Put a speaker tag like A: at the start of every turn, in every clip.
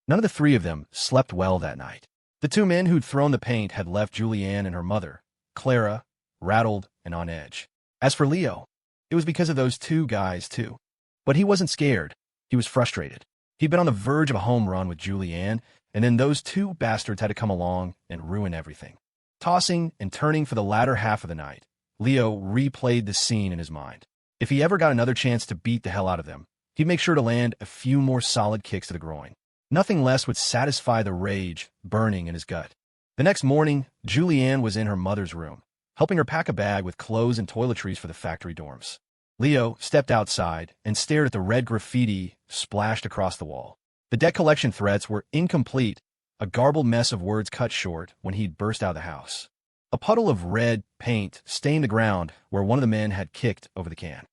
A: None of the three of them slept well that night. The two men who'd thrown the paint had left Julianne and her mother, Clara, rattled and on edge. As for Leo, it was because of those two guys too. But he wasn't scared. He was frustrated. He'd been on the verge of a home run with Julianne, and then those two bastards had to come along and ruin everything. Tossing and turning for the latter half of the night, Leo replayed the scene in his mind. If he ever got another chance to beat the hell out of them, he'd make sure to land a few more solid kicks to the groin. Nothing less would satisfy the rage burning in his gut. The next morning, Julianne was in her mother's room, helping her pack a bag with clothes and toiletries for the factory dorms. Leo stepped outside and stared at the red graffiti splashed across the wall. The debt collection threats were incomplete, a garbled mess of words cut short when he'd burst out of the house. A puddle of red paint stained the ground where one of the men had kicked over the can.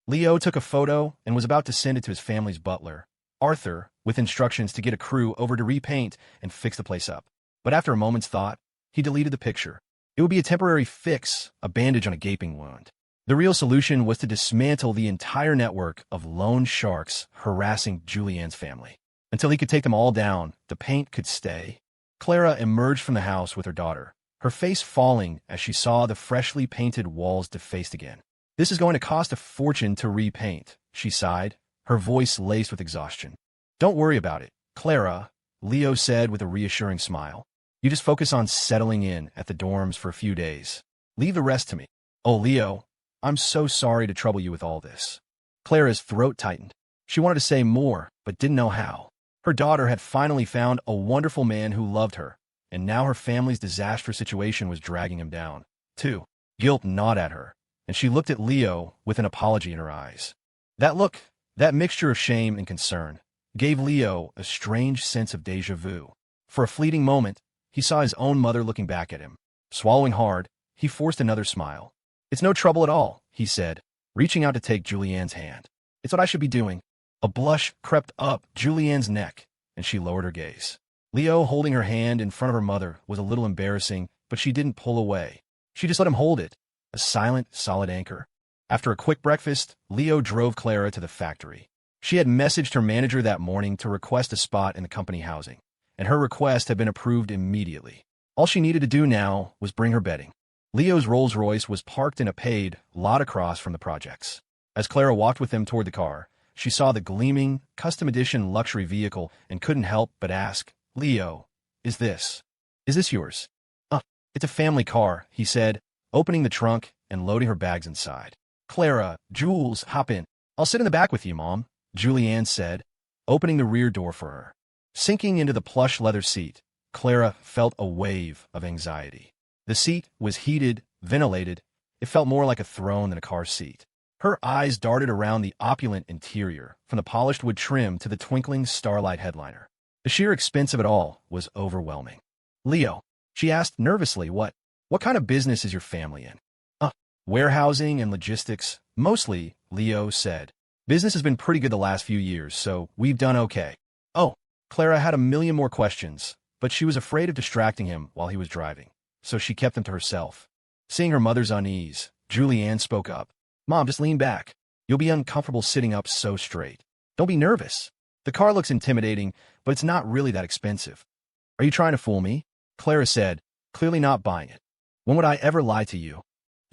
A: Leo took a photo and was about to send it to his family's butler, Arthur, with instructions to get a crew over to repaint and fix the place up. But after a moment's thought, he deleted the picture. It would be a temporary fix, a bandage on a gaping wound. The real solution was to dismantle the entire network of loan sharks harassing Julianne's family. Until he could take them all down, the paint could stay. Clara emerged from the house with her daughter, her face falling as she saw the freshly painted walls defaced again. "This is going to cost a fortune to repaint," she sighed, her voice laced with exhaustion. "Don't worry about it, Clara," Leo said with a reassuring smile. "You just focus on settling in at the dorms for a few days. Leave the rest to me." "Oh, Leo, I'm so sorry to trouble you with all this." Clara's throat tightened. She wanted to say more, but didn't know how. Her daughter had finally found a wonderful man who loved her, and now her family's disastrous situation was dragging him down, too. Guilt gnawed at her, and she looked at Leo with an apology in her eyes. That look, that mixture of shame and concern, gave Leo a strange sense of déjà vu. For a fleeting moment, he saw his own mother looking back at him. Swallowing hard, he forced another smile. "It's no trouble at all," he said, reaching out to take Julianne's hand. "It's what I should be doing." A blush crept up Julianne's neck, and she lowered her gaze. Leo holding her hand in front of her mother was a little embarrassing, but she didn't pull away. She just let him hold it, a silent, solid anchor. After a quick breakfast, Leo drove Clara to the factory. She had messaged her manager that morning to request a spot in the company housing, and her request had been approved immediately. All she needed to do now was bring her bedding. Leo's Rolls-Royce was parked in a paid lot across from the projects. As Clara walked with them toward the car, she saw the gleaming, custom-edition luxury vehicle and couldn't help but ask, "Leo, is this yours?" It's a family car," he said, opening the trunk and loading her bags inside. "Clara, Jules, hop in. I'll sit in the back with you, Mom," Julianne said, opening the rear door for her. Sinking into the plush leather seat, Clara felt a wave of anxiety. The seat was heated, ventilated. It felt more like a throne than a car seat. Her eyes darted around the opulent interior, from the polished wood trim to the twinkling starlight headliner. The sheer expense of it all was overwhelming. "Leo," she asked nervously, what kind of business is your family in?" Warehousing and logistics, mostly," Leo said. "Business has been pretty good the last few years, so we've done okay." "Oh." Clara had a million more questions, but she was afraid of distracting him while he was driving, so she kept them to herself. Seeing her mother's unease, Julianne spoke up. "Mom, just lean back. You'll be uncomfortable sitting up so straight. Don't be nervous. The car looks intimidating, but it's not really that expensive." "Are you trying to fool me?" Clara said, clearly not buying it. "When would I ever lie to you?"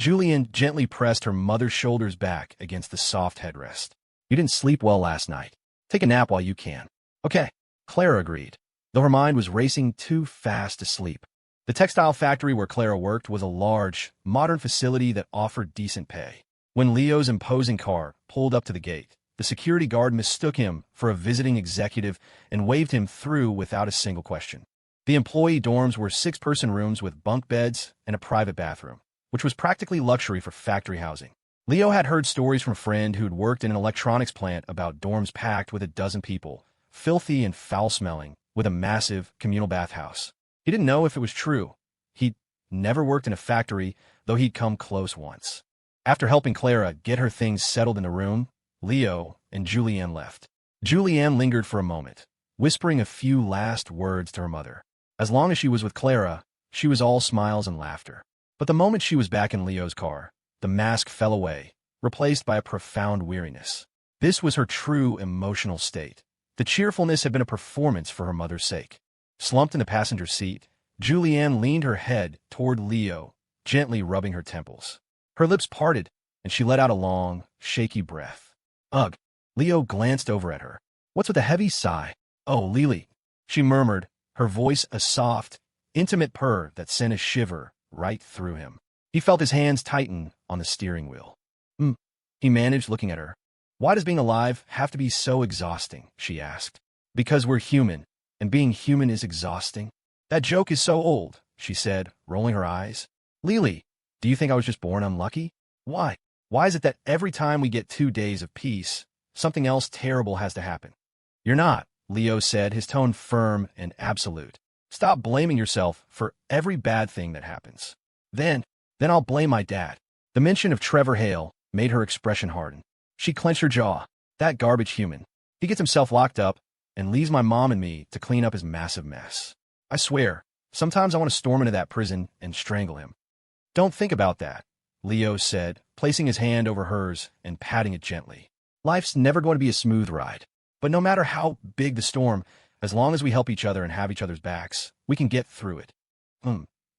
A: Julianne gently pressed her mother's shoulders back against the soft headrest. "You didn't sleep well last night. Take a nap while you can." "Okay," Clara agreed, though her mind was racing too fast to sleep. The textile factory where Clara worked was a large, modern facility that offered decent pay. When Leo's imposing car pulled up to the gate, the security guard mistook him for a visiting executive and waved him through without a single question. The employee dorms were 6-person rooms with bunk beds and a private bathroom, which was practically luxury for factory housing. Leo had heard stories from a friend who'd worked in an electronics plant about dorms packed with a dozen people, filthy and foul-smelling, with a massive communal bathhouse. He didn't know if it was true. He'd never worked in a factory, though he'd come close once. After helping Clara get her things settled in the room, Leo and Julianne left. Julianne lingered for a moment, whispering a few last words to her mother. As long as she was with Clara, she was all smiles and laughter. But the moment she was back in Leo's car, the mask fell away, replaced by a profound weariness. This was her true emotional state, The cheerfulness had been a performance for her mother's sake. Slumped in the passenger seat, Julianne leaned her head toward Leo, gently rubbing her temples. Her lips parted, and she let out a long, shaky breath. Ugh! Leo glanced over at her. What's with a heavy sigh? Oh, Lily, she murmured, her voice a soft, intimate purr that sent a shiver right through him. He felt his hands tighten on the steering wheel. He managed, looking at her. Why does being alive have to be so exhausting? She asked. Because we're human, and being human is exhausting. That joke is so old, she said, rolling her eyes. Lily, do you think I was just born unlucky? Why? Why is it that every time we get 2 days of peace, something else terrible has to happen? You're not, Leo said, his tone firm and absolute. Stop blaming yourself for every bad thing that happens. Then I'll blame my dad. The mention of Trevor Hale made her expression harden. She clenched her jaw. That garbage human. He gets himself locked up and leaves my mom and me to clean up his massive mess. I swear, sometimes I want to storm into that prison and strangle him. Don't think about that, Leo said, placing his hand over hers and patting it gently. Life's never going to be a smooth ride. But no matter how big the storm, as long as we help each other and have each other's backs, we can get through it.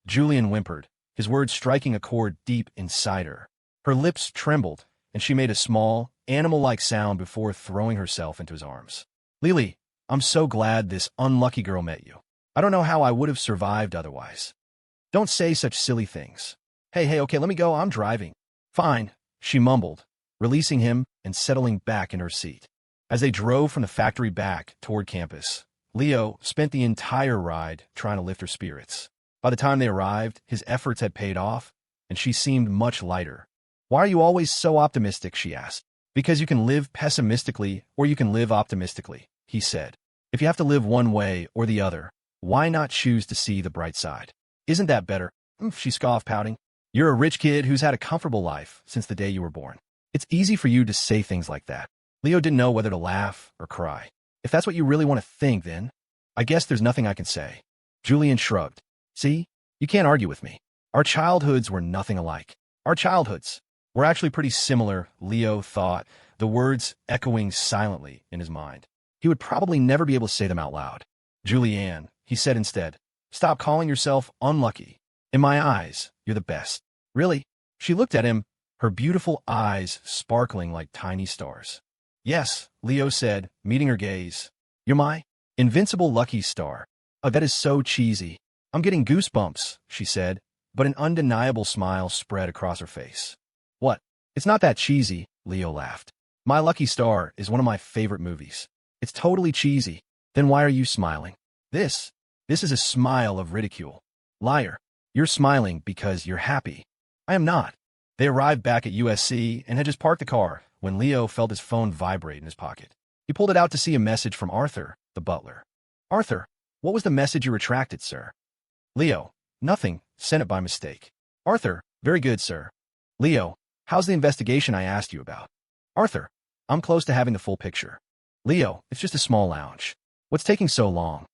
A: Julian whimpered, his words striking a chord deep inside her. Her lips trembled, and she made a small, animal-like sound before throwing herself into his arms. Lily, I'm so glad this unlucky girl met you. I don't know how I would have survived otherwise. Don't say such silly things. Hey, okay, let me go, I'm driving. Fine, she mumbled, releasing him and settling back in her seat. As they drove from the factory back toward campus, Leo spent the entire ride trying to lift her spirits. By the time they arrived, his efforts had paid off, and she seemed much lighter. Why are you always so optimistic? She asked. Because you can live pessimistically or you can live optimistically, he said. If you have to live one way or the other, why not choose to see the bright side? Isn't that better? She scoffed, pouting. You're a rich kid who's had a comfortable life since the day you were born. It's easy for you to say things like that. Leo didn't know whether to laugh or cry. If that's what you really want to think, then I guess there's nothing I can say. Julian shrugged. See, you can't argue with me. Our childhoods were nothing alike. Our childhoods were actually pretty similar, Leo thought, the words echoing silently in his mind. He would probably never be able to say them out loud. Julianne, he said instead, stop calling yourself unlucky. In my eyes, you're the best. Really? She looked at him, her beautiful eyes sparkling like tiny stars. Yes, Leo said, meeting her gaze. You're my invincible lucky star. Oh, that is so cheesy. I'm getting goosebumps, she said, but an undeniable smile spread across her face. What? It's not that cheesy, Leo laughed. My Lucky Star is one of my favorite movies. It's totally cheesy. Then why are you smiling? This is a smile of ridicule. Liar. You're smiling because you're happy. I am not. They arrived back at USC and had just parked the car when Leo felt his phone vibrate in his pocket. He pulled it out to see a message from Arthur, the butler. Arthur, what was the message you retracted, sir? Leo, nothing, sent it by mistake. Arthur, very good, sir. Leo, how's the investigation I asked you about? Arthur, I'm close to having the full picture. Leo, it's just a small lounge. What's taking so long?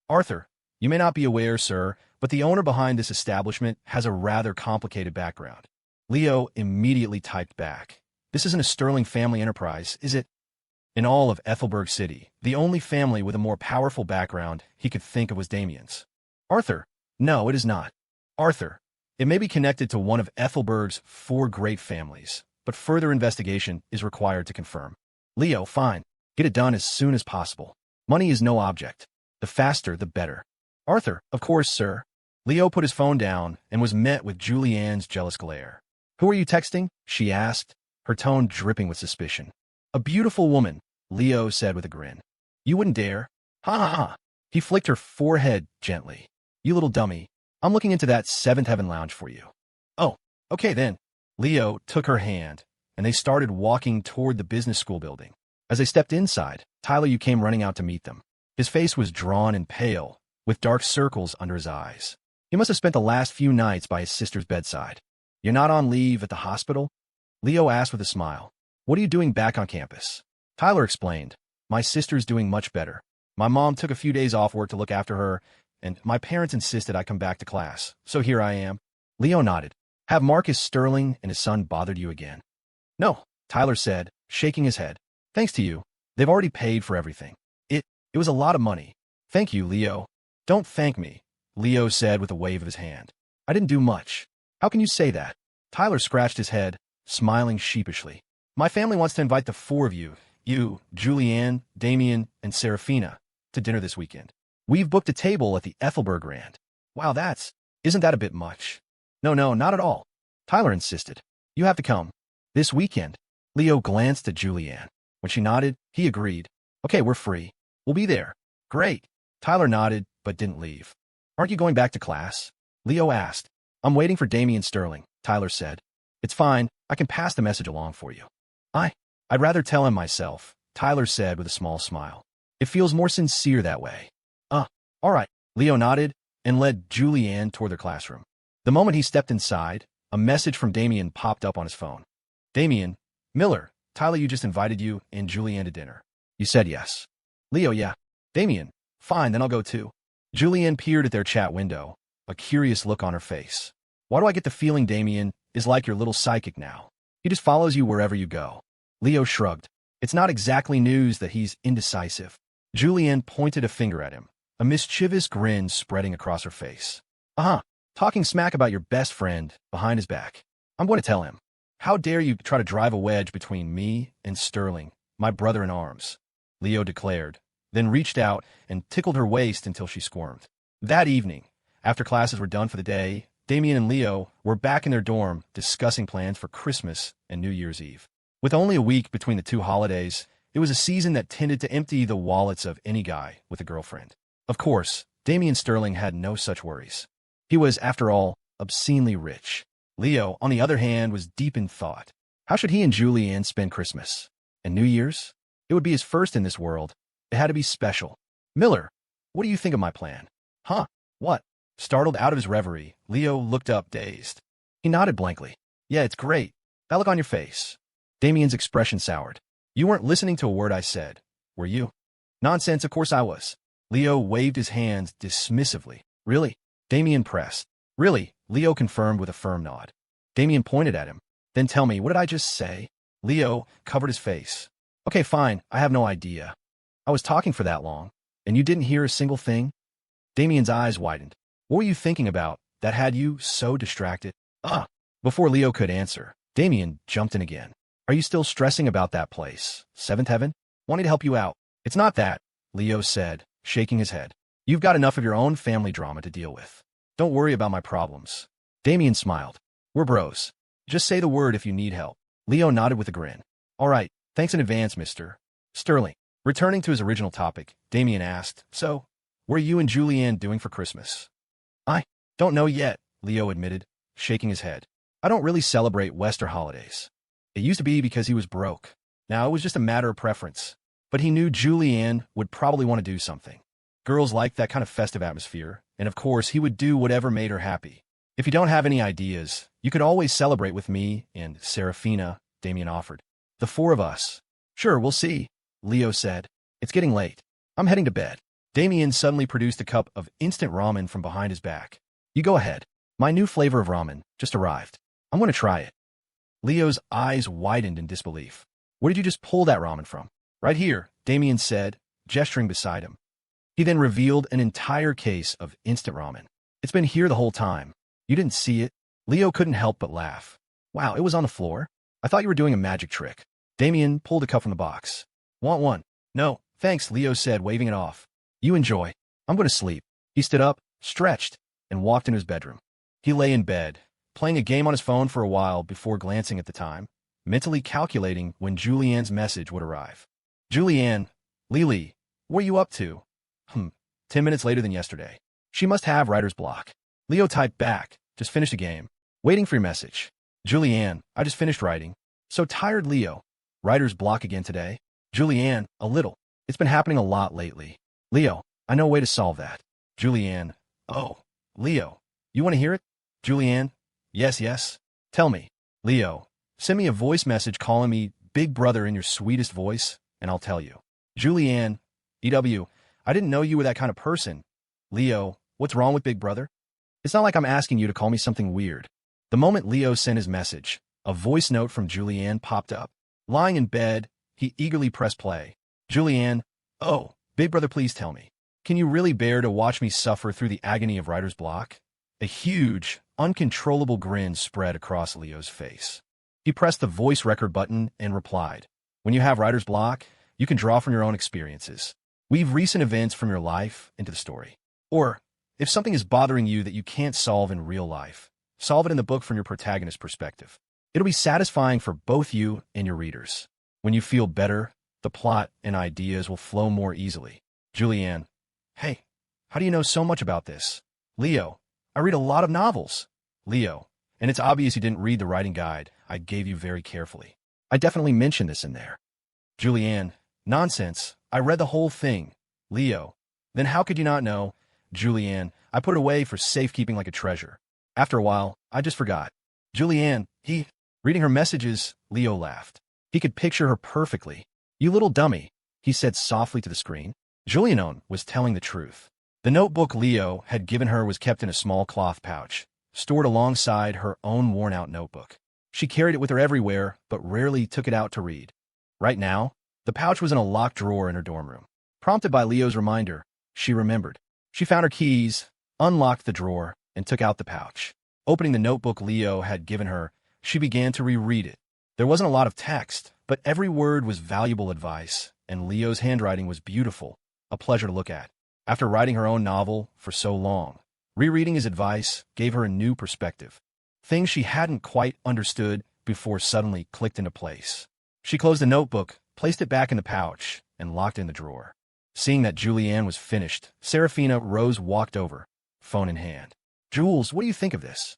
A: Arthur, you may not be aware, sir, but the owner behind this establishment has a rather complicated background. Leo immediately typed back. This isn't a sterling family enterprise, is it? In all of Ethelberg City, the only family with a more powerful background he could think of was Damien's. Arthur, no, it is not. Arthur, it may be connected to one of Ethelberg's 4 great families, but further investigation is required to confirm. Leo, fine. Get it done as soon as possible. Money is no object. The faster, the better. Arthur, of course, sir. Leo put his phone down and was met with Julianne's jealous glare. Who are you texting? She asked, her tone dripping with suspicion. A beautiful woman, Leo said with a grin. You wouldn't dare. Ha ha ha. He flicked her forehead gently. You little dummy. I'm looking into that 7th Heaven lounge for you. Oh, okay then. Leo took her hand, and they started walking toward the business school building. As they stepped inside, Tyler Yu came running out to meet them. His face was drawn and pale, with dark circles under his eyes. He must have spent the last few nights by his sister's bedside. You're not on leave at the hospital? Leo asked with a smile. What are you doing back on campus? Tyler explained. My sister's doing much better. My mom took a few days off work to look after her, and my parents insisted I come back to class, so here I am. Leo nodded. Have Marcus Sterling and his son bothered you again? No, Tyler said, shaking his head. Thanks to you, they've already paid for everything. It was a lot of money. Thank you, Leo. Don't thank me, Leo said with a wave of his hand. I didn't do much. How can you say that? Tyler scratched his head, smiling sheepishly. My family wants to invite the four of you, Julianne, Damien, and Serafina, to dinner this weekend. We've booked a table at the Ethelberg Grand. Wow, isn't that a bit much? No, not at all. Tyler insisted. You have to come. This weekend. Leo glanced at Julianne. When she nodded, he agreed. Okay, we're free. We'll be there. Great. Tyler nodded, but didn't leave. Aren't you going back to class? Leo asked. I'm waiting for Damien Sterling, Tyler said. It's fine. I can pass the message along for you. I'd rather tell him myself, Tyler said with a small smile. It feels more sincere that way. All right. Leo nodded and led Julianne toward their classroom. The moment he stepped inside, a message from Damien popped up on his phone. Damien, Miller, Tyler, you just invited you and Julianne to dinner. You said yes. Leo, yeah. Damien, fine, then I'll go too. Julianne peered at their chat window, a curious look on her face. Why do I get the feeling Damien is like your little psychic now? He just follows you wherever you go. Leo shrugged. It's not exactly news that he's indecisive. Julianne pointed a finger at him, a mischievous grin spreading across her face. Talking smack about your best friend behind his back. I'm going to tell him. How dare you try to drive a wedge between me and Sterling, my brother-in-arms, Leo declared, then reached out and tickled her waist until she squirmed. That evening, after classes were done for the day, Damien and Leo were back in their dorm discussing plans for Christmas and New Year's Eve. With only a week between the two holidays, it was a season that tended to empty the wallets of any guy with a girlfriend. Of course, Damien Sterling had no such worries. He was, after all, obscenely rich. Leo, on the other hand, was deep in thought. How should he and Julianne spend Christmas? And New Year's? It would be his first in this world. It had to be special. Miller, what do you think of my plan? What? Startled out of his reverie, Leo looked up dazed. He nodded blankly. Yeah, it's great. That look on your face. Damien's expression soured. You weren't listening to a word I said, were you? Nonsense, of course I was. Leo waved his hands dismissively. Really? Damien pressed. Really? Leo confirmed with a firm nod. Damien pointed at him. Then tell me, what did I just say? Leo covered his face. Okay, fine. I have no idea. I was talking for that long, and you didn't hear a single thing? Damien's eyes widened. What were you thinking about that had you so distracted? Before Leo could answer, Damien jumped in again. Are you still stressing about that place, Seventh Heaven? Wanting to help you out. It's not that, Leo said, shaking his head. You've got enough of your own family drama to deal with. Don't worry about my problems. Damien smiled. We're bros. Just say the word if you need help. Leo nodded with a grin. All right, thanks in advance, Mr. Sterling. Returning to his original topic, Damien asked, So, what are you and Julianne doing for Christmas? I don't know yet, Leo admitted, shaking his head. I don't really celebrate Western holidays. It used to be because he was broke. Now it was just a matter of preference. But he knew Julianne would probably want to do something. Girls like that kind of festive atmosphere, and of course he would do whatever made her happy. If you don't have any ideas, you could always celebrate with me and Serafina, Damien offered. The four of us. Sure, we'll see, Leo said. It's getting late. I'm heading to bed. Damien suddenly produced a cup of instant ramen from behind his back. You go ahead. My new flavor of ramen just arrived. I'm going to try it. Leo's eyes widened in disbelief. Where did you just pull that ramen from? Right here, Damien said, gesturing beside him. He then revealed an entire case of instant ramen. It's been here the whole time. You didn't see it? Leo couldn't help but laugh. Wow, it was on the floor? I thought you were doing a magic trick. Damien pulled a cup from the box. Want one? No, thanks, Leo said, waving it off. You enjoy. I'm going to sleep. He stood up, stretched, and walked into his bedroom. He lay in bed, playing a game on his phone for a while before glancing at the time, mentally calculating when Julianne's message would arrive. Julianne, Lily, what are you up to? 10 minutes later than yesterday. She must have writer's block. Leo typed back, just finished a game. Waiting for your message. Julianne, I just finished writing. So tired, Leo. Writer's block again today? Julianne, a little. It's been happening a lot lately. Leo, I know a way to solve that. Julianne, oh, Leo, you want to hear it? Julianne, yes. Tell me. Leo, send me a voice message calling me Big Brother in your sweetest voice, and I'll tell you. Julianne, EW, I didn't know you were that kind of person. Leo, what's wrong with Big Brother? It's not like I'm asking you to call me something weird. The moment Leo sent his message, a voice note from Julianne popped up. Lying in bed, he eagerly pressed play. Julianne, oh, Big brother, please tell me. Can you really bear to watch me suffer through the agony of writer's block? A huge, uncontrollable grin spread across Leo's face. He pressed the voice record button and replied, when you have writer's block, you can draw from your own experiences. Weave recent events from your life into the story. Or, if something is bothering you that you can't solve in real life, solve it in the book from your protagonist's perspective. It'll be satisfying for both you and your readers. When you feel better, the plot and ideas will flow more easily. Julianne, hey, how do you know so much about this? Leo, I read a lot of novels. Leo, and it's obvious you didn't read the writing guide I gave you very carefully. I definitely mentioned this in there. Julianne, nonsense. I read the whole thing. Leo, then how could you not know? Julianne, I put it away for safekeeping like a treasure. After a while, I just forgot. Julianne, reading her messages, Leo laughed. He could picture her perfectly. You little dummy, he said softly to the screen. Julianne was telling the truth. The notebook Leo had given her was kept in a small cloth pouch, stored alongside her own worn-out notebook. She carried it with her everywhere, but rarely took it out to read. Right now, the pouch was in a locked drawer in her dorm room. Prompted by Leo's reminder, she remembered. She found her keys, unlocked the drawer, and took out the pouch. Opening the notebook Leo had given her, she began to reread it. There wasn't a lot of text, but every word was valuable advice, and Leo's handwriting was beautiful, a pleasure to look at. After writing her own novel for so long, rereading his advice gave her a new perspective. Things she hadn't quite understood before suddenly clicked into place. She closed the notebook, placed it back in the pouch, and locked it in the drawer. Seeing that Julianne was finished, Serafina Rose walked over, phone in hand. Jules, what do you think of this?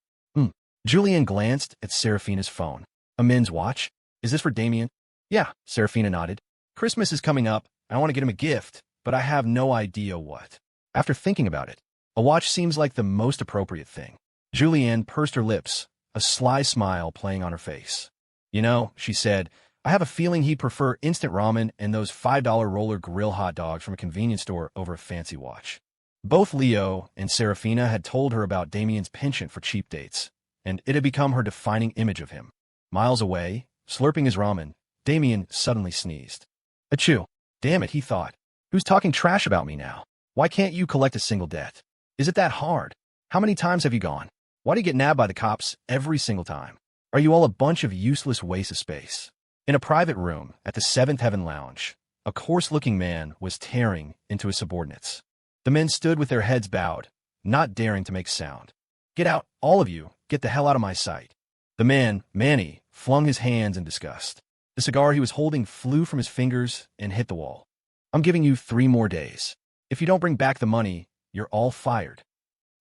A: Julianne glanced at Serafina's phone. A men's watch? Is this for Damon? Yeah, Serafina nodded. Christmas is coming up. I want to get him a gift, but I have no idea what. After thinking about it, a watch seems like the most appropriate thing. Julianne pursed her lips, a sly smile playing on her face. You know, she said, I have a feeling he'd prefer instant ramen and those $5 roller grill hot dogs from a convenience store over a fancy watch. Both Leo and Serafina had told her about Damien's penchant for cheap dates, and it had become her defining image of him. Miles away, slurping his ramen, Damon suddenly sneezed. Achoo! Damn it, he thought. Who's talking trash about me now? Why can't you collect a single debt? Is it that hard? How many times have you gone? Why do you get nabbed by the cops every single time? Are you all a bunch of useless wastes of space? In a private room at the Seventh Heaven Lounge, a coarse-looking man was tearing into his subordinates. The men stood with their heads bowed, not daring to make sound. Get out, all of you. Get the hell out of my sight. The man, Manny, flung his hands in disgust. The cigar he was holding flew from his fingers and hit the wall. I'm giving you 3 more days. If you don't bring back the money, you're all fired.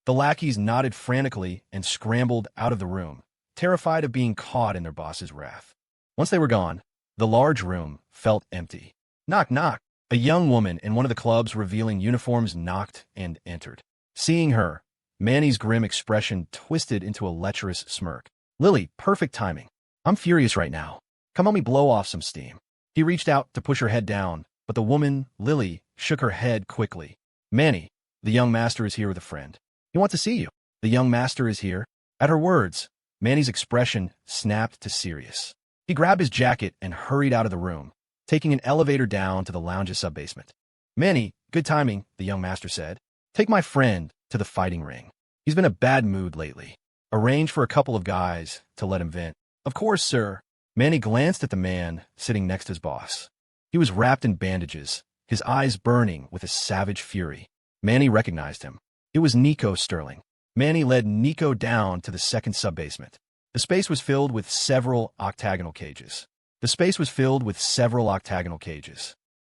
A: The lackeys nodded frantically and scrambled out of the room, terrified of being caught in their boss's wrath. Once they were gone, the large room felt empty. Knock, knock. A young woman in one of the clubs revealing uniforms knocked and entered. Seeing her, Manny's grim expression twisted into a lecherous smirk. Lily, perfect timing. I'm furious right now. Come help me blow off some steam. He reached out to push her head down, but the woman, Lily, shook her head quickly. Manny, the young master is here with a friend. He wants to see you. The young master is here. At her words, Manny's expression snapped to serious. He grabbed his jacket and hurried out of the room, taking an elevator down to the lounge's sub-basement. Manny, good timing, the young master said. Take my friend to the fighting ring. He's been in a bad mood lately. Arrange for a couple of guys to let him vent. Of course, sir. Manny glanced at the man sitting next to his boss. He was wrapped in bandages, his eyes burning with a savage fury. Manny recognized him. It was Nico Sterling. Manny led Nico down to the second sub-basement. The space was filled with several octagonal cages.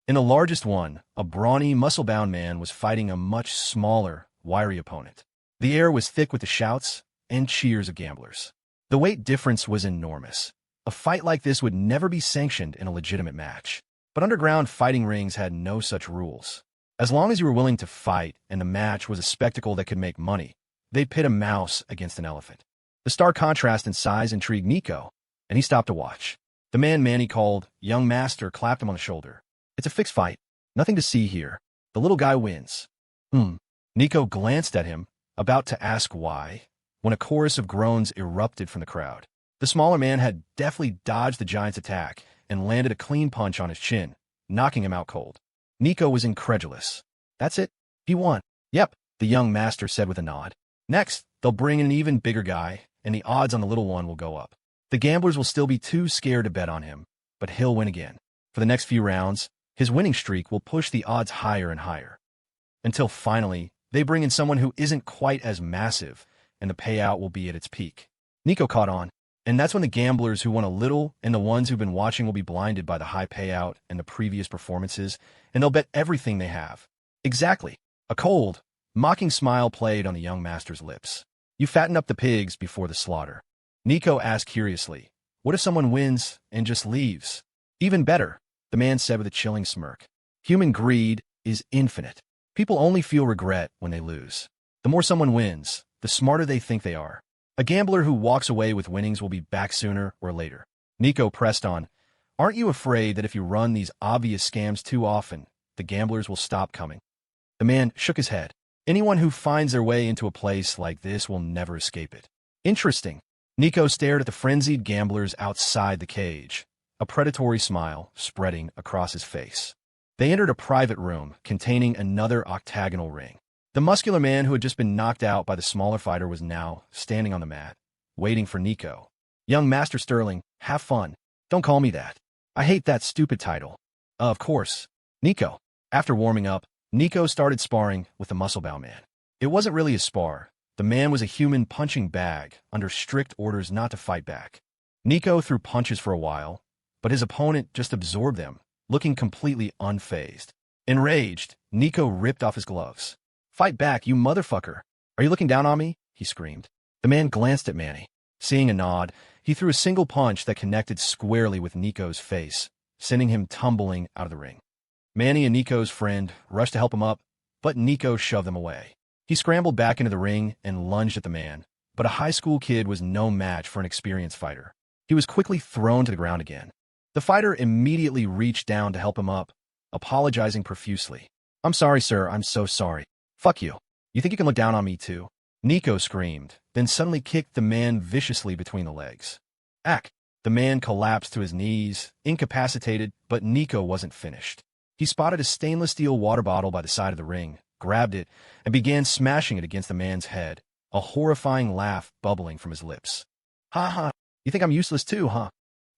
A: In the largest one, a brawny, muscle-bound man was fighting a much smaller, wiry opponent. The air was thick with the shouts and cheers of gamblers. The weight difference was enormous. A fight like this would never be sanctioned in a legitimate match. But underground fighting rings had no such rules. As long as you were willing to fight and the match was a spectacle that could make money, they'd pit a mouse against an elephant. The stark contrast in size intrigued Nico, and he stopped to watch. The man Manny called young master clapped him on the shoulder. It's a fixed fight. Nothing to see here. The little guy wins. Nico glanced at him, about to ask why, when a chorus of groans erupted from the crowd. The smaller man had deftly dodged the giant's attack and landed a clean punch on his chin, knocking him out cold. Nico was incredulous. That's it? He won. Yep, the young master said with a nod. Next, they'll bring in an even bigger guy, and the odds on the little one will go up. The gamblers will still be too scared to bet on him, but he'll win again. For the next few rounds, his winning streak will push the odds higher and higher. Until finally, they bring in someone who isn't quite as massive, and the payout will be at its peak. Nico caught on, and that's when the gamblers who won a little and the ones who've been watching will be blinded by the high payout and the previous performances, and they'll bet everything they have. Exactly. A cold, mocking smile played on the young master's lips. You fatten up the pigs before the slaughter. Nico asked curiously, what if someone wins and just leaves? Even better, the man said with a chilling smirk. Human greed is infinite. People only feel regret when they lose. The more someone wins, the smarter they think they are. A gambler who walks away with winnings will be back sooner or later. Nico pressed on, aren't you afraid that if you run these obvious scams too often, the gamblers will stop coming? The man shook his head. Anyone who finds their way into a place like this will never escape it. Interesting. Nico stared at the frenzied gamblers outside the cage, a predatory smile spreading across his face. They entered a private room containing another octagonal ring. The muscular man who had just been knocked out by the smaller fighter was now standing on the mat, waiting for Nico. Young Master Sterling, have fun. Don't call me that. I hate that stupid title. Of course. Nico. After warming up, Nico started sparring with the muscle-bound man. It wasn't really a spar. The man was a human punching bag under strict orders not to fight back. Nico threw punches for a while, but his opponent just absorbed them, looking completely unfazed. Enraged, Nico ripped off his gloves. Fight back, you motherfucker. Are you looking down on me? He screamed. The man glanced at Manny. Seeing a nod, he threw a single punch that connected squarely with Nico's face, sending him tumbling out of the ring. Manny and Nico's friend rushed to help him up, but Nico shoved them away. He scrambled back into the ring and lunged at the man, but a high school kid was no match for an experienced fighter. He was quickly thrown to the ground again. The fighter immediately reached down to help him up, apologizing profusely. I'm sorry, sir, I'm so sorry. Fuck you. You think you can look down on me too? Nico screamed, then suddenly kicked the man viciously between the legs. Ack! The man collapsed to his knees, incapacitated, but Nico wasn't finished. He spotted a stainless steel water bottle by the side of the ring, grabbed it, and began smashing it against the man's head, a horrifying laugh bubbling from his lips. Ha ha! You think I'm useless too, huh?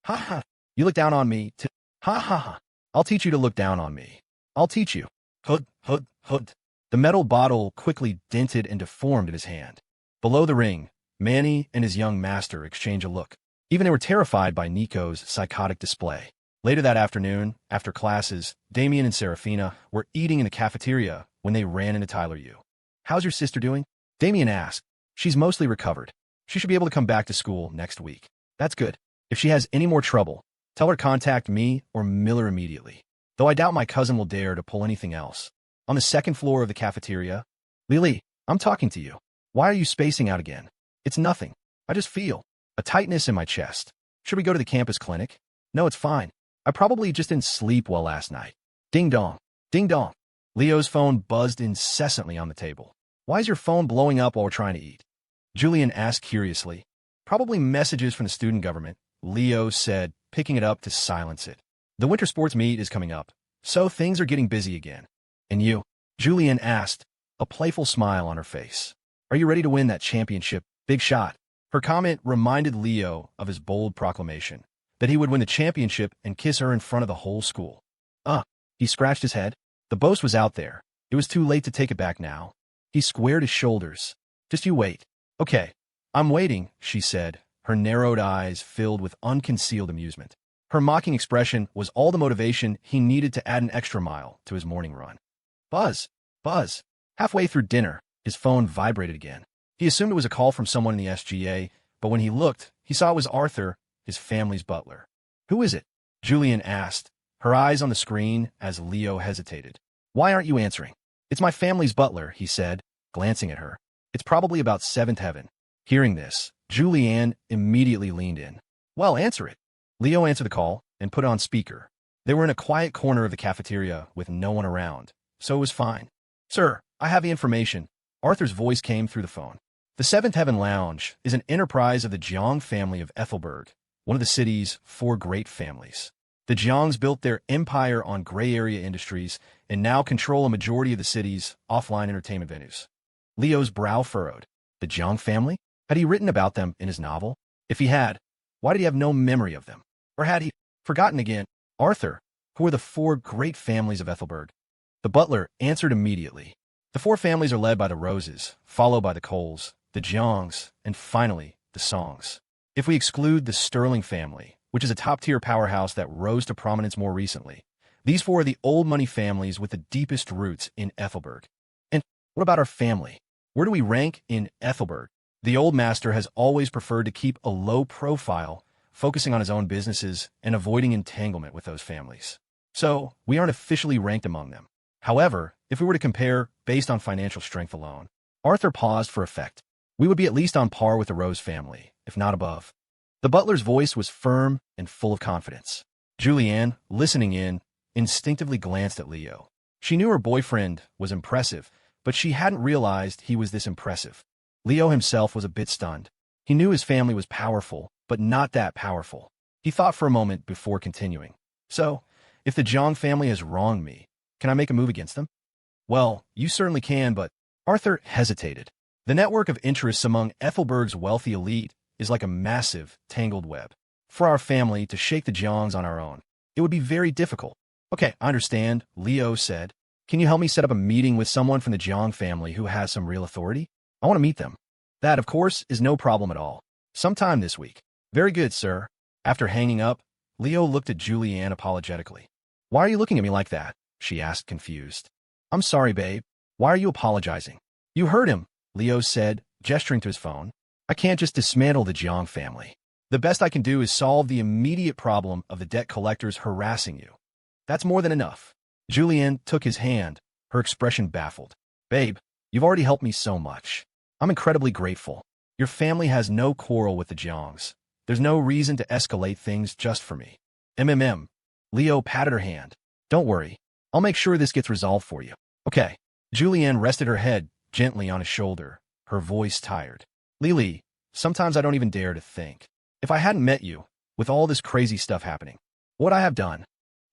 A: Ha ha! You look down on me too? Ha ha ha! I'll teach you to look down on me. I'll teach you. Hood, hood, hood. The metal bottle quickly dented and deformed in his hand. Below the ring, Manny and his young master exchanged a look. Even they were terrified by Nico's psychotic display. Later that afternoon, after classes, Damien and Serafina were eating in the cafeteria when they ran into Tyler Yu. How's your sister doing? Damien asked. She's mostly recovered. She should be able to come back to school next week. That's good. If she has any more trouble, tell her to contact me or Miller immediately. Though I doubt my cousin will dare to pull anything else. On the second floor of the cafeteria, Lily, I'm talking to you. Why are you spacing out again? It's nothing. I just feel a tightness in my chest. Should we go to the campus clinic? No, it's fine. I probably just didn't sleep well last night. Ding dong. Ding dong. Leo's phone buzzed incessantly on the table. Why is your phone blowing up while we're trying to eat? Julianne asked curiously. Probably messages from the student government, Leo said, picking it up to silence it. The winter sports meet is coming up, so things are getting busy again. And you? Julianne asked, a playful smile on her face. Are you ready to win that championship? Big shot. Her comment reminded Leo of his bold proclamation, that he would win the championship and kiss her in front of the whole school. He scratched his head. The boast was out there. It was too late to take it back now. He squared his shoulders. Just you wait. Okay. I'm waiting, she said, her narrowed eyes filled with unconcealed amusement. Her mocking expression was all the motivation he needed to add an extra mile to his morning run. Buzz. Buzz. Halfway through dinner, his phone vibrated again. He assumed it was a call from someone in the SGA, but when he looked, he saw it was Arthur, his family's butler. Who is it? Julianne asked, her eyes on the screen as Leo hesitated. Why aren't you answering? It's my family's butler, he said, glancing at her. It's probably about seventh heaven. Hearing this, Julianne immediately leaned in. Well, answer it. Leo answered the call and put it on speaker. They were in a quiet corner of the cafeteria with no one around, so it was fine. Sir, I have the information. Arthur's voice came through the phone. The Seventh Heaven Lounge is an enterprise of the Jang family of Ethelberg, one of the city's 4 great families. The Jangs built their empire on gray area industries and now control a majority of the city's offline entertainment venues. Leo's brow furrowed. The Jang family? Had he written about them in his novel? If he had, why did he have no memory of them? Or had he forgotten again? Arthur, who were the four great families of Ethelberg? The butler answered immediately. The four families are led by the Roses, followed by the Coles, the Jangs, and finally, the Songs. If we exclude the Sterling family, which is a top-tier powerhouse that rose to prominence more recently, these four are the old money families with the deepest roots in Ethelberg. And what about our family? Where do we rank in Ethelberg? The old master has always preferred to keep a low profile, focusing on his own businesses and avoiding entanglement with those families. So, we aren't officially ranked among them. However, if we were to compare based on financial strength alone, Arthur paused for effect. We would be at least on par with the Rose family, if not above. The butler's voice was firm and full of confidence. Julianne, listening in, instinctively glanced at Leo. She knew her boyfriend was impressive, but she hadn't realized he was this impressive. Leo himself was a bit stunned. He knew his family was powerful, but not that powerful. He thought for a moment before continuing. So, if the Jang family has wronged me, can I make a move against them? Well, you certainly can, but Arthur hesitated. The network of interests among Ethelberg's wealthy elite is like a massive, tangled web. For our family to shake the Jangs on our own, it would be very difficult. Okay, I understand, Leo said. Can you help me set up a meeting with someone from the Jang family who has some real authority? I want to meet them. That, of course, is no problem at all. Sometime this week. Very good, sir. After hanging up, Leo looked at Julianne apologetically. Why are you looking at me like that? She asked, confused. I'm sorry, babe. Why are you apologizing? You heard him, Leo said, gesturing to his phone. I can't just dismantle the Jang family. The best I can do is solve the immediate problem of the debt collectors harassing you. That's more than enough. Julianne took his hand, her expression baffled. Babe, you've already helped me so much. I'm incredibly grateful. Your family has no quarrel with the Jangs. There's no reason to escalate things just for me. Leo patted her hand. Don't worry. I'll make sure this gets resolved for you. Okay. Julianne rested her head gently on his shoulder, her voice tired. Lily, sometimes I don't even dare to think. If I hadn't met you, with all this crazy stuff happening, what I have done.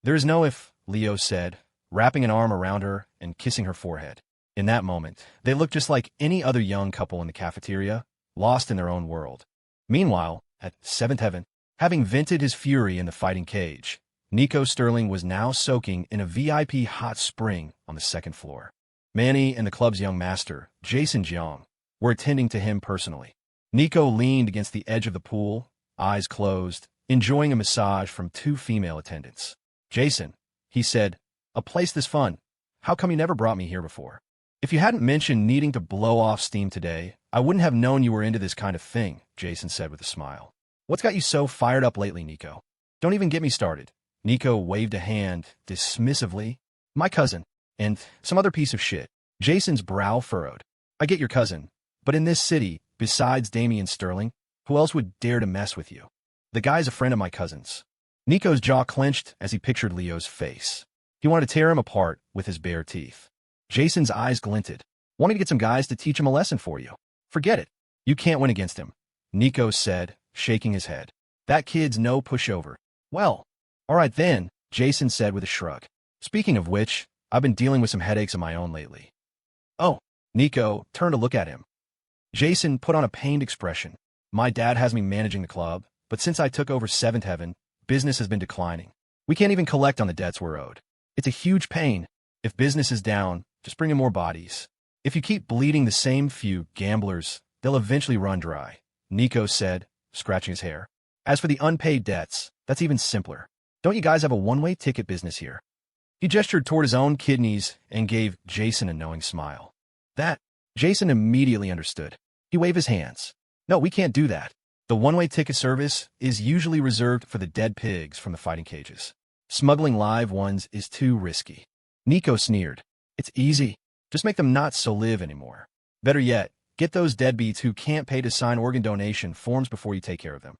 A: There is no if, Leo said, wrapping an arm around her and kissing her forehead. In that moment, they looked just like any other young couple in the cafeteria, lost in their own world. Meanwhile, at Seventh Heaven, having vented his fury in the fighting cage, Nico Sterling was now soaking in a VIP hot spring on the second floor. Manny and the club's young master, Jason Jang, were attending to him personally. Nico leaned against the edge of the pool, eyes closed, enjoying a massage from two female attendants. Jason, he said, a place this fun. How come you never brought me here before? If you hadn't mentioned needing to blow off steam today, I wouldn't have known you were into this kind of thing, Jason said with a smile. What's got you so fired up lately, Nico? Don't even get me started. Nico waved a hand dismissively. My cousin, and some other piece of shit. Jason's brow furrowed. I get your cousin, but in this city, besides Damien Sterling, who else would dare to mess with you? The guy's a friend of my cousin's. Nico's jaw clenched as he pictured Leo's face. He wanted to tear him apart with his bare teeth. Jason's eyes glinted. Wanting to get some guys to teach him a lesson for you. Forget it. You can't win against him, Nico said, shaking his head. That kid's no pushover. Well, all right then, Jason said with a shrug. Speaking of which, I've been dealing with some headaches of my own lately. Oh, Nico turned to look at him. Jason put on a pained expression. My dad has me managing the club, but since I took over Seventh Heaven, business has been declining. We can't even collect on the debts we're owed. It's a huge pain. If business is down, just bring in more bodies. If you keep bleeding the same few gamblers, they'll eventually run dry, Nico said, scratching his hair. As for the unpaid debts, that's even simpler. Don't you guys have a one-way ticket business here? He gestured toward his own kidneys and gave Jason a knowing smile. That, Jason immediately understood. He waved his hands. No, we can't do that. The one-way ticket service is usually reserved for the dead pigs from the fighting cages. Smuggling live ones is too risky. Nico sneered. It's easy. Just make them not so live anymore. Better yet, get those deadbeats who can't pay to sign organ donation forms before you take care of them.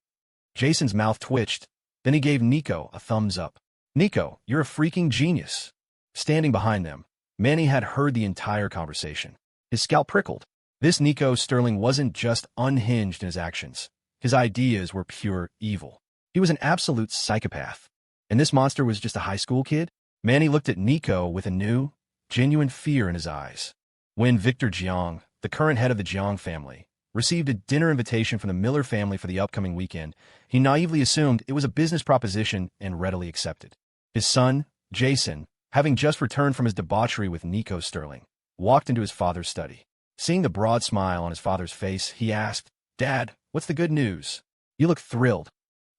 A: Jason's mouth twitched. Then he gave Nico a thumbs up. Nico, you're a freaking genius. Standing behind them, Manny had heard the entire conversation. His scalp prickled. This Nico Sterling wasn't just unhinged in his actions. His ideas were pure evil. He was an absolute psychopath. And this monster was just a high school kid? Manny looked at Nico with a new, genuine fear in his eyes. When Victor Jang, the current head of the Jang family, received a dinner invitation from the Miller family for the upcoming weekend, he naively assumed it was a business proposition and readily accepted. His son, Jason, having just returned from his debauchery with Nico Sterling, walked into his father's study. Seeing the broad smile on his father's face, he asked, "Dad, what's the good news? You look thrilled."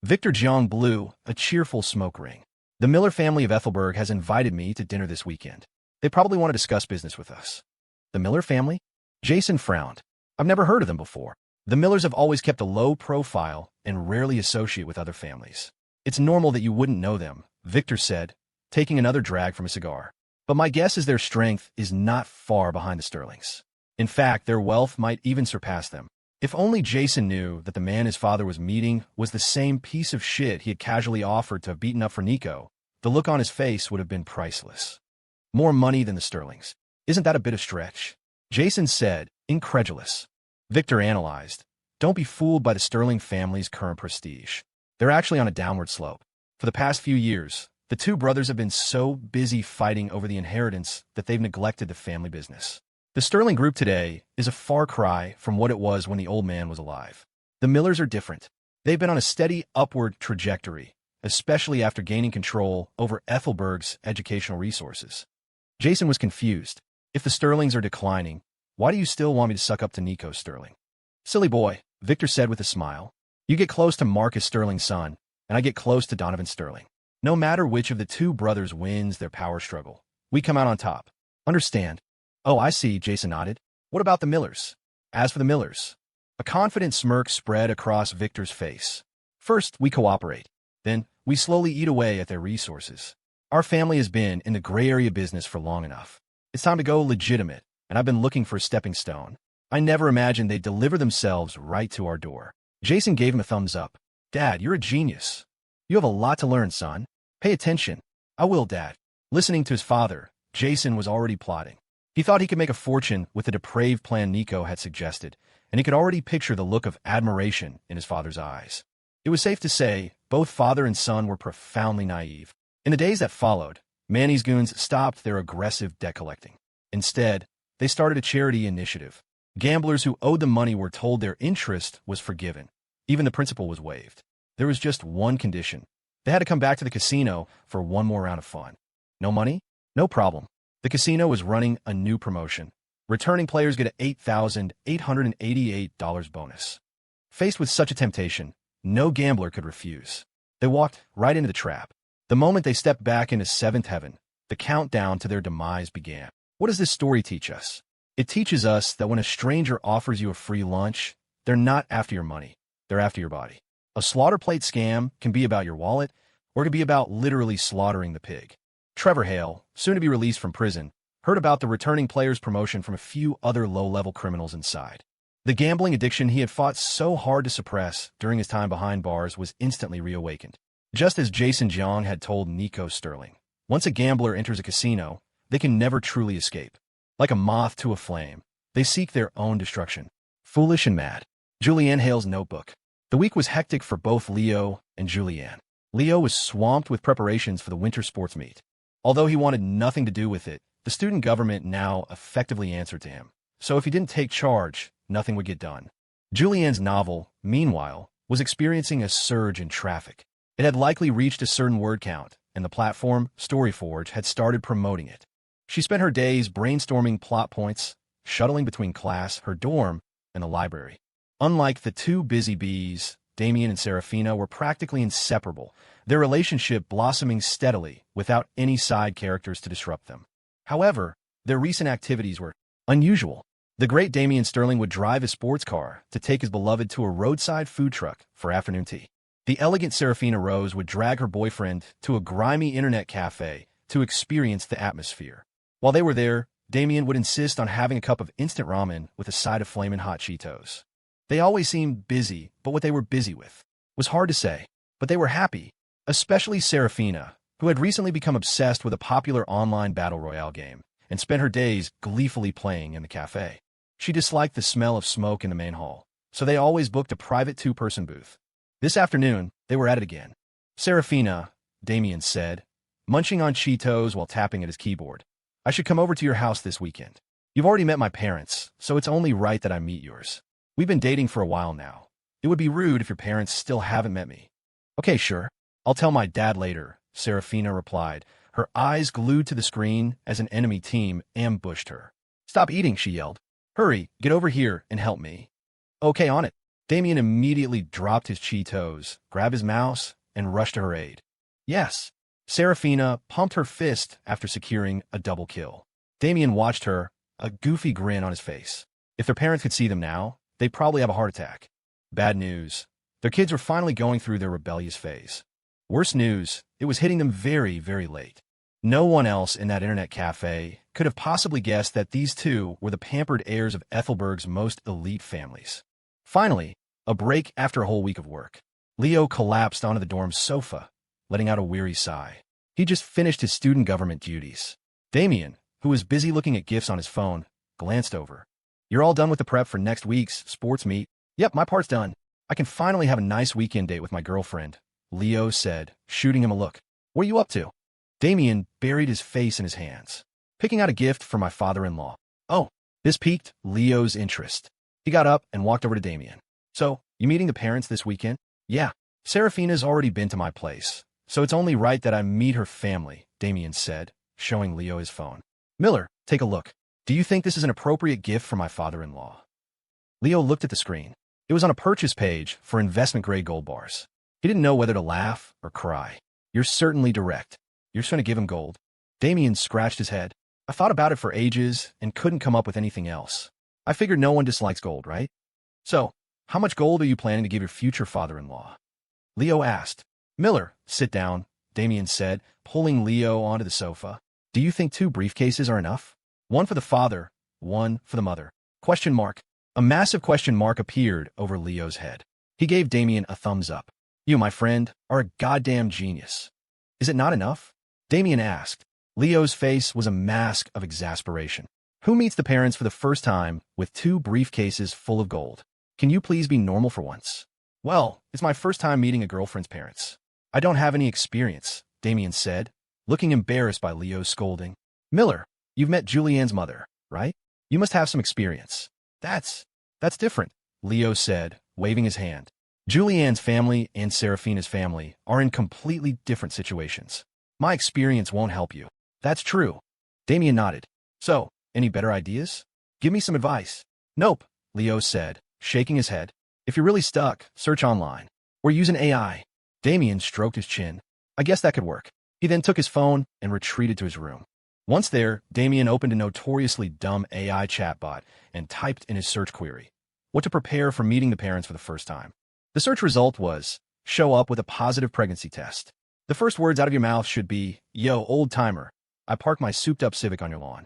A: Victor Jang blew a cheerful smoke ring. "The Miller family of Ethelberg has invited me to dinner this weekend. They probably want to discuss business with us." "The Miller family?" Jason frowned. "I've never heard of them before. The Millers have always kept a low profile and rarely associate with other families. It's normal that you wouldn't know them," Victor said, taking another drag from a cigar. "But my guess is their strength is not far behind the Sterlings. In fact, their wealth might even surpass them." If only Jason knew that the man his father was meeting was the same piece of shit he had casually offered to have beaten up for Nico, the look on his face would have been priceless. "More money than the Sterlings. Isn't that a bit of stretch?" Jason said, incredulous. Victor analyzed. "Don't be fooled by the Sterling family's current prestige. They're actually on a downward slope. For the past few years, the two brothers have been so busy fighting over the inheritance that they've neglected the family business. The Sterling group today is a far cry from what it was when the old man was alive. The Millers are different. They've been on a steady upward trajectory, especially after gaining control over Ethelberg's educational resources." Jason was confused. "If the Sterlings are declining, why do you still want me to suck up to Nico Sterling?" "Silly boy," Victor said with a smile. "You get close to Marcus Sterling's son, and I get close to Donovan Sterling. No matter which of the two brothers wins their power struggle, we come out on top. Understand?" "Oh, I see," Jason nodded. "What about the Millers?" "As for the Millers," a confident smirk spread across Victor's face. "First, we cooperate. Then, we slowly eat away at their resources. Our family has been in the gray area business for long enough. It's time to go legitimate, and I've been looking for a stepping stone. I never imagined they'd deliver themselves right to our door." Jason gave him a thumbs up. "Dad, you're a genius. You have a lot to learn, son. Pay attention." "I will, Dad." Listening to his father, Jason was already plotting. He thought he could make a fortune with the depraved plan Nico had suggested, and he could already picture the look of admiration in his father's eyes. It was safe to say both father and son were profoundly naive. In the days that followed, Manny's goons stopped their aggressive debt collecting. Instead, they started a charity initiative. Gamblers who owed them money were told their interest was forgiven. Even the principal was waived. There was just one condition. They had to come back to the casino for one more round of fun. No money? No problem. The casino was running a new promotion. Returning players get an $8,888 bonus. Faced with such a temptation, no gambler could refuse. They walked right into the trap. The moment they stepped back into seventh heaven, the countdown to their demise began. What does this story teach us? It teaches us that when a stranger offers you a free lunch, they're not after your money. They're after your body. A slaughter plate scam can be about your wallet, or it can be about literally slaughtering the pig. Trevor Hale, soon to be released from prison, heard about the returning players promotion from a few other low-level criminals inside. The gambling addiction he had fought so hard to suppress during his time behind bars was instantly reawakened. Just as Jason Jang had told Nico Sterling, once a gambler enters a casino, they can never truly escape. Like a moth to a flame, they seek their own destruction. Foolish and mad. Julianne Hale's notebook. The week was hectic for both Leo and Julianne. Leo was swamped with preparations for the winter sports meet. Although he wanted nothing to do with it, the student government now effectively answered to him. So if he didn't take charge, nothing would get done. Julianne's novel, meanwhile, was experiencing a surge in traffic. It had likely reached a certain word count, and the platform, StoryForge, had started promoting it. She spent her days brainstorming plot points, shuttling between class, her dorm, and the library. Unlike the two busy bees, Damien and Serafina were practically inseparable, their relationship blossoming steadily without any side characters to disrupt them. However, their recent activities were unusual. The great Damien Sterling would drive his sports car to take his beloved to a roadside food truck for afternoon tea. The elegant Serafina Rose would drag her boyfriend to a grimy internet cafe to experience the atmosphere. While they were there, Damien would insist on having a cup of instant ramen with a side of flamin' hot Cheetos. They always seemed busy, but what they were busy with was hard to say. But they were happy, especially Serafina, who had recently become obsessed with a popular online battle royale game and spent her days gleefully playing in the cafe. She disliked the smell of smoke in the main hall, so they always booked a private two-person booth. This afternoon, they were at it again. "Serafina," Damien said, munching on Cheetos while tapping at his keyboard. I should come over to your house this weekend. You've already met my parents, so it's only right that I meet yours. We've been dating for a while now. It would be rude if your parents still haven't met me. Okay, sure. I'll tell my dad later, Serafina replied, her eyes glued to the screen as an enemy team ambushed her. Stop eating, she yelled. Hurry, get over here and help me. Okay, on it. Damien immediately dropped his Cheetos, grabbed his mouse, and rushed to her aid. Yes. Serafina pumped her fist after securing a double kill. Damien watched her, a goofy grin on his face. If their parents could see them now, they'd probably have a heart attack. Bad news. Their kids were finally going through their rebellious phase. Worse news, it was hitting them very, very late. No one else in that internet cafe could have possibly guessed that these two were the pampered heirs of Ethelberg's most elite families. Finally, a break after a whole week of work. Leo collapsed onto the dorm's sofa, letting out a weary sigh. He just finished his student government duties. Damien, who was busy looking at gifts on his phone, glanced over. You're all done with the prep for next week's sports meet? Yep, my part's done. I can finally have a nice weekend date with my girlfriend, Leo said, shooting him a look. What are you up to? Damien buried his face in his hands. Picking out a gift for my father-in-law. Oh, this piqued Leo's interest. He got up and walked over to Damien. So, you meeting the parents this weekend? Yeah. Serafina's already been to my place, so it's only right that I meet her family, Damien said, showing Leo his phone. Miller, take a look. Do you think this is an appropriate gift for my father-in-law? Leo looked at the screen. It was on a purchase page for investment-grade gold bars. He didn't know whether to laugh or cry. You're certainly direct. You're just going to give him gold. Damien scratched his head. I thought about it for ages and couldn't come up with anything else. I figured no one dislikes gold, right? So, how much gold are you planning to give your future father-in-law? Leo asked. Miller, sit down, Damien said, pulling Leo onto the sofa. Do you think 2 briefcases are enough? One for the father, one for the mother. Question mark. A massive question mark appeared over Leo's head. He gave Damien a thumbs up. You, my friend, are a goddamn genius. Is it not enough? Damien asked. Leo's face was a mask of exasperation. Who meets the parents for the first time with 2 briefcases full of gold? Can you please be normal for once? Well, it's my first time meeting a girlfriend's parents. I don't have any experience, Damien said, looking embarrassed by Leo's scolding. Miller, you've met Julianne's mother, right? You must have some experience. That's different, Leo said, waving his hand. Julianne's family and Serafina's family are in completely different situations. My experience won't help you. That's true. Damien nodded. So, any better ideas? Give me some advice. Nope, Leo said, shaking his head. If you're really stuck, search online. Or use an AI. Damien stroked his chin. I guess that could work. He then took his phone and retreated to his room. Once there, Damien opened a notoriously dumb AI chatbot and typed in his search query, what to prepare for meeting the parents for the first time. The search result was, show up with a positive pregnancy test. The first words out of your mouth should be, yo, old timer, I parked my souped-up Civic on your lawn.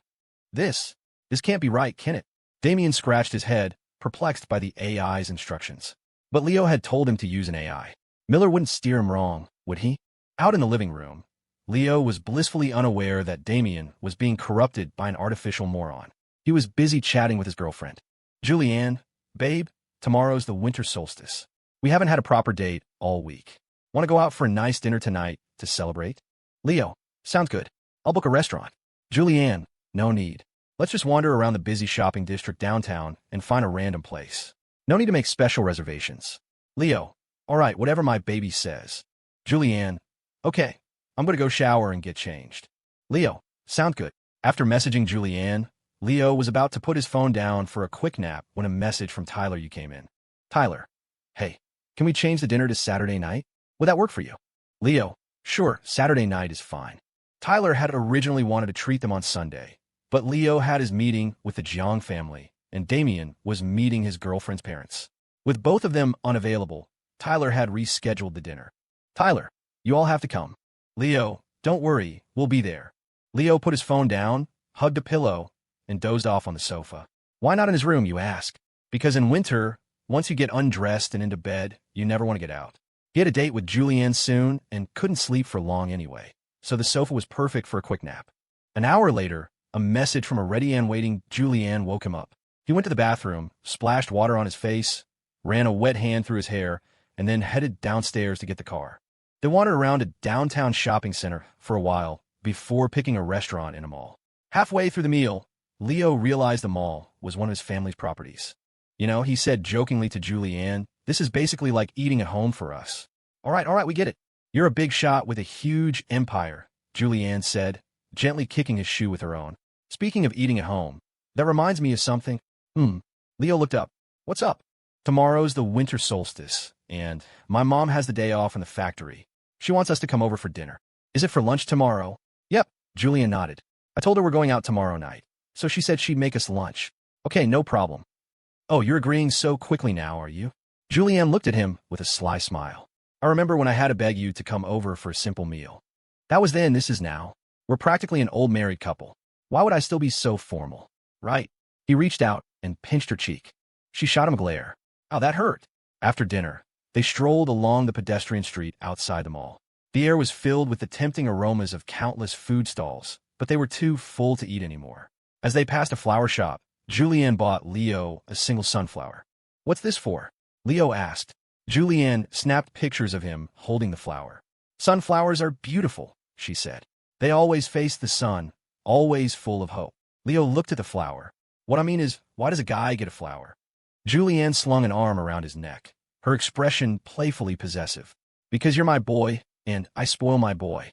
A: This can't be right, can it? Damien scratched his head, perplexed by the AI's instructions. But Leo had told him to use an AI. Miller wouldn't steer him wrong, would he? Out in the living room, Leo was blissfully unaware that Damien was being corrupted by an artificial moron. He was busy chatting with his girlfriend. Julianne, babe, tomorrow's the winter solstice. We haven't had a proper date all week. Want to go out for a nice dinner tonight to celebrate? Leo, sounds good. I'll book a restaurant. Julianne, no need. Let's just wander around the busy shopping district downtown and find a random place. No need to make special reservations. Leo, all right, whatever my baby says. Julianne, okay. I'm going to go shower and get changed. Leo, sound good. After messaging Julianne, Leo was about to put his phone down for a quick nap when a message from Tyler came in. Tyler, hey, can we change the dinner to Saturday night? Would that work for you? Leo, sure, Saturday night is fine. Tyler had originally wanted to treat them on Sunday, but Leo had his meeting with the Jang family, and Damien was meeting his girlfriend's parents. With both of them unavailable, Tyler had rescheduled the dinner. Tyler, you all have to come. Leo, don't worry, we'll be there. Leo put his phone down, hugged a pillow, and dozed off on the sofa. Why not in his room, you ask? Because in winter, once you get undressed and into bed, you never want to get out. He had a date with Julianne soon and couldn't sleep for long anyway, so the sofa was perfect for a quick nap. An hour later, a message from a ready and waiting Julianne woke him up. He went to the bathroom, splashed water on his face, ran a wet hand through his hair, and then headed downstairs to get the car. They wandered around a downtown shopping center for a while before picking a restaurant in a mall. Halfway through the meal, Leo realized the mall was one of his family's properties. You know, he said jokingly to Julianne, "This is basically like eating at home for us." All right, we get it. You're a big shot with a huge empire," Julianne said, gently kicking his shoe with her own. "Speaking of eating at home, that reminds me of something." Leo looked up. "What's up?" "Tomorrow's the winter solstice, and my mom has the day off in the factory. She wants us to come over for dinner." "Is it for lunch tomorrow?" "Yep," Julianne nodded. "I told her we're going out tomorrow night, so she said she'd make us lunch." "Okay, no problem." "Oh, you're agreeing so quickly now, are you?" Julianne looked at him with a sly smile. "I remember when I had to beg you to come over for a simple meal. That was then, this is now. We're practically an old married couple. Why would I still be so formal?" "Right." He reached out and pinched her cheek. She shot him a glare. "Oh, that hurt." After dinner, they strolled along the pedestrian street outside the mall. The air was filled with the tempting aromas of countless food stalls, but they were too full to eat anymore. As they passed a flower shop, Julianne bought Leo a single sunflower. "What's this for?" Leo asked. Julianne snapped pictures of him holding the flower. "Sunflowers are beautiful," she said. "They always face the sun, always full of hope." Leo looked at the flower. "What I mean is, why does a guy get a flower?" Julianne slung an arm around his neck, her expression playfully possessive. "Because you're my boy, and I spoil my boy."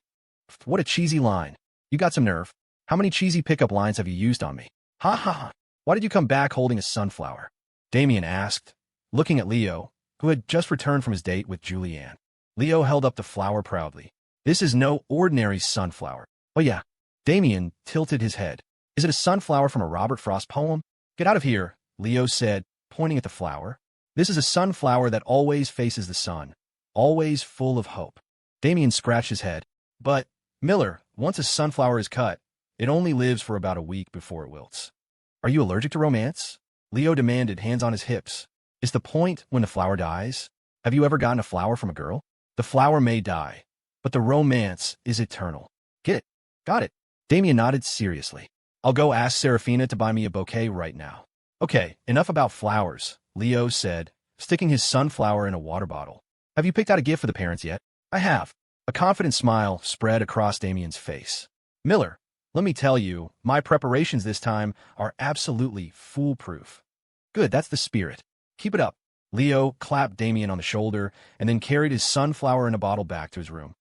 A: What a cheesy line. You got some nerve. How many cheesy pickup lines have you used on me? Ha ha ha. Why did you come back holding a sunflower? Damon asked, looking at Leo, who had just returned from his date with Julianne. Leo held up the flower proudly. "This is no ordinary sunflower." "Oh yeah." Damon tilted his head. "Is it a sunflower from a Robert Frost poem?" "Get out of here," Leo said, pointing at the flower. "This is a sunflower that always faces the sun, always full of hope." Damon scratched his head. "But, Miller, once a sunflower is cut, it only lives for about a week before it wilts." "Are you allergic to romance?" Leo demanded, hands on his hips. "Is the point when the flower dies? Have you ever gotten a flower from a girl? The flower may die, but the romance is eternal." "Get it?" "Got it." Damon nodded seriously. "I'll go ask Serafina to buy me a bouquet right now." "Okay, enough about flowers," Leo said, sticking his sunflower in a water bottle. "Have you picked out a gift for the parents yet?" "I have." A confident smile spread across Damien's face. "Miller, let me tell you, my preparations this time are absolutely foolproof." "Good, that's the spirit. Keep it up." Leo clapped Damon on the shoulder and then carried his sunflower in a bottle back to his room.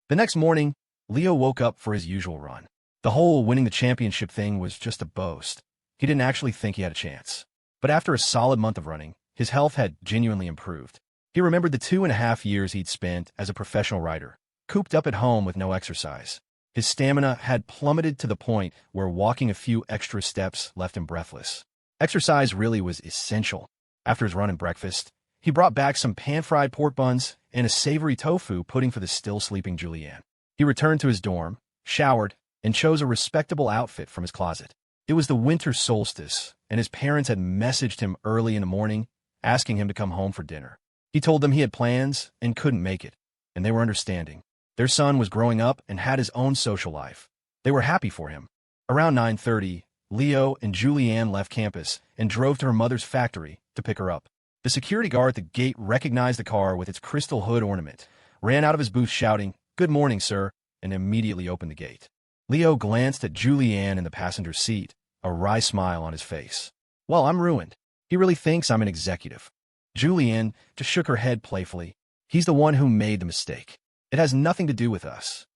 A: The next morning, Leo woke up for his usual run. The whole winning the championship thing was just a boast. He didn't actually think he had a chance. But after a solid month of running, his health had genuinely improved. He remembered the 2.5 years he'd spent as a professional rider, cooped up at home with no exercise. His stamina had plummeted to the point where walking a few extra steps left him breathless. Exercise really was essential. After his run and breakfast, he brought back some pan-fried pork buns and a savory tofu pudding for the still-sleeping Julianne. He returned to his dorm, showered, and chose a respectable outfit from his closet. It was the winter solstice, and his parents had messaged him early in the morning, asking him to come home for dinner. He told them he had plans and couldn't make it, and they were understanding. Their son was growing up and had his own social life. They were happy for him. Around 9:30, Leo and Julianne left campus and drove to her mother's factory to pick her up. The security guard at the gate recognized the car with its crystal hood ornament, ran out of his booth shouting, "Good morning, sir," and immediately opened the gate. Leo glanced at Julianne in the passenger seat, a wry smile on his face. "Well, I'm ruined. He really thinks I'm an executive." Julianne just shook her head playfully. "He's the one who made the mistake. It has nothing to do with us."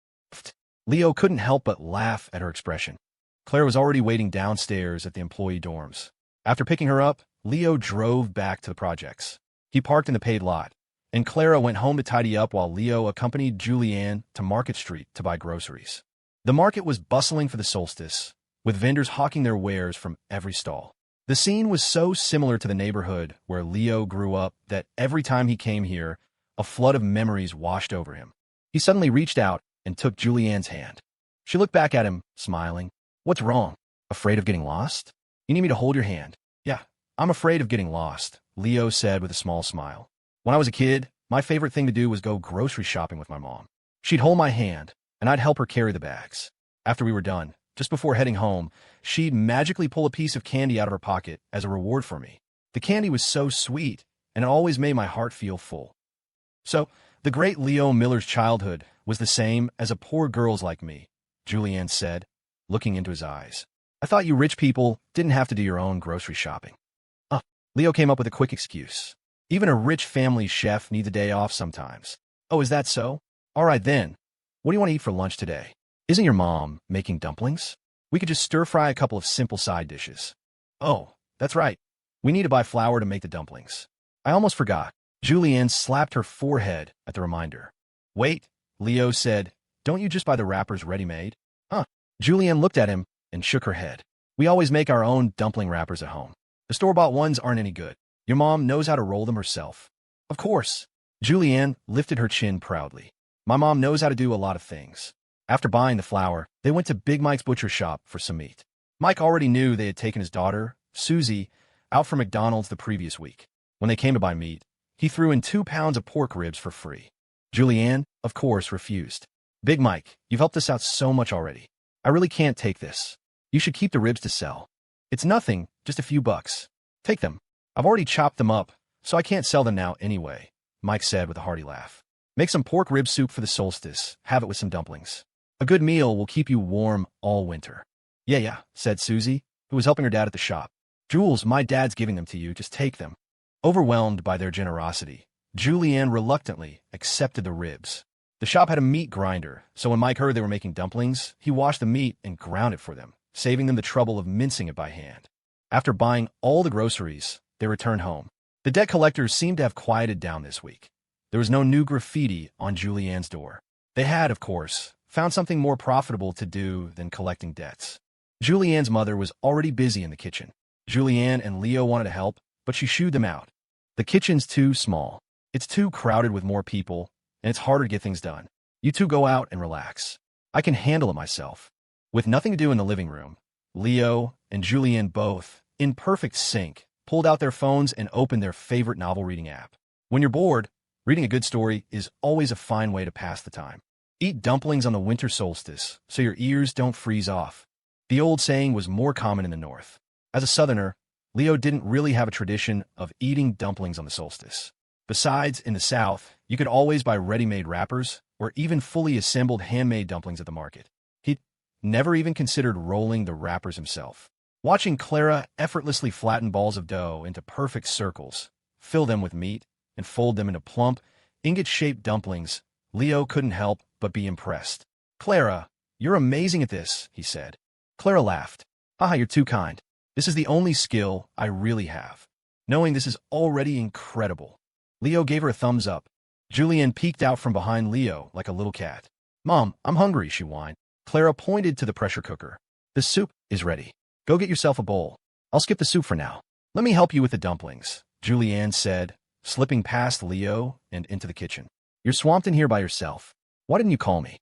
A: Leo couldn't help but laugh at her expression. Claire was already waiting downstairs at the employee dorms. After picking her up, Leo drove back to the projects. He parked in the paid lot, and Clara went home to tidy up while Leo accompanied Julianne to Market Street to buy groceries. The market was bustling for the solstice, with vendors hawking their wares from every stall. The scene was so similar to the neighborhood where Leo grew up that every time he came here, a flood of memories washed over him. He suddenly reached out and took Julianne's hand. She looked back at him, smiling. "What's wrong? Afraid of getting lost? You need me to hold your hand?" "Yeah, I'm afraid of getting lost," Leo said with a small smile. "When I was a kid, my favorite thing to do was go grocery shopping with my mom. She'd hold my hand, and I'd help her carry the bags. After we were done, just before heading home, she'd magically pull a piece of candy out of her pocket as a reward for me. The candy was so sweet, and it always made my heart feel full. So, The great Leo Miller's childhood was the same as a poor girl's like me, Julianne said, looking into his eyes. I thought you rich people didn't have to do your own grocery shopping. Leo came up with a quick excuse. Even a rich family chef needs a day off sometimes. Oh, is that so? All right then. What do you want to eat for lunch today? Isn't your mom making dumplings? We could just stir-fry a couple of simple side dishes. Oh, that's right. We need to buy flour to make the dumplings. I almost forgot. Julianne slapped her forehead at the reminder. Wait, Leo said, don't you just buy the wrappers ready-made? Julianne looked at him and shook her head. We always make our own dumpling wrappers at home. The store-bought ones aren't any good. Your mom knows how to roll them herself. Of course. Julianne lifted her chin proudly. My mom knows how to do a lot of things. After buying the flour, they went to Big Mike's butcher shop for some meat. Mike already knew they had taken his daughter, Susie, out for McDonald's the previous week. When they came to buy meat, he threw in 2 pounds of pork ribs for free. Julianne, of course, refused. Big Mike, you've helped us out so much already. I really can't take this. You should keep the ribs to sell. It's nothing, just a few bucks. Take them. I've already chopped them up, so I can't sell them now anyway, Mike said with a hearty laugh. Make some pork rib soup for the solstice. Have it with some dumplings. A good meal will keep you warm all winter. Yeah, said Susie, who was helping her dad at the shop. Jules, my dad's giving them to you. Just take them. Overwhelmed by their generosity, Julianne reluctantly accepted the ribs. The shop had a meat grinder, so when Mike heard they were making dumplings, he washed the meat and ground it for them, saving them the trouble of mincing it by hand. After buying all the groceries, they returned home. The debt collectors seemed to have quieted down this week. There was no new graffiti on Julianne's door. They had, of course, found something more profitable to do than collecting debts. Julianne's mother was already busy in the kitchen. Julianne and Leo wanted to help, but she shooed them out. The kitchen's too small. It's too crowded with more people, and it's harder to get things done. You two go out and relax. I can handle it myself. With nothing to do in the living room, Leo and Julianne both, in perfect sync, pulled out their phones and opened their favorite novel reading app. When you're bored, reading a good story is always a fine way to pass the time. Eat dumplings on the winter solstice so your ears don't freeze off. The old saying was more common in the north. As a southerner, Leo didn't really have a tradition of eating dumplings on the solstice. Besides, in the south, you could always buy ready-made wrappers or even fully assembled handmade dumplings at the market. He'd never even considered rolling the wrappers himself. Watching Clara effortlessly flatten balls of dough into perfect circles, fill them with meat, and fold them into plump, ingot-shaped dumplings, Leo couldn't help but be impressed. Clara, you're amazing at this, he said. Clara laughed. Haha, you're too kind. This is the only skill I really have. Knowing this is already incredible. Leo gave her a thumbs up. Julianne peeked out from behind Leo like a little cat. Mom, I'm hungry, she whined. Clara pointed to the pressure cooker. The soup is ready. Go get yourself a bowl. I'll skip the soup for now. Let me help you with the dumplings, Julianne said, slipping past Leo and into the kitchen. You're swamped in here by yourself. Why didn't you call me?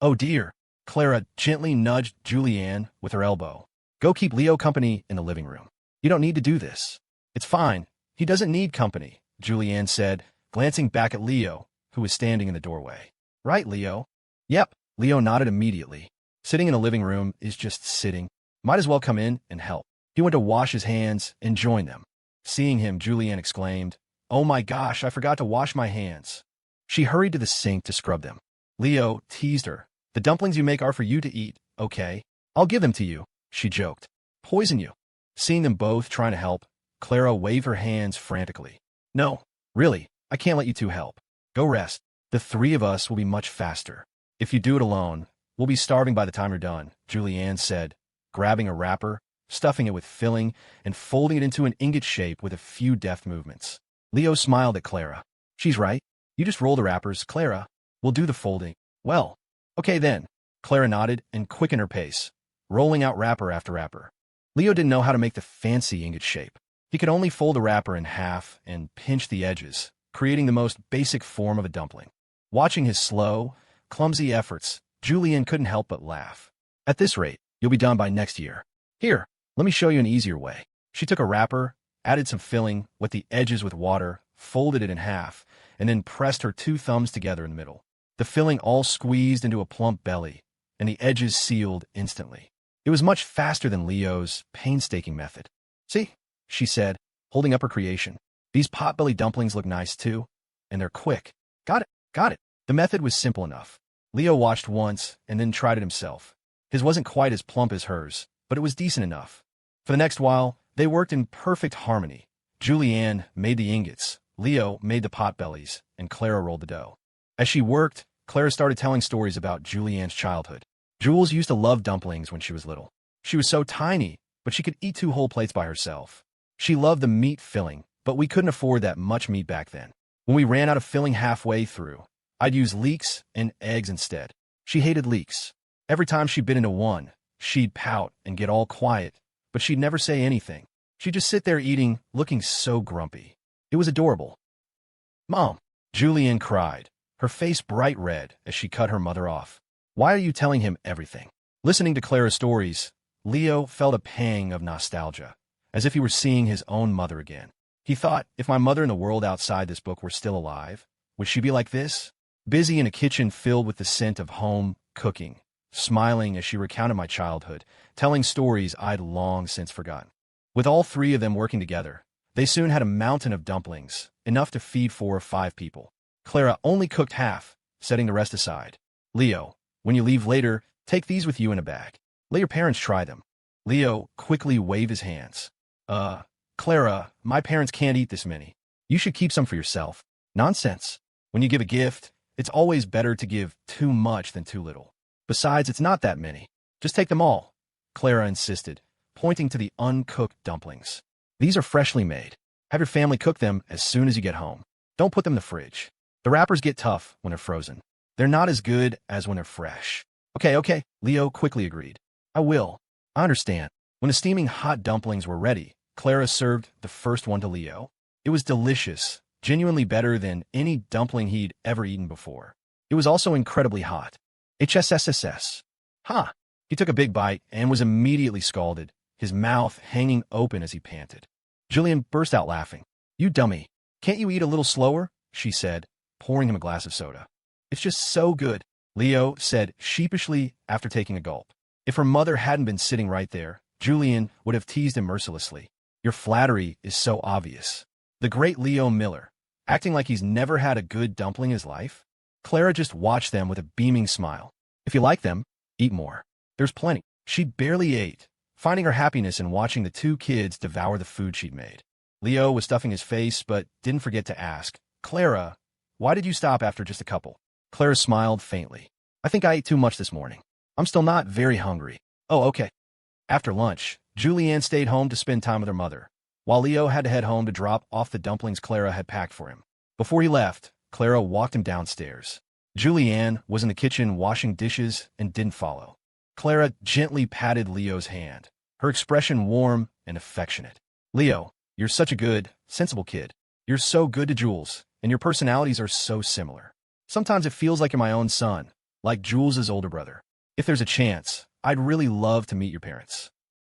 A: Oh dear. Clara gently nudged Julianne with her elbow. Go keep Leo company in the living room. You don't need to do this. It's fine. He doesn't need company, Julianne said, glancing back at Leo, who was standing in the doorway. Right, Leo? Yep, Leo nodded immediately. Sitting in a living room is just sitting. Might as well come in and help. He went to wash his hands and join them. Seeing him, Julianne exclaimed, Oh my gosh, I forgot to wash my hands. She hurried to the sink to scrub them. Leo teased her. The dumplings you make are for you to eat, okay? I'll give them to you, she joked. Poison you. Seeing them both trying to help, Clara waved her hands frantically. No, really, I can't let you two help. Go rest. The three of us will be much faster. If you do it alone, we'll be starving by the time you're done, Julianne said, grabbing a wrapper, stuffing it with filling, and folding it into an ingot shape with a few deft movements. Leo smiled at Clara. She's right. You just roll the wrappers, Clara. We'll do the folding. Well, okay then. Clara nodded and quickened her pace, rolling out wrapper after wrapper. Leo didn't know how to make the fancy ingot shape. He could only fold the wrapper in half and pinch the edges, creating the most basic form of a dumpling. Watching his slow, clumsy efforts, Julianne couldn't help but laugh. At this rate, you'll be done by next year. Here, let me show you an easier way. She took a wrapper, added some filling, wet the edges with water, folded it in half, and then pressed her 2 thumbs together in the middle. The filling all squeezed into a plump belly, and the edges sealed instantly. It was much faster than Leo's painstaking method. See, she said, holding up her creation. These pot-belly dumplings look nice too, and they're quick. Got Got it. The method was simple enough. Leo watched once and then tried it himself. His wasn't quite as plump as hers, but it was decent enough. For the next while, they worked in perfect harmony. Julianne made the ingots, Leo made the potbellies, and Clara rolled the dough. As she worked, Clara started telling stories about Julianne's childhood. Jules used to love dumplings when she was little. She was so tiny, but she could eat 2 whole plates by herself. She loved the meat filling, but we couldn't afford that much meat back then. When we ran out of filling halfway through, I'd use leeks and eggs instead. She hated leeks. Every time she bit into one, she'd pout and get all quiet, but she'd never say anything. She'd just sit there eating, looking so grumpy. It was adorable. Mom, Julianne cried, her face bright red as she cut her mother off. Why are you telling him everything? Listening to Clara's stories, Leo felt a pang of nostalgia, as if he were seeing his own mother again. He thought, if my mother in the world outside this book were still alive, would she be like this? Busy in a kitchen filled with the scent of home cooking, smiling as she recounted my childhood, telling stories I'd long since forgotten. With all 3 of them working together, they soon had a mountain of dumplings, enough to feed 4 or 5 people. Clara only cooked half, setting the rest aside. Leo, when you leave later, take these with you in a bag. Let your parents try them. Leo quickly waved his hands. Clara, my parents can't eat this many. You should keep some for yourself. Nonsense. When you give a gift, it's always better to give too much than too little. Besides, it's not that many. Just take them all, Clara insisted, pointing to the uncooked dumplings. These are freshly made. Have your family cook them as soon as you get home. Don't put them in the fridge. The wrappers get tough when they're frozen. They're not as good as when they're fresh. Okay, Leo quickly agreed. I will. I understand. When the steaming hot dumplings were ready, Clara served the first one to Leo. It was delicious, genuinely better than any dumpling he'd ever eaten before. It was also incredibly hot. HSSSS. Huh. He took a big bite and was immediately scalded, his mouth hanging open as he panted. Julianne burst out laughing. You dummy. Can't you eat a little slower? She said, pouring him a glass of soda. It's just so good, Leo said sheepishly after taking a gulp. If her mother hadn't been sitting right there, Julianne would have teased him mercilessly. Your flattery is so obvious. The great Leo Miller, acting like he's never had a good dumpling in his life? Clara just watched them with a beaming smile. If you like them, eat more. There's plenty. She barely ate, finding her happiness in watching the 2 kids devour the food she'd made. Leo was stuffing his face, but didn't forget to ask, Clara, why did you stop after just a couple? Clara smiled faintly. I think I ate too much this morning. I'm still not very hungry. Oh, okay. After lunch, Julianne stayed home to spend time with her mother, while Leo had to head home to drop off the dumplings Clara had packed for him. Before he left, Clara walked him downstairs. Julianne was in the kitchen washing dishes and didn't follow. Clara gently patted Leo's hand, her expression warm and affectionate. Leo, you're such a good, sensible kid. You're so good to Jules, and your personalities are so similar. Sometimes it feels like you're my own son, like Jules' older brother. If there's a chance, I'd really love to meet your parents.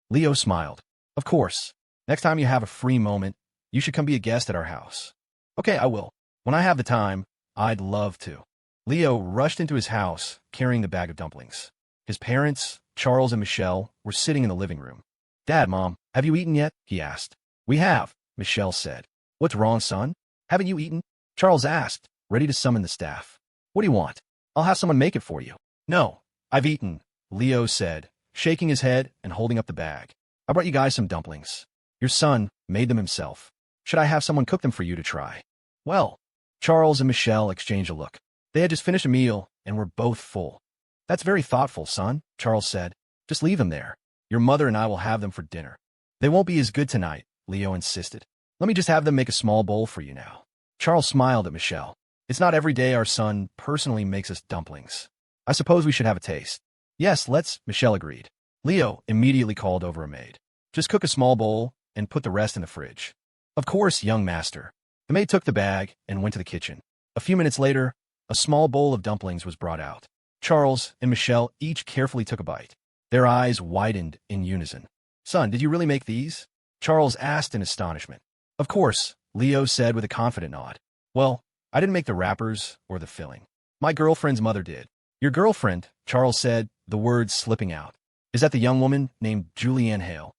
A: Leo smiled. Of course. Next time you have a free moment, you should come be a guest at our house. Okay, I will. When I have the time, I'd love to. Leo rushed into his house, carrying the bag of dumplings. His parents, Charles and Michelle, were sitting in the living room. Dad, Mom, have you eaten yet? He asked. We have, Michelle said. What's wrong, son? Haven't you eaten? Charles asked, ready to summon the staff. What do you want? I'll have someone make it for you. No, I've eaten, Leo said, shaking his head and holding up the bag. I brought you guys some dumplings. Your son made them himself. Should I have someone cook them for you to try? Well, Charles and Michelle exchanged a look. They had just finished a meal and were both full. That's very thoughtful, son, Charles said. Just leave them there. Your mother and I will have them for dinner. They won't be as good tonight, Leo insisted. Let me just have them make a small bowl for you now. Charles smiled at Michelle. It's not every day our son personally makes us dumplings. I suppose we should have a taste. Yes, let's, Michelle agreed. Leo immediately called over a maid. Just cook a small bowl and put the rest in the fridge. Of course, young master. The maid took the bag and went to the kitchen. A few minutes later, a small bowl of dumplings was brought out. Charles and Michelle each carefully took a bite. Their eyes widened in unison. Son, did you really make these? Charles asked in astonishment. Of course, Leo said with a confident nod. Well, I didn't make the wrappers or the filling. My girlfriend's mother did. Your girlfriend, Charles said, the words slipping out. Is that the young woman named Julianne Hale?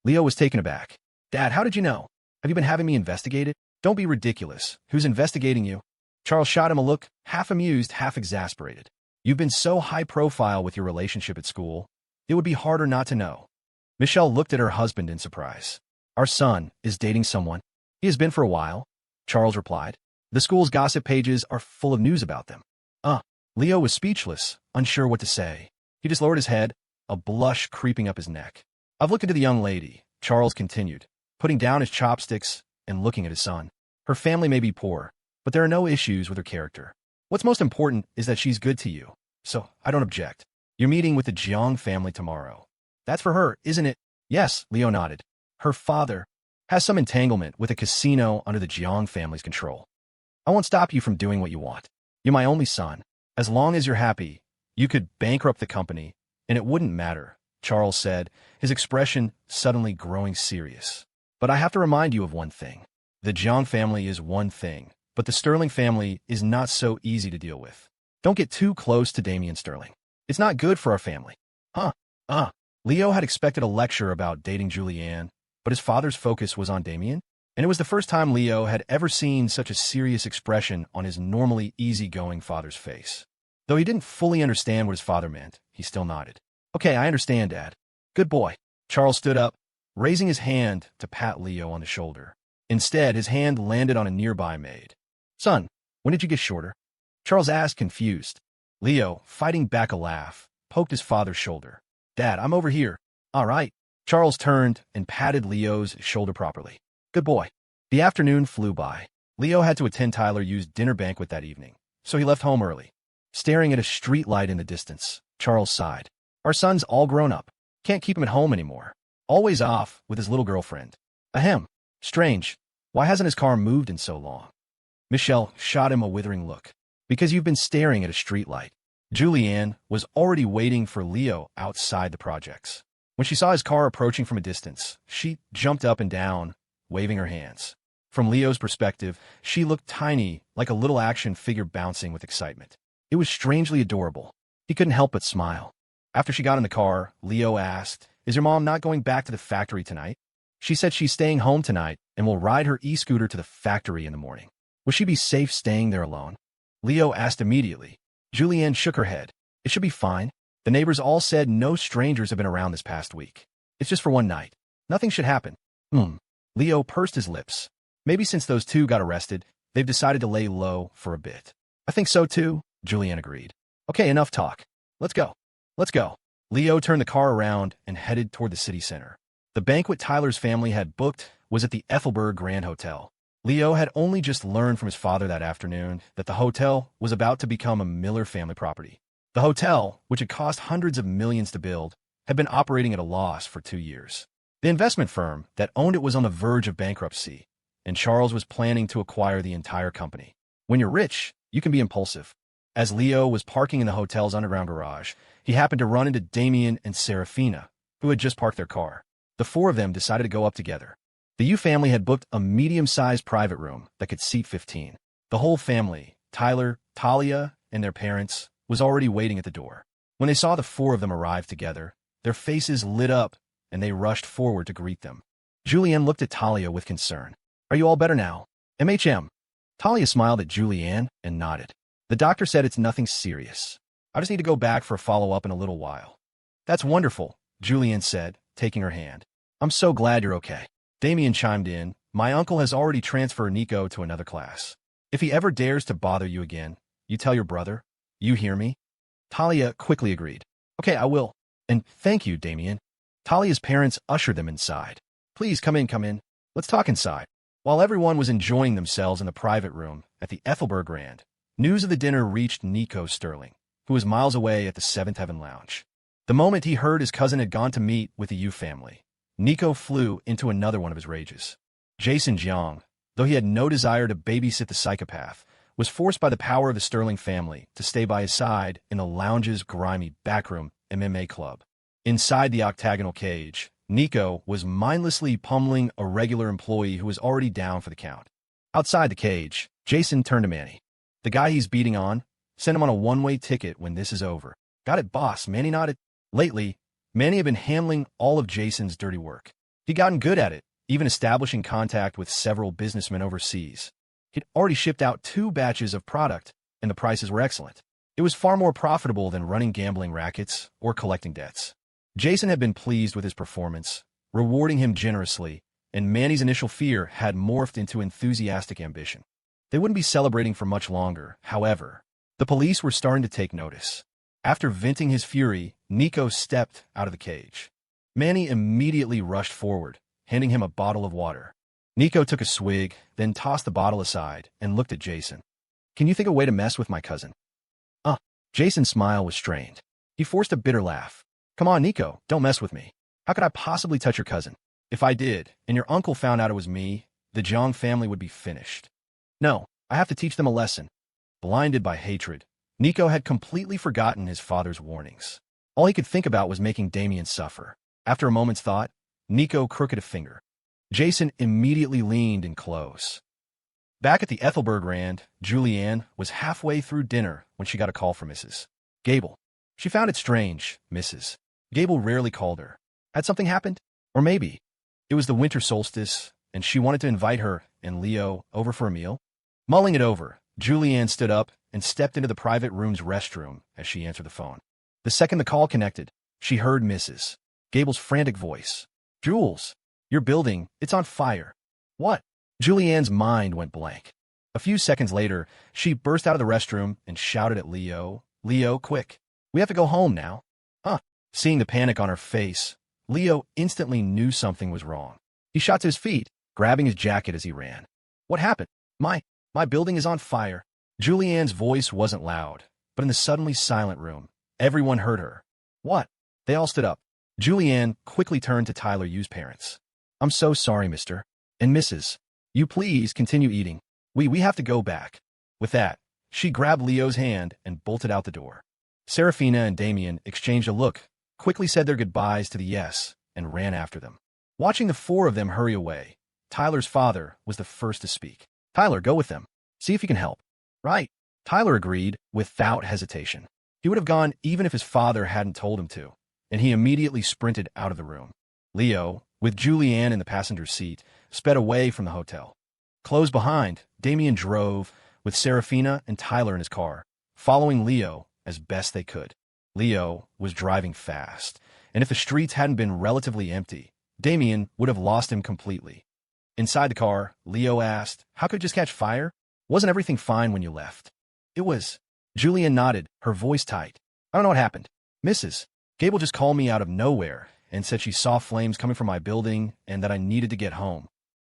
A: Leo was taken aback. Dad, how did you know? Have you been having me investigated? Don't be ridiculous. Who's investigating you? Charles shot him a look, half amused, half exasperated. You've been so high profile with your relationship at school, it would be harder not to know. Michelle looked at her husband in surprise. Our son is dating someone. He has been for a while, Charles replied. The school's gossip pages are full of news about them. Leo was speechless, unsure what to say. He just lowered his head, a blush creeping up his neck. I've looked into the young lady, Charles continued, putting down his chopsticks and looking at his son. Her family may be poor, but there are no issues with her character. What's most important is that she's good to you, so I don't object. You're meeting with the Jang family tomorrow. That's for her, isn't it? Yes, Leo nodded. Her father has some entanglement with a casino under the Jang family's control. I won't stop you from doing what you want. You're my only son. As long as you're happy, you could bankrupt the company, and it wouldn't matter, Charles said, his expression suddenly growing serious. But I have to remind you of one thing. The Jang family is one thing, but the Sterling family is not so easy to deal with. Don't get too close to Damien Sterling. It's not good for our family. Leo had expected a lecture about dating Julianne, but his father's focus was on Damien, and it was the first time Leo had ever seen such a serious expression on his normally easygoing father's face. Though he didn't fully understand what his father meant, he still nodded. Okay, I understand, Dad. Good boy. Charles stood up, raising his hand to pat Leo on the shoulder. Instead, his hand landed on a nearby maid. Son, when did you get shorter? Charles asked, confused. Leo, fighting back a laugh, poked his father's shoulder. Dad, I'm over here. All right. Charles turned and patted Leo's shoulder properly. Good boy. The afternoon flew by. Leo had to attend Tyler's dinner banquet that evening, so he left home early. Staring at a street light in the distance, Charles sighed. Our son's all grown up. Can't keep him at home anymore. Always off with his little girlfriend. Ahem. Strange. Why hasn't his car moved in so long? Michelle shot him a withering look. Because you've been staring at a street light. Julianne was already waiting for Leo outside the projects. When she saw his car approaching from a distance, she jumped up and down, waving her hands. From Leo's perspective, she looked tiny, like a little action figure bouncing with excitement. It was strangely adorable. He couldn't help but smile. After she got in the car, Leo asked, Is your mom not going back to the factory tonight? She said she's staying home tonight and will ride her e-scooter to the factory in the morning. Will she be safe staying there alone? Leo asked immediately. Julianne shook her head. It should be fine. The neighbors all said no strangers have been around this past week. It's just for one night. Nothing should happen. Leo pursed his lips. Maybe since those two got arrested, they've decided to lay low for a bit. I think so too, Julianne agreed. Okay, enough talk. Let's go. Let's go. Leo turned the car around and headed toward the city center. The banquet Tyler's family had booked was at the Ethelberg Grand Hotel. Leo had only just learned from his father that afternoon that the hotel was about to become a Miller family property. The hotel, which had cost hundreds of millions to build, had been operating at a loss for 2 years. The investment firm that owned it was on the verge of bankruptcy, and Charles was planning to acquire the entire company. When you're rich, you can be impulsive. As Leo was parking in the hotel's underground garage, he happened to run into Damien and Serafina, who had just parked their car. The four of them decided to go up together. The Yu family had booked a medium-sized private room that could seat 15. The whole family, Tyler, Talia, and their parents, was already waiting at the door. When they saw the four of them arrive together, their faces lit up, and they rushed forward to greet them. Julianne looked at Talia with concern. Are you all better now? MHM. Talia smiled at Julianne and nodded. The doctor said it's nothing serious. I just need to go back for a follow-up in a little while. That's wonderful, Julianne said, taking her hand. I'm so glad you're okay. Damien chimed in. My uncle has already transferred Nico to another class. If he ever dares to bother you again, you tell your brother. You hear me? Talia quickly agreed. Okay, I will. And thank you, Damien. Talia's parents ushered them inside. Please come in. Let's talk inside. While everyone was enjoying themselves in the private room at the Ethelberg Grand, news of the dinner reached Nico Sterling, who was miles away at the Seventh Heaven Lounge. The moment he heard his cousin had gone to meet with the Yu family, Nico flew into another one of his rages. Jason Jang, though he had no desire to babysit the psychopath, was forced by the power of the Sterling family to stay by his side in the lounge's grimy backroom MMA club. Inside the octagonal cage, Nico was mindlessly pummeling a regular employee who was already down for the count. Outside the cage, Jason turned to Manny. The guy he's beating on, send him on a one-way ticket when this is over. Got it, boss, Manny nodded. Lately, Manny had been handling all of Jason's dirty work. He'd gotten good at it, even establishing contact with several businessmen overseas. He'd already shipped out 2 batches of product, and the prices were excellent. It was far more profitable than running gambling rackets or collecting debts. Jason had been pleased with his performance, rewarding him generously, and Manny's initial fear had morphed into enthusiastic ambition. They wouldn't be celebrating for much longer, however. The police were starting to take notice. After venting his fury, Nico stepped out of the cage. Manny immediately rushed forward, handing him a bottle of water. Nico took a swig, then tossed the bottle aside and looked at Jason. "Can you think of a way to mess with my cousin?" Jason's smile was strained. He forced a bitter laugh. "Come on, Nico, don't mess with me. How could I possibly touch your cousin? If I did, and your uncle found out it was me, the Jang family would be finished. No, I have to teach them a lesson." Blinded by hatred, Nico had completely forgotten his father's warnings. All he could think about was making Damien suffer. After a moment's thought, Nico crooked a finger. Jason immediately leaned in close. Back at the Ethelberg Rand, Julianne was halfway through dinner when she got a call from Mrs. Gable. She found it strange, Mrs. Gable rarely called her. Had something happened? Or maybe it was the winter solstice, and she wanted to invite her and Leo over for a meal? Mulling it over, Julianne stood up and stepped into the private room's restroom as she answered the phone. The second the call connected, she heard Mrs. Gable's frantic voice. "Jules, your building, it's on fire." "What?" Julianne's mind went blank. A few seconds later, she burst out of the restroom and shouted at Leo, "Leo, quick. We have to go home now." Seeing the panic on her face, Leo instantly knew something was wrong. He shot to his feet, grabbing his jacket as he ran. "What happened? My building is on fire." Julianne's voice wasn't loud, but in the suddenly silent room, everyone heard her. "What?" They all stood up. Julianne quickly turned to Tyler Yu's parents. "I'm so sorry, Mr. and Mrs. You please continue eating. We have to go back." With that, she grabbed Leo's hand and bolted out the door. Serafina and Damien exchanged a look, quickly said their goodbyes to the yes, and ran after them. Watching the 4 of them hurry away, Tyler's father was the first to speak. "Tyler, go with them. See if you can help." "Right." Tyler agreed without hesitation. He would have gone even if his father hadn't told him to, and he immediately sprinted out of the room. Leo, with Julianne in the passenger seat, sped away from the hotel. Close behind, Damien drove, with Serafina and Tyler in his car, following Leo as best they could. Leo was driving fast, and if the streets hadn't been relatively empty, Damien would have lost him completely. Inside the car, Leo asked, "How could it just catch fire? Wasn't everything fine when you left?" "It was." Julianne nodded, her voice tight. "I don't know what happened. Mrs. Gable just called me out of nowhere and said she saw flames coming from my building and that I needed to get home."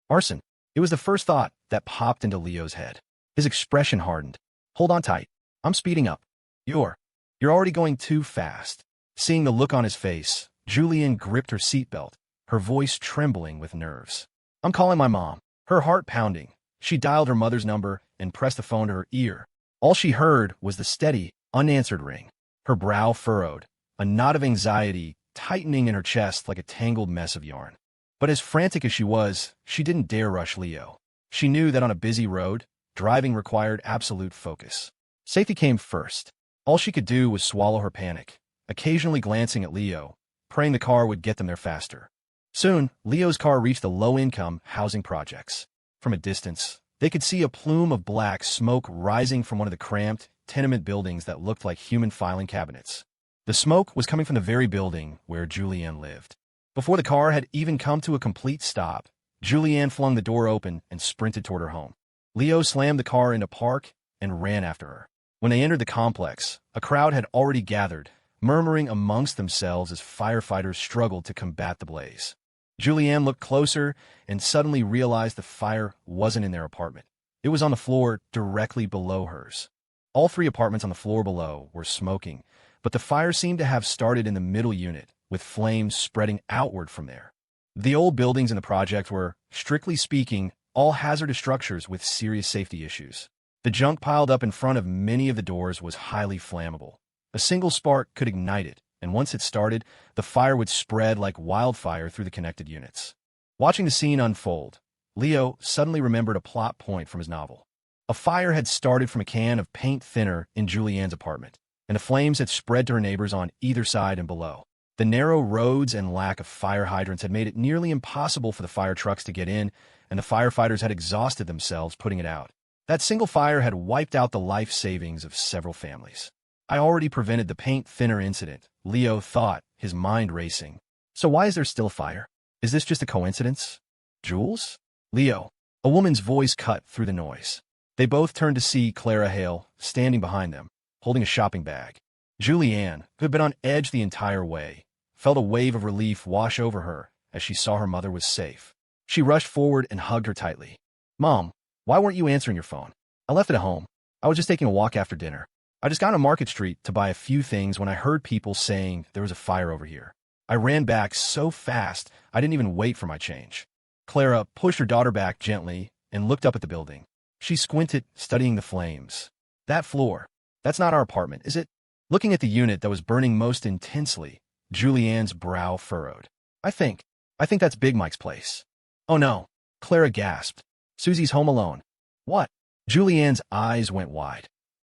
A: Arson. It was the first thought that popped into Leo's head. His expression hardened. "Hold on tight. I'm speeding up." You're already going too fast." Seeing the look on his face, Julianne gripped her seatbelt, her voice trembling with nerves. "I'm calling my mom." Her heart pounding, she dialed her mother's number and pressed the phone to her ear. All she heard was the steady, unanswered ring. Her brow furrowed, a knot of anxiety tightening in her chest like a tangled mess of yarn. But as frantic as she was, she didn't dare rush Leo. She knew that on a busy road, driving required absolute focus. Safety came first. All she could do was swallow her panic, occasionally glancing at Leo, praying the car would get them there faster. Soon, Leo's car reached the low-income housing projects. From a distance, they could see a plume of black smoke rising from one of the cramped, tenement buildings that looked like human filing cabinets. The smoke was coming from the very building where Julianne lived. Before the car had even come to a complete stop, Julianne flung the door open and sprinted toward her home. Leo slammed the car into park and ran after her. When they entered the complex, a crowd had already gathered, murmuring amongst themselves as firefighters struggled to combat the blaze. Julianne looked closer and suddenly realized the fire wasn't in their apartment. It was on the floor directly below hers. All 3 apartments on the floor below were smoking, but the fire seemed to have started in the middle unit, with flames spreading outward from there. The old buildings in the project were, strictly speaking, all hazardous structures with serious safety issues. The junk piled up in front of many of the doors was highly flammable. A single spark could ignite it, and once it started, the fire would spread like wildfire through the connected units. Watching the scene unfold, Leo suddenly remembered a plot point from his novel. A fire had started from a can of paint thinner in Julianne's apartment, and the flames had spread to her neighbors on either side and below. The narrow roads and lack of fire hydrants had made it nearly impossible for the fire trucks to get in, and the firefighters had exhausted themselves putting it out. That single fire had wiped out the life savings of several families. I already prevented the paint thinner incident, Leo thought, his mind racing. So why is there still fire? Is this just a coincidence? Jules? Leo. A woman's voice cut through the noise. They both turned to see Clara Hale, standing behind them, holding a shopping bag. Julianne, who had been on edge the entire way, felt a wave of relief wash over her as she saw her mother was safe. She rushed forward and hugged her tightly. Mom, why weren't you answering your phone? I left it at home. I was just taking a walk after dinner. I just got on Market Street to buy a few things when I heard people saying there was a fire over here. I ran back so fast, I didn't even wait for my change. Clara pushed her daughter back gently and looked up at the building. She squinted, studying the flames. That floor. That's not our apartment, is it? Looking at the unit that was burning most intensely, Julianne's brow furrowed. I think that's Big Mike's place. Oh no, Clara gasped. Susie's home alone. What? Julianne's eyes went wide.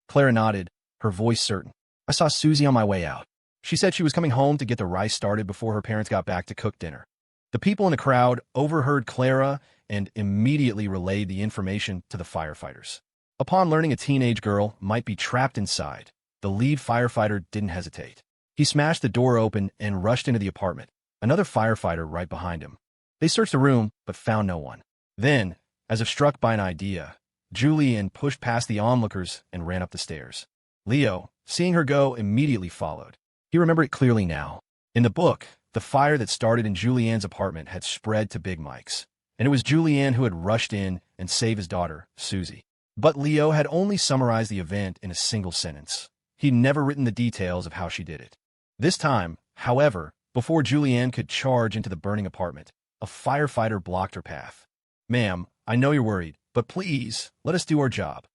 A: Clara nodded, her voice certain. I saw Susie on my way out. She said she was coming home to get the rice started before her parents got back to cook dinner. The people in the crowd overheard Clara and immediately relayed the information to the firefighters. Upon learning a teenage girl might be trapped inside, the lead firefighter didn't hesitate. He smashed the door open and rushed into the apartment, another firefighter right behind him. They searched the room, but found no one. Then, as if struck by an idea, Julianne pushed past the onlookers and ran up the stairs. Leo, seeing her go, immediately followed. He remembered it clearly now. In the book, the fire that started in Julianne's apartment had spread to Big Mike's, and it was Julianne who had rushed in and saved his daughter, Susie. But Leo had only summarized the event in a single sentence. He'd never written the details of how she did it. This time, however, before Julianne could charge into the burning apartment, a firefighter blocked her path. Ma'am, I know you're worried, but please, let us do our job.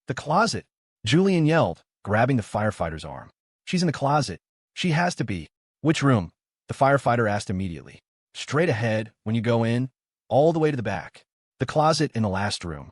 A: The closet, Julianne yelled, grabbing the firefighter's arm. She's in the closet. She has to be. Which room? The firefighter asked immediately. Straight ahead, when you go in, all the way to the back. The closet in the last room.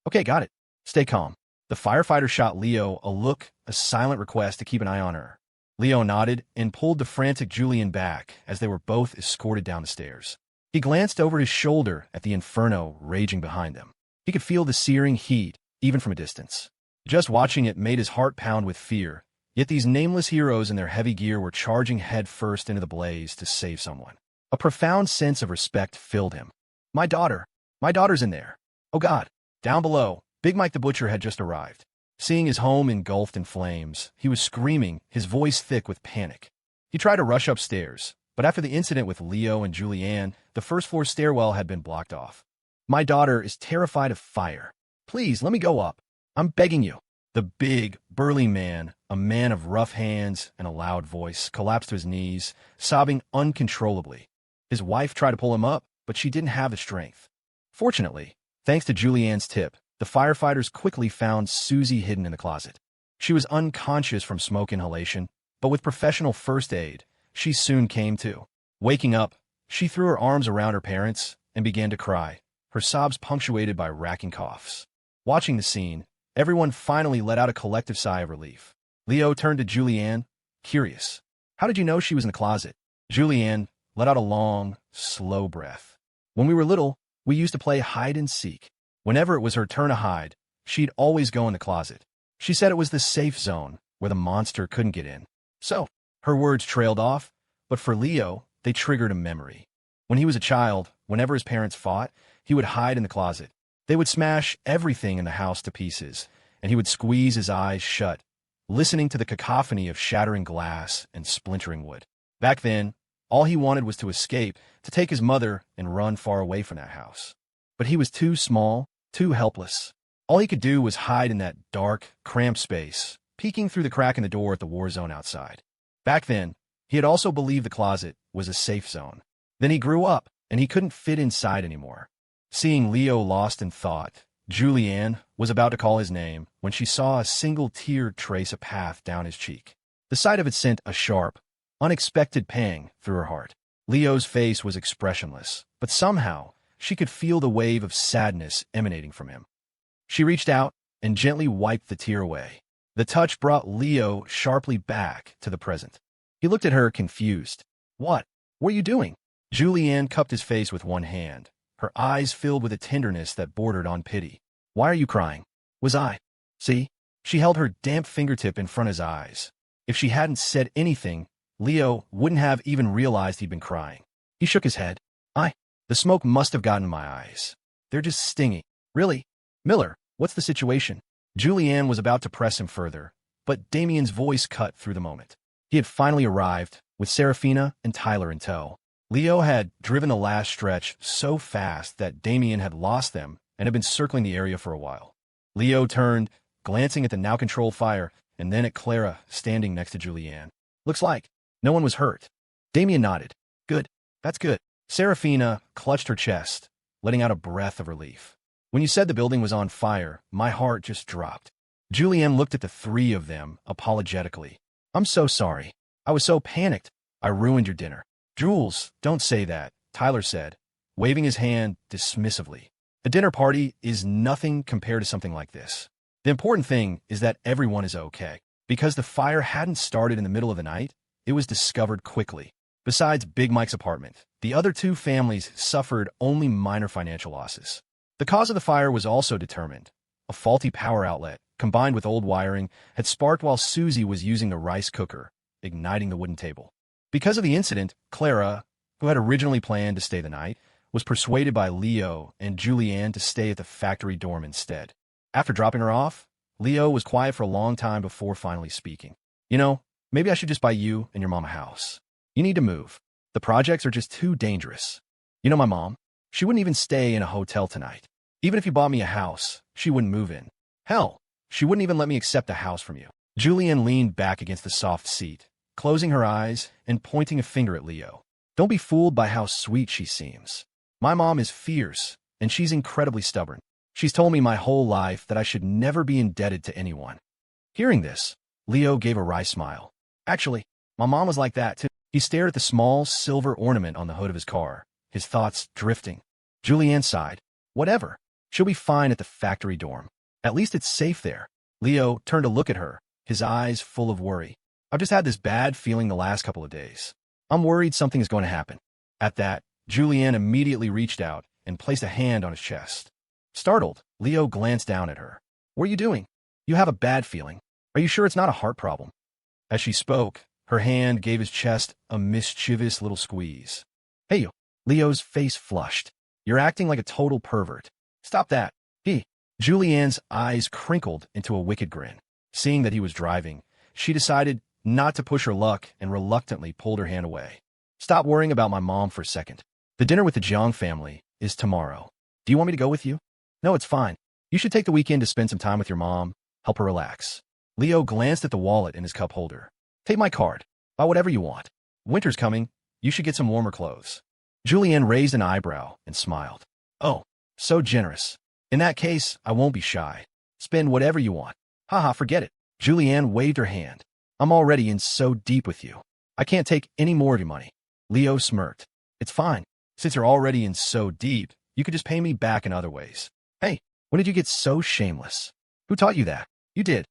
A: Okay, got it. Stay calm. The firefighter shot Leo a look, a silent request to keep an eye on her. Leo nodded and pulled the frantic Julianne back as they were both escorted down the stairs. He glanced over his shoulder at the inferno raging behind them. He could feel the searing heat, even from a distance. Just watching it made his heart pound with fear, yet these nameless heroes in their heavy gear were charging headfirst into the blaze to save someone. A profound sense of respect filled him. My daughter's in there. Oh God, down below, Big Mike the Butcher had just arrived. Seeing his home engulfed in flames, he was screaming, his voice thick with panic. He tried to rush upstairs, but after the incident with Leo and Julianne, the first-floor stairwell had been blocked off. My daughter is terrified of fire. Please, let me go up. I'm begging you. The big, burly man, a man of rough hands and a loud voice, collapsed to his knees, sobbing uncontrollably. His wife tried to pull him up, but she didn't have the strength. Fortunately, thanks to Julianne's tip, the firefighters quickly found Susie hidden in the closet. She was unconscious from smoke inhalation, but with professional first aid, she soon came to. Waking up, she threw her arms around her parents and began to cry, her sobs punctuated by racking coughs. Watching the scene, everyone finally let out a collective sigh of relief. Leo turned to Julianne, curious. How did you know she was in the closet? Julianne let out a long, slow breath. When we were little, we used to play hide and seek. Whenever it was her turn to hide, she'd always go in the closet. She said it was the safe zone where the monster couldn't get in. So, her words trailed off, but for Leo, they triggered a memory. When he was a child, whenever his parents fought, he would hide in the closet. They would smash everything in the house to pieces, and he would squeeze his eyes shut, listening to the cacophony of shattering glass and splintering wood. Back then, all he wanted was to escape, to take his mother and run far away from that house. But he was too small, too helpless. All he could do was hide in that dark, cramped space, peeking through the crack in the door at the war zone outside. Back then, he had also believed the closet was a safe zone. Then he grew up, and he couldn't fit inside anymore. Seeing Leo lost in thought, Julianne was about to call his name when she saw a single tear trace a path down his cheek. The sight of it sent a sharp, unexpected pang through her heart. Leo's face was expressionless, but somehow she could feel the wave of sadness emanating from him. She reached out and gently wiped the tear away. The touch brought Leo sharply back to the present. He looked at her, confused. What are you doing? Julianne cupped his face with one hand, her eyes filled with a tenderness that bordered on pity. Why are you crying? Was I? See? She held her damp fingertip in front of his eyes. If she hadn't said anything, Leo wouldn't have even realized he'd been crying. He shook his head. The smoke must have gotten in my eyes. They're just stinging. Really? Miller, what's the situation? Julianne was about to press him further, but Damien's voice cut through the moment. He had finally arrived, with Serafina and Tyler in tow. Leo had driven the last stretch so fast that Damien had lost them and had been circling the area for a while. Leo turned, glancing at the now-controlled fire, and then at Clara standing next to Julianne. Looks like no one was hurt. Damien nodded. Good. That's good. Serafina clutched her chest, letting out a breath of relief. When you said the building was on fire, my heart just dropped. Julianne looked at the three of them apologetically. I'm so sorry. I was so panicked. I ruined your dinner. Jules, don't say that, Tyler said, waving his hand dismissively. A dinner party is nothing compared to something like this. The important thing is that everyone is okay. Because the fire hadn't started in the middle of the night, it was discovered quickly. Besides Big Mike's apartment, the other two families suffered only minor financial losses. The cause of the fire was also determined. A faulty power outlet, combined with old wiring, had sparked while Susie was using the rice cooker, igniting the wooden table. Because of the incident, Clara, who had originally planned to stay the night, was persuaded by Leo and Julianne to stay at the factory dorm instead. After dropping her off, Leo was quiet for a long time before finally speaking. You know, maybe I should just buy you and your mom a house. You need to move. The projects are just too dangerous. You know my mom? She wouldn't even stay in a hotel tonight. Even if you bought me a house, she wouldn't move in. Hell, she wouldn't even let me accept a house from you. Julianne leaned back against the soft seat, closing her eyes and pointing a finger at Leo. Don't be fooled by how sweet she seems. My mom is fierce, and she's incredibly stubborn. She's told me my whole life that I should never be indebted to anyone. Hearing this, Leo gave a wry smile. Actually, my mom was like that too. He stared at the small silver ornament on the hood of his car, his thoughts drifting. Julianne sighed. Whatever. She'll be fine at the factory dorm. At least it's safe there. Leo turned to look at her, his eyes full of worry. I've just had this bad feeling the last couple of days. I'm worried something is going to happen. At that, Julianne immediately reached out and placed a hand on his chest. Startled, Leo glanced down at her. What are you doing? You have a bad feeling. Are you sure it's not a heart problem? As she spoke, her hand gave his chest a mischievous little squeeze. Hey you. Leo's face flushed. You're acting like a total pervert. Stop that. Julianne's eyes crinkled into a wicked grin. Seeing that he was driving, she decided not to push her luck and reluctantly pulled her hand away. Stop worrying about my mom for a second. The dinner with the Jang family is tomorrow. Do you want me to go with you? No, it's fine. You should take the weekend to spend some time with your mom, help her relax. Leo glanced at the wallet in his cup holder. Take my card. Buy whatever you want. Winter's coming. You should get some warmer clothes. Julianne raised an eyebrow and smiled. Oh, so generous. In that case, I won't be shy. Spend whatever you want. Haha, forget it. Julianne waved her hand. I'm already in so deep with you. I can't take any more of your money. Leo smirked. It's fine. Since you're already in so deep, you could just pay me back in other ways. Hey, when did you get so shameless? Who taught you that? You did.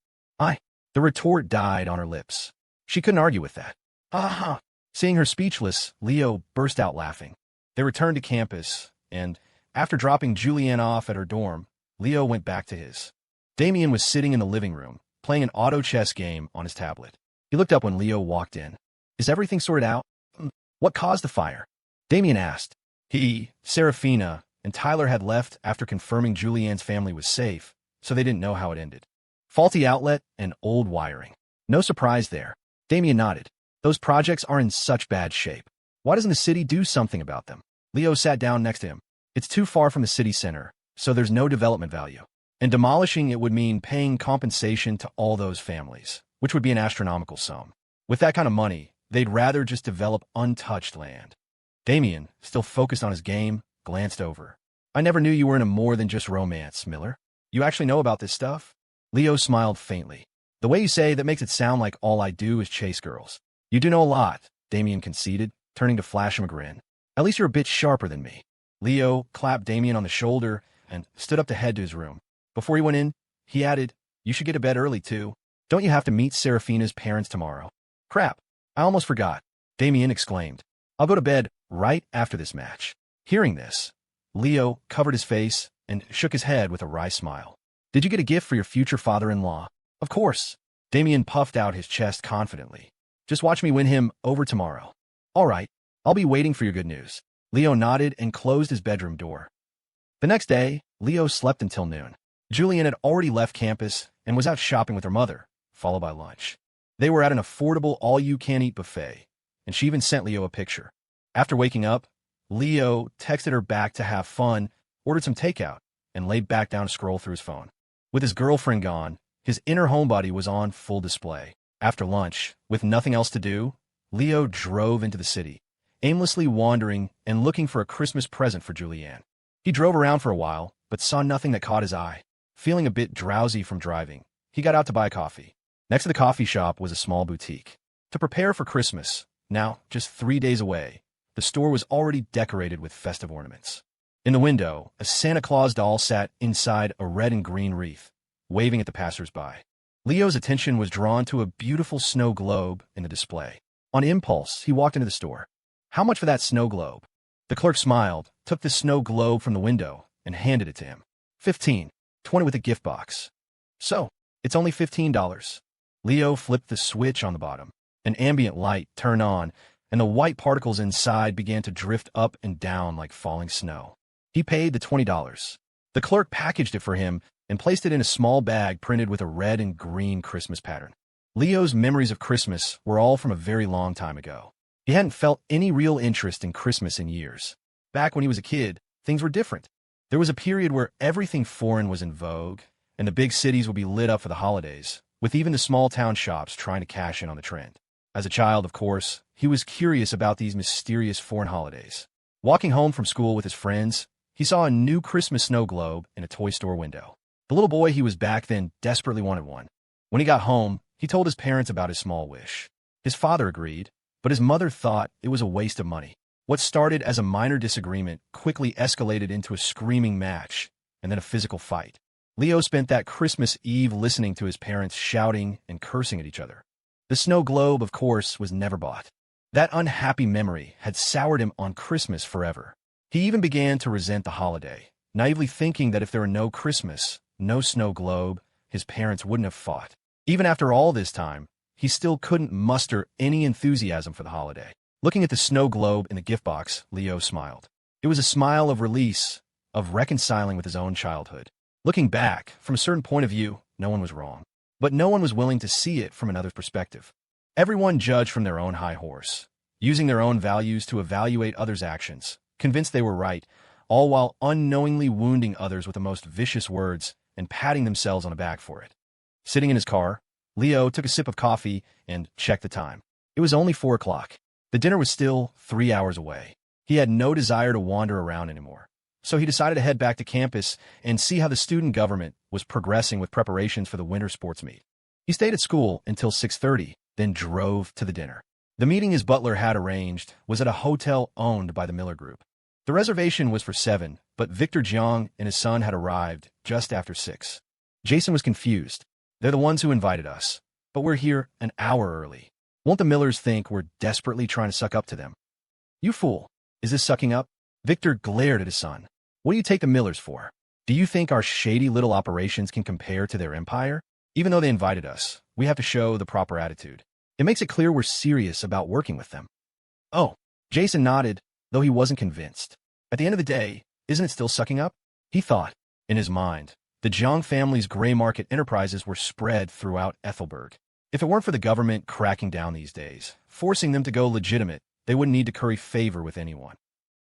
A: The retort died on her lips. She couldn't argue with that. Ha. Seeing her speechless, Leo burst out laughing. They returned to campus, and after dropping Julianne off at her dorm, Leo went back to his. Damien was sitting in the living room, playing an auto chess game on his tablet. He looked up when Leo walked in. Is everything sorted out? What caused the fire? Damien asked. He, Serafina, and Tyler had left after confirming Julianne's family was safe, so they didn't know how it ended. Faulty outlet and old wiring. No surprise there. Damien nodded. Those projects are in such bad shape. Why doesn't the city do something about them? Leo sat down next to him. It's too far from the city center, so there's no development value. And demolishing it would mean paying compensation to all those families, which would be an astronomical sum. With that kind of money, they'd rather just develop untouched land. Damien, still focused on his game, glanced over. I never knew you were into more than just romance, Miller. You actually know about this stuff? Leo smiled faintly. The way you say that makes it sound like all I do is chase girls. You do know a lot, Damien conceded, turning to flash him a grin. At least you're a bit sharper than me. Leo clapped Damien on the shoulder and stood up to head to his room. Before he went in, he added, You should get to bed early, too. Don't you have to meet Serafina's parents tomorrow? Crap, I almost forgot, Damien exclaimed. I'll go to bed right after this match. Hearing this, Leo covered his face and shook his head with a wry smile. Did you get a gift for your future father-in-law? Of course. Damien puffed out his chest confidently. Just watch me win him over tomorrow. All right, I'll be waiting for your good news. Leo nodded and closed his bedroom door. The next day, Leo slept until noon. Julianne had already left campus and was out shopping with her mother, followed by lunch. They were at an affordable all-you-can-eat buffet, and she even sent Leo a picture. After waking up, Leo texted her back to have fun, ordered some takeout, and laid back down to scroll through his phone. With his girlfriend gone, his inner homebody was on full display. After lunch, with nothing else to do, Leo drove into the city, aimlessly wandering and looking for a Christmas present for Julianne. He drove around for a while, but saw nothing that caught his eye. Feeling a bit drowsy from driving, he got out to buy coffee. Next to the coffee shop was a small boutique. To prepare for Christmas, now just 3 days away, the store was already decorated with festive ornaments. In the window, a Santa Claus doll sat inside a red and green wreath, waving at the passers-by. Leo's attention was drawn to a beautiful snow globe in the display. On impulse, he walked into the store. How much for that snow globe? The clerk smiled, took the snow globe from the window, and handed it to him. 15, 20 with a gift box. So, it's only $15. Leo flipped the switch on the bottom. An ambient light turned on, and the white particles inside began to drift up and down like falling snow. He paid the $20. The clerk packaged it for him and placed it in a small bag printed with a red and green Christmas pattern. Leo's memories of Christmas were all from a very long time ago. He hadn't felt any real interest in Christmas in years. Back when he was a kid, things were different. There was a period where everything foreign was in vogue, and the big cities would be lit up for the holidays, with even the small-town shops trying to cash in on the trend. As a child, of course, he was curious about these mysterious foreign holidays. Walking home from school with his friends, he saw a new Christmas snow globe in a toy store window. The little boy he was back then desperately wanted one. When he got home, he told his parents about his small wish. His father agreed, but his mother thought it was a waste of money. What started as a minor disagreement quickly escalated into a screaming match, and then a physical fight. Leo spent that Christmas Eve listening to his parents shouting and cursing at each other. The snow globe, of course, was never bought. That unhappy memory had soured him on Christmas forever. He even began to resent the holiday, naively thinking that if there were no Christmas, no snow globe, his parents wouldn't have fought. Even after all this time, he still couldn't muster any enthusiasm for the holiday. Looking at the snow globe in the gift box, Leo smiled. It was a smile of release, of reconciling with his own childhood. Looking back, from a certain point of view, no one was wrong. But no one was willing to see it from another's perspective. Everyone judged from their own high horse, using their own values to evaluate others' actions, convinced they were right, all while unknowingly wounding others with the most vicious words and patting themselves on the back for it. Sitting in his car, Leo took a sip of coffee and checked the time. It was only 4 o'clock. The dinner was still 3 hours away. He had no desire to wander around anymore. So he decided to head back to campus and see how the student government was progressing with preparations for the winter sports meet. He stayed at school until 6:30, then drove to the dinner. The meeting his butler had arranged was at a hotel owned by the Miller Group. The reservation was for 7, but Victor Jang and his son had arrived just after 6. Jason was confused. They're the ones who invited us, but we're here an hour early. Won't the Millers think we're desperately trying to suck up to them? You fool. Is this sucking up? Victor glared at his son. What do you take the Millers for? Do you think our shady little operations can compare to their empire? Even though they invited us, we have to show the proper attitude. It makes it clear we're serious about working with them. Oh, Jason nodded, though he wasn't convinced. At the end of the day, isn't it still sucking up? He thought. In his mind, the Jang family's gray market enterprises were spread throughout Ethelberg. If it weren't for the government cracking down these days, forcing them to go legitimate, they wouldn't need to curry favor with anyone.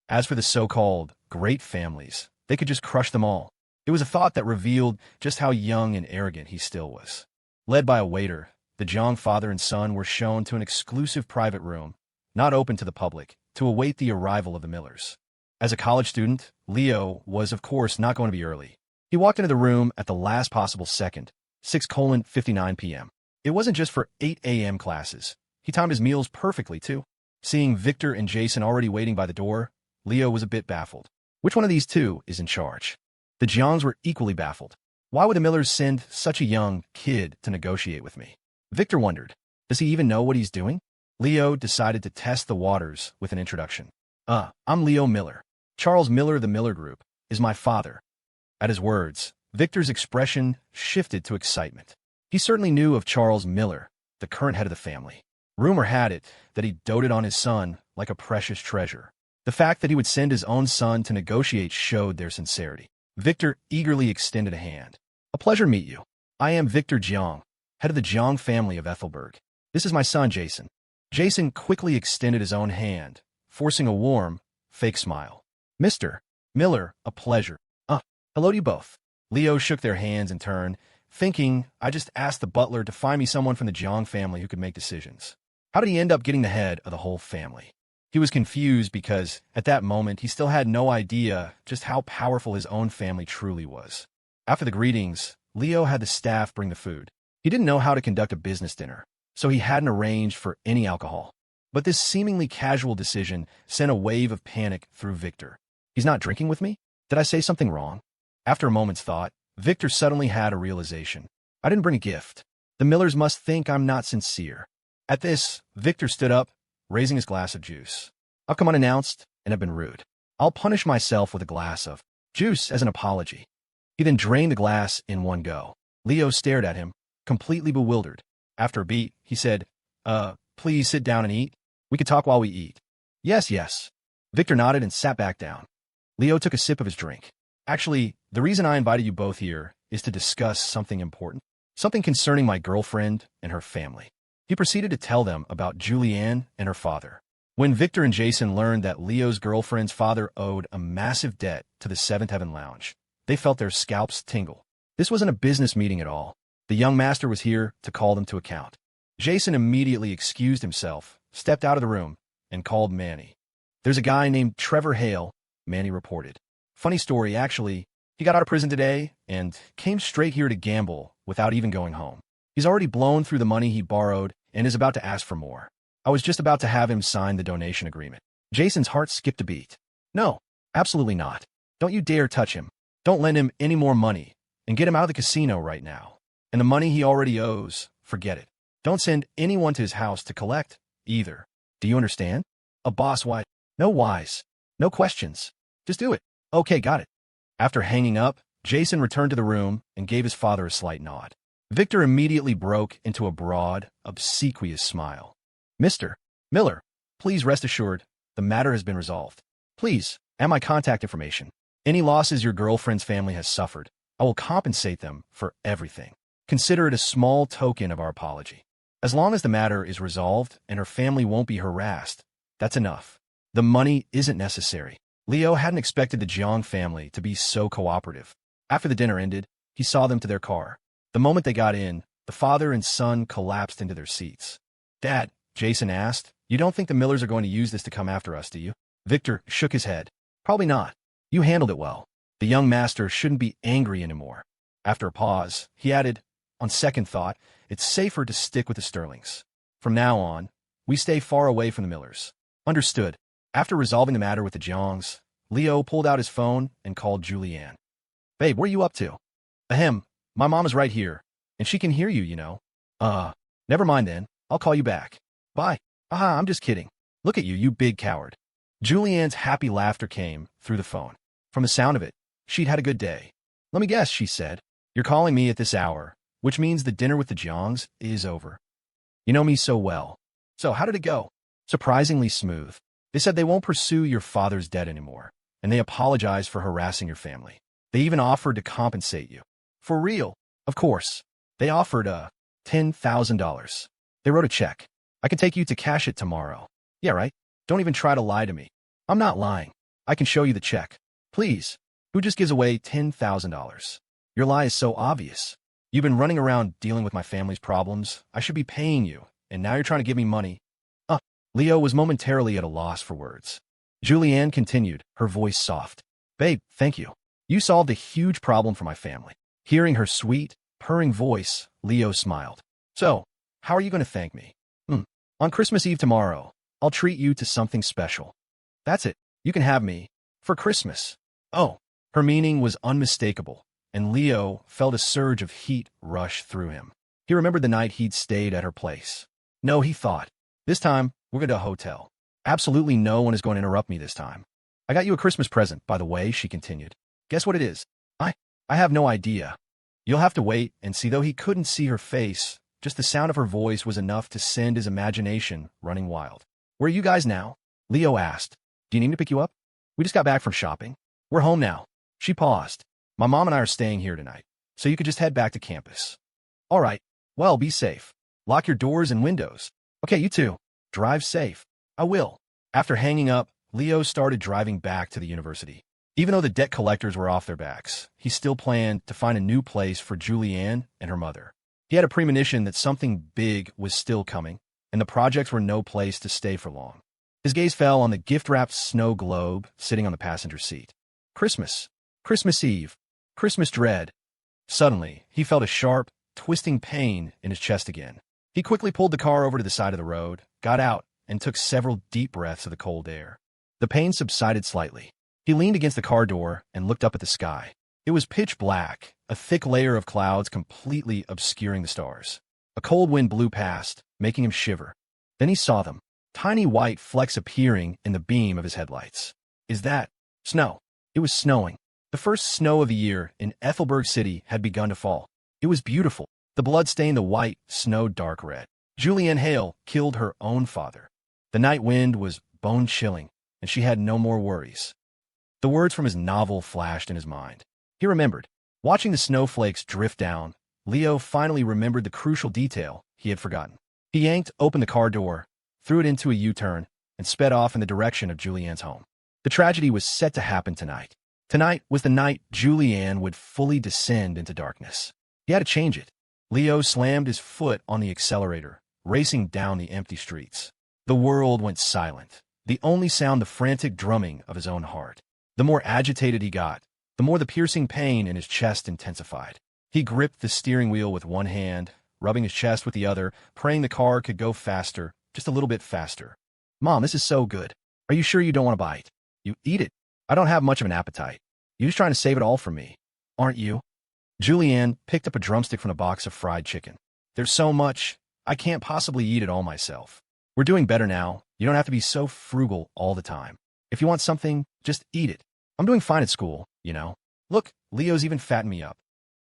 A: As for the so-called great families, they could just crush them all. It was a thought that revealed just how young and arrogant he still was. Led by a waiter, the Jang father and son were shown to an exclusive private room, not open to the public, to await the arrival of the Millers. As a college student, Leo was, of course, not going to be early. He walked into the room at the last possible second, 6:59 p.m. It wasn't just for 8 a.m. classes. He timed his meals perfectly, too. Seeing Victor and Jason already waiting by the door, Leo was a bit baffled. Which one of these two is in charge? The Jangs were equally baffled. Why would the Millers send such a young kid to negotiate with me? Victor wondered, does he even know what he's doing? Leo decided to test the waters with an introduction. I'm Leo Miller. Charles Miller of the Miller Group is my father. At his words, Victor's expression shifted to excitement. He certainly knew of Charles Miller, the current head of the family. Rumor had it that he doted on his son like a precious treasure. The fact that he would send his own son to negotiate showed their sincerity. Victor eagerly extended a hand. "A pleasure to meet you. I am Victor Jang, head of the Jang family of Ethelberg. This is my son, Jason." Jason quickly extended his own hand, forcing a warm, fake smile. "Mr. Miller, a pleasure. Hello to you both." Leo shook their hands in turn, thinking, I just asked the butler to find me someone from the Jang family who could make decisions. How did he end up getting the head of the whole family? He was confused because, at that moment, he still had no idea just how powerful his own family truly was. After the greetings, Leo had the staff bring the food. He didn't know how to conduct a business dinner, so he hadn't arranged for any alcohol. But this seemingly casual decision sent a wave of panic through Victor. "He's not drinking with me? Did I say something wrong?" After a moment's thought, Victor suddenly had a realization. "I didn't bring a gift. The Millers must think I'm not sincere." At this, Victor stood up, raising his glass of juice. "I've come unannounced and have been rude. I'll punish myself with a glass of juice as an apology." He then drained the glass in one go. Leo stared at him, completely bewildered. After a beat, he said, "Please sit down and eat. We could talk while we eat." Yes. Victor nodded and sat back down. Leo took a sip of his drink. "Actually, the reason I invited you both here is to discuss something important. Something concerning my girlfriend and her family." He proceeded to tell them about Julianne and her father. When Victor and Jason learned that Leo's girlfriend's father owed a massive debt to the Seventh Heaven Lounge, they felt their scalps tingle. This wasn't a business meeting at all. The young master was here to call them to account. Jason immediately excused himself, stepped out of the room, and called Manny. "There's a guy named Trevor Hale," Manny reported. "Funny story, actually. He got out of prison today and came straight here to gamble without even going home. He's already blown through the money he borrowed and is about to ask for more. I was just about to have him sign the donation agreement." Jason's heart skipped a beat. "No, absolutely not. Don't you dare touch him. Don't lend him any more money, and get him out of the casino right now. And the money he already owes, forget it. Don't send anyone to his house to collect, either. Do you understand? A boss why? No whys. No questions. Just do it." "Okay, got it." After hanging up, Jason returned to the room and gave his father a slight nod. Victor immediately broke into a broad, obsequious smile. "Mr. Miller, please rest assured, the matter has been resolved. Please, and my contact information. Any losses your girlfriend's family has suffered, I will compensate them for everything. Consider it a small token of our apology. As long as the matter is resolved and her family won't be harassed, that's enough. The money isn't necessary." Leo hadn't expected the Jang family to be so cooperative. After the dinner ended, he saw them to their car. The moment they got in, the father and son collapsed into their seats. "Dad," Jason asked, "you don't think the Millers are going to use this to come after us, do you?" Victor shook his head. "Probably not. You handled it well. The young master shouldn't be angry anymore." After a pause, he added, "On second thought, it's safer to stick with the Sterlings. From now on, we stay far away from the Millers." "Understood." After resolving the matter with the Jangs, Leo pulled out his phone and called Julianne. "Babe, where are you up to?" "Ahem, my mom is right here, and she can hear you, you know." Never mind then. I'll call you back. Bye." "Aha, I'm just kidding. Look at you, you big coward." Julianne's happy laughter came through the phone. From the sound of it, she'd had a good day. "Let me guess," she said. "You're calling me at this hour, which means the dinner with the Jangs is over. You know me so well. So how did it go?" "Surprisingly smooth. They said they won't pursue your father's debt anymore, and they apologize for harassing your family. They even offered to compensate you." "For real?" "Of course. They offered $10,000. They wrote a check. I can take you to cash it tomorrow." "Yeah, right. Don't even try to lie to me." "I'm not lying. I can show you the check." "Please. Who just gives away $10,000? Your lie is so obvious. You've been running around dealing with my family's problems. I should be paying you, and now you're trying to give me money." Leo was momentarily at a loss for words. Julianne continued, her voice soft. "Babe, thank you. You solved a huge problem for my family." Hearing her sweet, purring voice, Leo smiled. "So, how are you going to thank me?" On Christmas Eve tomorrow, I'll treat you to something special." "That's it. You can have me. For Christmas." Oh, her meaning was unmistakable, and Leo felt a surge of heat rush through him. He remembered the night he'd stayed at her place. No, he thought. This time, we're going to a hotel. Absolutely no one is going to interrupt me this time. "I got you a Christmas present, by the way," she continued. "Guess what it is?" I have no idea. You'll have to wait and see. Though he couldn't see her face, just the sound of her voice was enough to send his imagination running wild. Where are you guys now? Leo asked. Do you need me to pick you up? We just got back from shopping. We're home now. She paused. My mom and I are staying here tonight, so you could just head back to campus. All right. Well, be safe. Lock your doors and windows. Okay, you too. Drive safe. I will. After hanging up, Leo started driving back to the university. Even though the debt collectors were off their backs, he still planned to find a new place for Julianne and her mother. He had a premonition that something big was still coming, and the projects were no place to stay for long. His gaze fell on the gift-wrapped snow globe sitting on the passenger seat. Christmas. Christmas Eve. Christmas dread. Suddenly, he felt a sharp, twisting pain in his chest again. He quickly pulled the car over to the side of the road, got out, and took several deep breaths of the cold air. The pain subsided slightly. He leaned against the car door and looked up at the sky. It was pitch black, a thick layer of clouds completely obscuring the stars. A cold wind blew past, making him shiver. Then he saw them, tiny white flecks appearing in the beam of his headlights. Is that snow? It was snowing. The first snow of the year in Ethelberg City had begun to fall. It was beautiful. The blood stained the white snow dark red. Julianne Hale killed her own father. The night wind was bone-chilling, and she had no more worries. The words from his novel flashed in his mind. He remembered. Watching the snowflakes drift down, Leo finally remembered the crucial detail he had forgotten. He yanked open the car door, threw it into a U-turn, and sped off in the direction of Julianne's home. The tragedy was set to happen tonight. Tonight was the night Julianne would fully descend into darkness. He had to change it. Leo slammed his foot on the accelerator, racing down the empty streets. The world went silent, the only sound the frantic drumming of his own heart. The more agitated he got, the more the piercing pain in his chest intensified. He gripped the steering wheel with one hand, rubbing his chest with the other, praying the car could go faster, just a little bit faster. Mom, this is so good. Are you sure you don't want to bite? You eat it. I don't have much of an appetite. You're just trying to save it all for me, aren't you? Julianne picked up a drumstick from a box of fried chicken. There's so much. I can't possibly eat it all myself. We're doing better now. You don't have to be so frugal all the time. If you want something, just eat it. I'm doing fine at school, you know. Look, Leo's even fattened me up.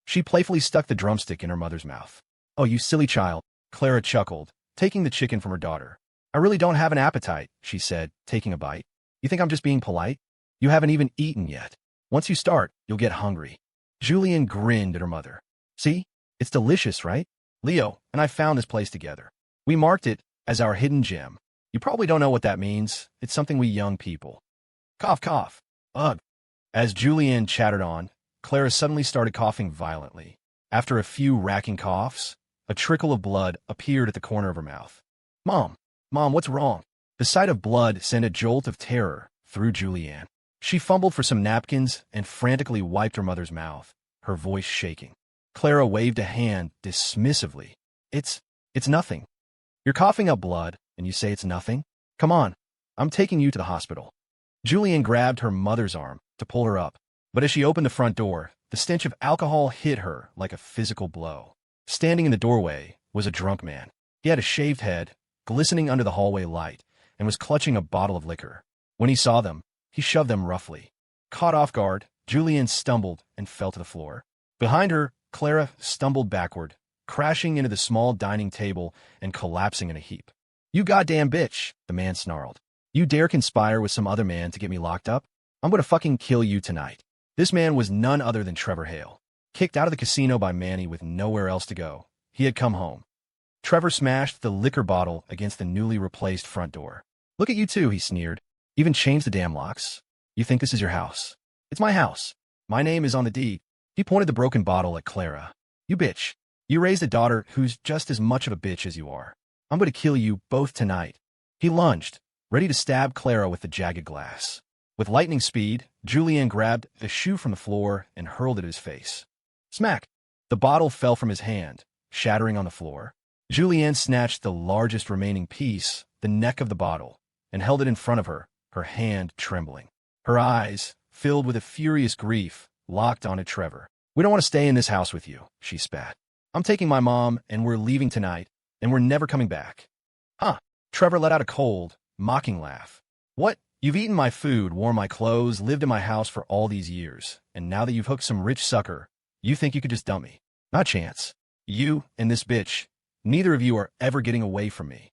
A: She playfully stuck the drumstick in her mother's mouth. Oh, you silly child, Clara chuckled, taking the chicken from her daughter. I really don't have an appetite, she said, taking a bite. You think I'm just being polite? You haven't even eaten yet. Once you start, you'll get hungry. Julianne grinned at her mother. See? It's delicious, right? Leo and I found this place together. We marked it as our hidden gem. You probably don't know what that means. It's something we young people. Cough, cough. Ugh. As Julianne chattered on, Clara suddenly started coughing violently. After a few racking coughs, a trickle of blood appeared at the corner of her mouth. Mom, what's wrong? The sight of blood sent a jolt of terror through Julianne. She fumbled for some napkins and frantically wiped her mother's mouth, her voice shaking. Clara waved a hand dismissively. It's nothing. You're coughing up blood, and you say it's nothing? Come on, I'm taking you to the hospital. Julianne grabbed her mother's arm to pull her up, but as she opened the front door, the stench of alcohol hit her like a physical blow. Standing in the doorway was a drunk man. He had a shaved head, glistening under the hallway light, and was clutching a bottle of liquor. When he saw them, he shoved them roughly. Caught off guard, Julianne stumbled and fell to the floor. Behind her, Clara stumbled backward, crashing into the small dining table and collapsing in a heap. You goddamn bitch, the man snarled. You dare conspire with some other man to get me locked up? I'm gonna fucking kill you tonight. This man was none other than Trevor Hale. Kicked out of the casino by Manny with nowhere else to go, he had come home. Trevor smashed the liquor bottle against the newly replaced front door. Look at you two, he sneered. Even changed the damn locks. You think this is your house? It's my house. My name is on the deed. He pointed the broken bottle at Clara. You bitch. You raised a daughter who's just as much of a bitch as you are. I'm going to kill you both tonight. He lunged, ready to stab Clara with the jagged glass. With lightning speed, Julianne grabbed a shoe from the floor and hurled it at his face. Smack! The bottle fell from his hand, shattering on the floor. Julianne snatched the largest remaining piece, the neck of the bottle, and held it in front of her, her hand trembling. Her eyes, filled with a furious grief, locked onto Trevor. We don't want to stay in this house with you, she spat. I'm taking my mom, and we're leaving tonight, and we're never coming back. Huh? Trevor let out a cold, mocking laugh. What? You've eaten my food, worn my clothes, lived in my house for all these years, and now that you've hooked some rich sucker, you think you could just dump me. Not a chance. You and this bitch, neither of you are ever getting away from me.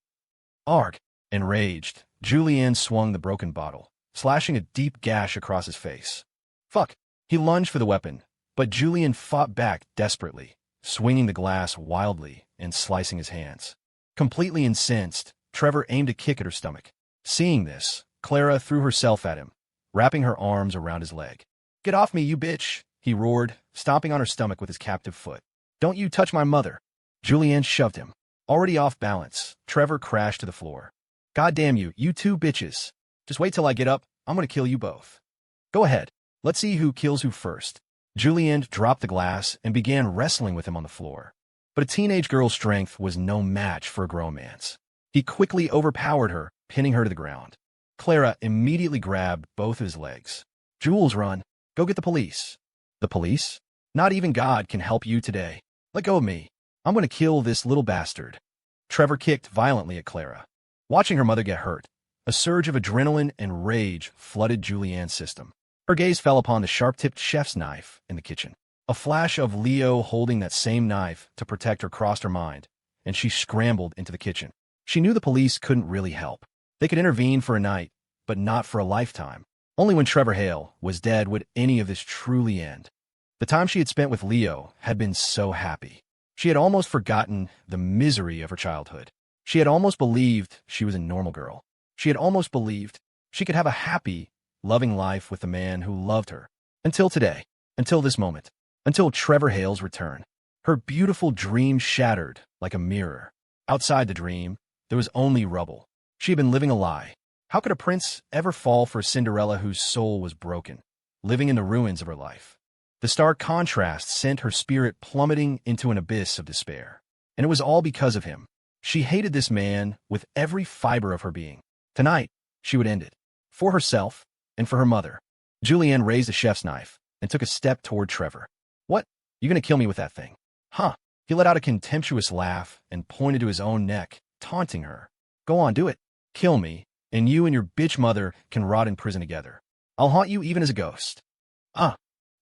A: Arg. Enraged, Julianne swung the broken bottle, slashing a deep gash across his face. Fuck. He lunged for the weapon, but Julianne fought back desperately, swinging the glass wildly and slicing his hands. Completely incensed, Trevor aimed a kick at her stomach. Seeing this, Clara threw herself at him, wrapping her arms around his leg. Get off me, you bitch, he roared, stomping on her stomach with his captive foot. Don't you touch my mother. Julianne shoved him. Already off balance, Trevor crashed to the floor. God damn you, you two bitches. Just wait till I get up, I'm gonna kill you both. Go ahead. Let's see who kills who first. Julianne dropped the glass and began wrestling with him on the floor. But a teenage girl's strength was no match for a grown man's. He quickly overpowered her, pinning her to the ground. Clara immediately grabbed both of his legs. Jules, run. Go get the police. The police? Not even God can help you today. Let go of me. I'm going to kill this little bastard. Trevor kicked violently at Clara. Watching her mother get hurt, a surge of adrenaline and rage flooded Julianne's system. Her gaze fell upon the sharp-tipped chef's knife in the kitchen. A flash of Leo holding that same knife to protect her crossed her mind, and she scrambled into the kitchen. She knew the police couldn't really help. They could intervene for a night, but not for a lifetime. Only when Trevor Hale was dead would any of this truly end. The time she had spent with Leo had been so happy. She had almost forgotten the misery of her childhood. She had almost believed she was a normal girl. She had almost believed she could have a happy, loving life with the man who loved her. Until today. Until this moment. Until Trevor Hale's return. Her beautiful dream shattered like a mirror. Outside the dream, there was only rubble. She had been living a lie. How could a prince ever fall for a Cinderella whose soul was broken, living in the ruins of her life? The stark contrast sent her spirit plummeting into an abyss of despair. And it was all because of him. She hated this man with every fiber of her being. Tonight, she would end it. For herself and for her mother. Julianne raised the chef's knife and took a step toward Trevor. What? You gonna kill me with that thing? Huh? He let out a contemptuous laugh and pointed to his own neck, taunting her. Go on, do it. Kill me, and you and your bitch mother can rot in prison together. I'll haunt you even as a ghost.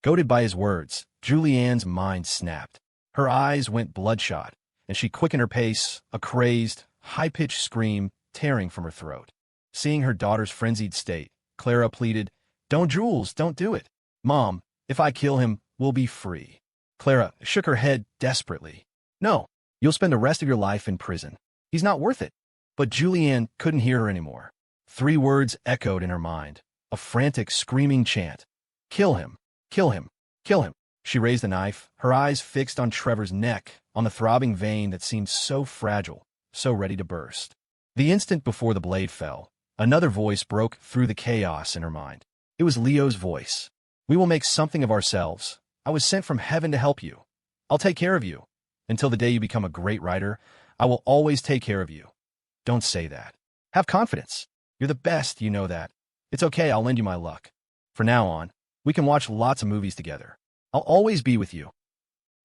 A: Goaded by his words, Julianne's mind snapped. Her eyes went bloodshot, and she quickened her pace, a crazed, high-pitched scream tearing from her throat. Seeing her daughter's frenzied state, Clara pleaded, Don't, Jules, don't do it. Mom, if I kill him, we'll be free. Clara shook her head desperately. No, you'll spend the rest of your life in prison. He's not worth it. But Julianne couldn't hear her anymore. 3 words echoed in her mind, a frantic, screaming chant. Kill him. Kill him. Kill him. She raised the knife, her eyes fixed on Trevor's neck, on the throbbing vein that seemed so fragile, so ready to burst. The instant before the blade fell, another voice broke through the chaos in her mind. It was Leo's voice. We will make something of ourselves. I was sent from heaven to help you. I'll take care of you. Until the day you become a great writer, I will always take care of you. Don't say that. Have confidence. You're the best, you know that. It's okay, I'll lend you my luck. For now on, we can watch lots of movies together. I'll always be with you.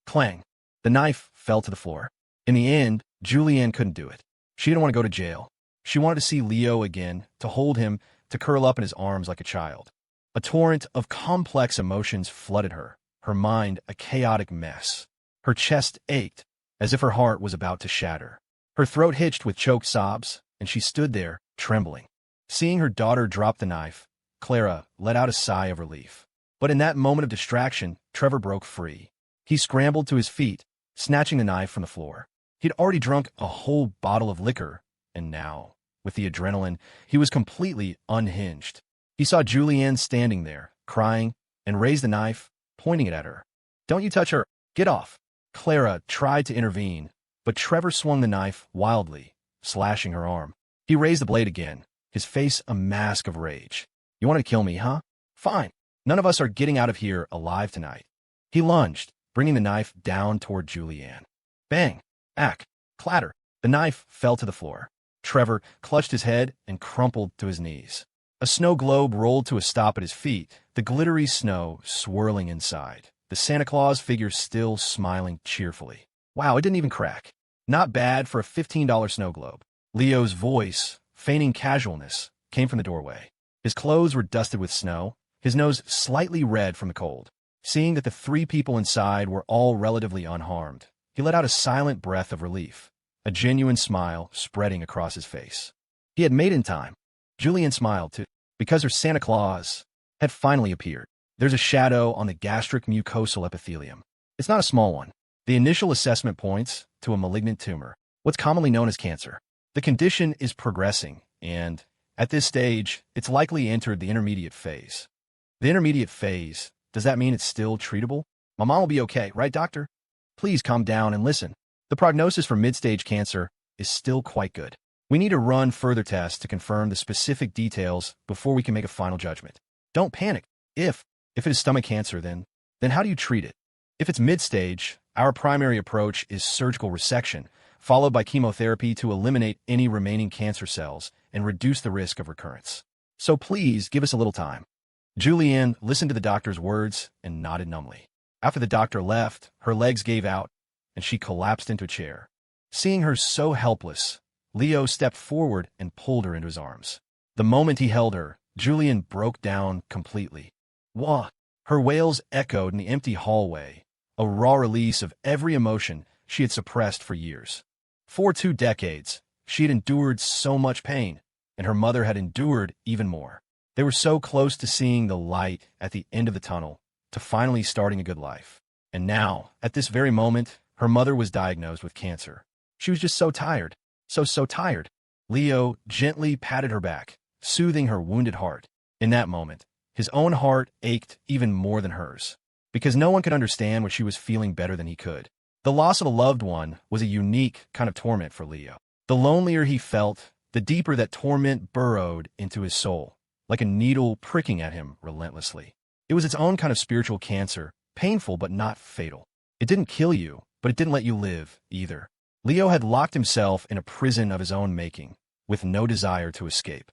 A: Clang. The knife fell to the floor. In the end, Julianne couldn't do it. She didn't want to go to jail. She wanted to see Leo again, to hold him, to curl up in his arms like a child. A torrent of complex emotions flooded her, her mind a chaotic mess. Her chest ached, as if her heart was about to shatter. Her throat hitched with choked sobs, and she stood there, trembling. Seeing her daughter drop the knife, Clara let out a sigh of relief. But in that moment of distraction, Trevor broke free. He scrambled to his feet, snatching the knife from the floor. He'd already drunk a whole bottle of liquor, and now, with the adrenaline, he was completely unhinged. He saw Julianne standing there, crying, and raised the knife, pointing it at her. Don't you touch her. Get off. Clara tried to intervene, but Trevor swung the knife wildly, slashing her arm. He raised the blade again, his face a mask of rage. You want to kill me, huh? Fine. None of us are getting out of here alive tonight. He lunged, bringing the knife down toward Julianne. Bang! Ack! Clatter! The knife fell to the floor. Trevor clutched his head and crumpled to his knees. A snow globe rolled to a stop at his feet, the glittery snow swirling inside. The Santa Claus figure still smiling cheerfully. Wow, it didn't even crack. Not bad for a $15 snow globe. Leo's voice, feigning casualness, came from the doorway. His clothes were dusted with snow, his nose slightly red from the cold. Seeing that the three people inside were all relatively unharmed, he let out a silent breath of relief, a genuine smile spreading across his face. He had made it in time. Julianne smiled too, because her Santa Claus had finally appeared. There's a shadow on the gastric mucosal epithelium. It's not a small one. The initial assessment points to a malignant tumor, what's commonly known as cancer. The condition is progressing, and at this stage, it's likely entered the intermediate phase. The intermediate phase, does that mean it's still treatable? My mom will be okay, right, doctor? Please calm down and listen. The prognosis for mid-stage cancer is still quite good. We need to run further tests to confirm the specific details before we can make a final judgment. Don't panic. If it is stomach cancer, then how do you treat it? If it's mid-stage, our primary approach is surgical resection, followed by chemotherapy to eliminate any remaining cancer cells and reduce the risk of recurrence. So please give us a little time. Julianne listened to the doctor's words and nodded numbly. After the doctor left, her legs gave out, and she collapsed into a chair. Seeing her so helpless, Leo stepped forward and pulled her into his arms. The moment he held her, Julianne broke down completely. Wah! Her wails echoed in the empty hallway, a raw release of every emotion she had suppressed for years. For 2 decades, she had endured so much pain, and her mother had endured even more. They were so close to seeing the light at the end of the tunnel, to finally starting a good life. And now, at this very moment, her mother was diagnosed with cancer. She was just so tired. So tired. Leo gently patted her back, soothing her wounded heart. In that moment, his own heart ached even more than hers, because no one could understand what she was feeling better than he could. The loss of a loved one was a unique kind of torment for Leo. The lonelier he felt, the deeper that torment burrowed into his soul, like a needle pricking at him relentlessly. It was its own kind of spiritual cancer, painful but not fatal. It didn't kill you, but it didn't let you live, either. Leo had locked himself in a prison of his own making, with no desire to escape.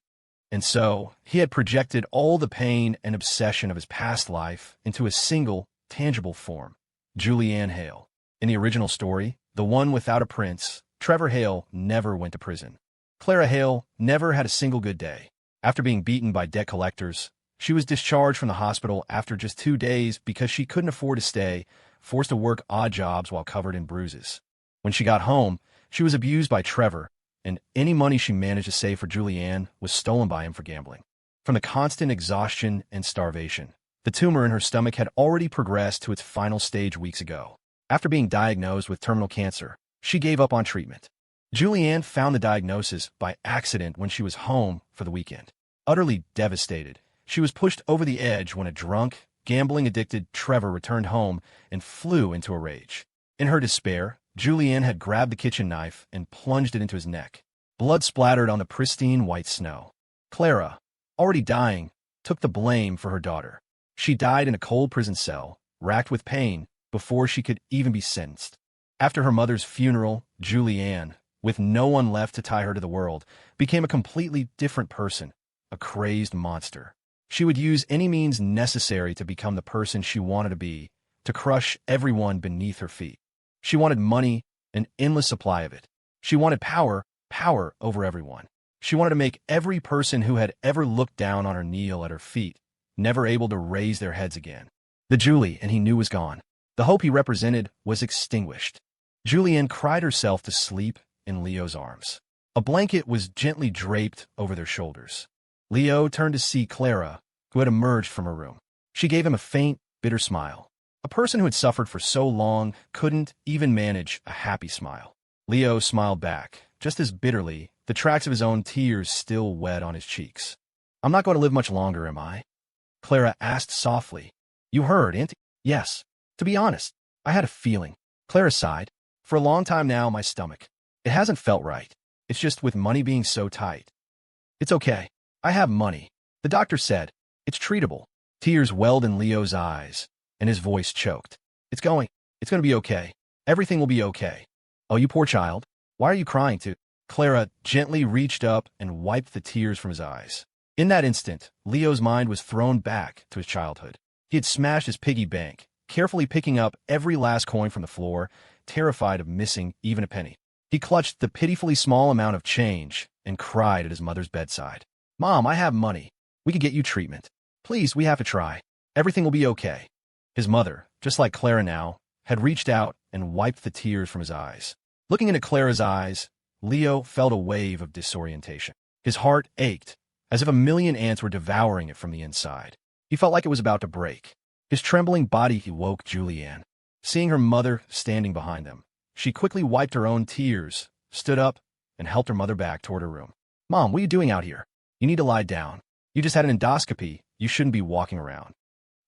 A: And so, he had projected all the pain and obsession of his past life into a single, tangible form. Julianne Hale. In the original story, the one without a prince, Trevor Hale never went to prison. Clara Hale never had a single good day. After being beaten by debt collectors, she was discharged from the hospital after just 2 days because she couldn't afford to stay, forced to work odd jobs while covered in bruises. When she got home, she was abused by Trevor, and any money she managed to save for Julianne was stolen by him for gambling. From the constant exhaustion and starvation, the tumor in her stomach had already progressed to its final stage weeks ago. After being diagnosed with terminal cancer, she gave up on treatment. Julianne found the diagnosis by accident when she was home for the weekend. Utterly devastated, she was pushed over the edge when a drunk, gambling-addicted Trevor returned home and flew into a rage. In her despair, Julianne had grabbed the kitchen knife and plunged it into his neck. Blood splattered on the pristine white snow. Clara, already dying, took the blame for her daughter. She died in a cold prison cell, racked with pain, before she could even be sentenced. After her mother's funeral, Julianne, with no one left to tie her to the world, became a completely different person, a crazed monster. She would use any means necessary to become the person she wanted to be, to crush everyone beneath her feet. She wanted money, an endless supply of it. She wanted power over everyone. She wanted to make every person who had ever looked down on her kneel at her feet, never able to raise their heads again. The Julie and he knew was gone. The hope he represented was extinguished. Julianne cried herself to sleep in Leo's arms. A blanket was gently draped over their shoulders. Leo turned to see Clara, who had emerged from her room. She gave him a faint, bitter smile. A person who had suffered for so long couldn't even manage a happy smile. Leo smiled back, just as bitterly, the tracks of his own tears still wet on his cheeks. "I'm not going to live much longer, am I?" Clara asked softly. "You heard, Auntie?" "Yes. To be honest, I had a feeling." Clara sighed. "For a long time now, my stomach. It hasn't felt right. It's just with money being so tight." "It's okay. I have money." The doctor said. "It's treatable." Tears welled in Leo's eyes, and his voice choked. It's going to be okay. Everything will be okay." "Oh, you poor child. Why are you crying too?" Clara gently reached up and wiped the tears from his eyes. In that instant, Leo's mind was thrown back to his childhood. He had smashed his piggy bank, carefully picking up every last coin from the floor, terrified of missing even a penny. He clutched the pitifully small amount of change and cried at his mother's bedside. "Mom, I have money. We could get you treatment. Please, we have to try. Everything will be okay." His mother, just like Clara now, had reached out and wiped the tears from his eyes. Looking into Clara's eyes, Leo felt a wave of disorientation. His heart ached, as if a million ants were devouring it from the inside. He felt like it was about to break. His trembling body woke Julianne. Seeing her mother standing behind them, she quickly wiped her own tears, stood up, and helped her mother back toward her room. "Mom, what are you doing out here? You need to lie down. You just had an endoscopy. You shouldn't be walking around."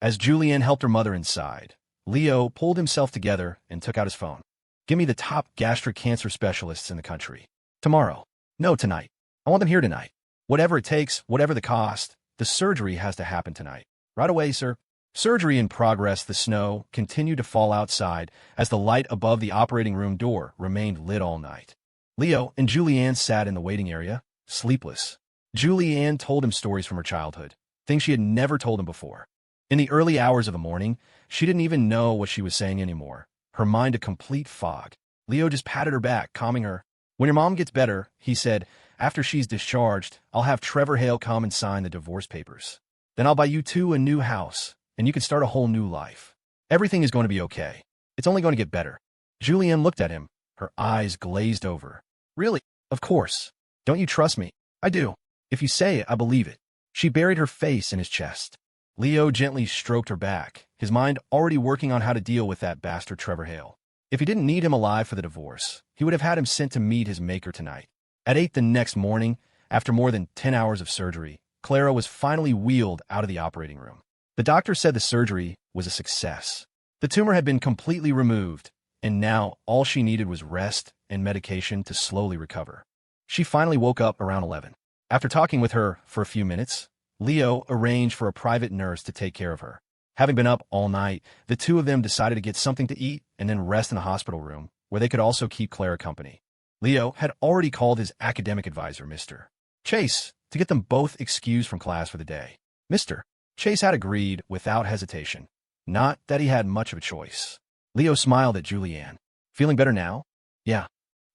A: As Julianne helped her mother inside, Leo pulled himself together and took out his phone. "Give me the top gastric cancer specialists in the country. Tomorrow. No, tonight. I want them here tonight. Whatever it takes, whatever the cost, the surgery has to happen tonight. Right away, sir." Surgery in progress. The snow continued to fall outside as the light above the operating room door remained lit all night. Leo and Julianne sat in the waiting area, sleepless. Julianne told him stories from her childhood, things she had never told him before. In the early hours of the morning, she didn't even know what she was saying anymore, her mind a complete fog. Leo just patted her back, calming her. "When your mom gets better," he said, "after she's discharged, I'll have Trevor Hale come and sign the divorce papers. Then I'll buy you two a new house, and you can start a whole new life. Everything is going to be okay. It's only going to get better." Julianne looked at him, her eyes glazed over. "Really? Of course. Don't you trust me?" "I do. If you say it, I believe it." She buried her face in his chest. Leo gently stroked her back, his mind already working on how to deal with that bastard Trevor Hale. If he didn't need him alive for the divorce, he would have had him sent to meet his maker tonight. At 8 the next morning, after more than 10 hours of surgery, Clara was finally wheeled out of the operating room. The doctor said the surgery was a success. The tumor had been completely removed, and now all she needed was rest and medication to slowly recover. She finally woke up around 11. After talking with her for a few minutes, Leo arranged for a private nurse to take care of her. Having been up all night, the two of them decided to get something to eat and then rest in the hospital room, where they could also keep Clara company. Leo had already called his academic advisor, Mr. Chase, to get them both excused from class for the day. Mr. Chase had agreed without hesitation. Not that he had much of a choice. Leo smiled at Julianne. "Feeling better now?" "Yeah."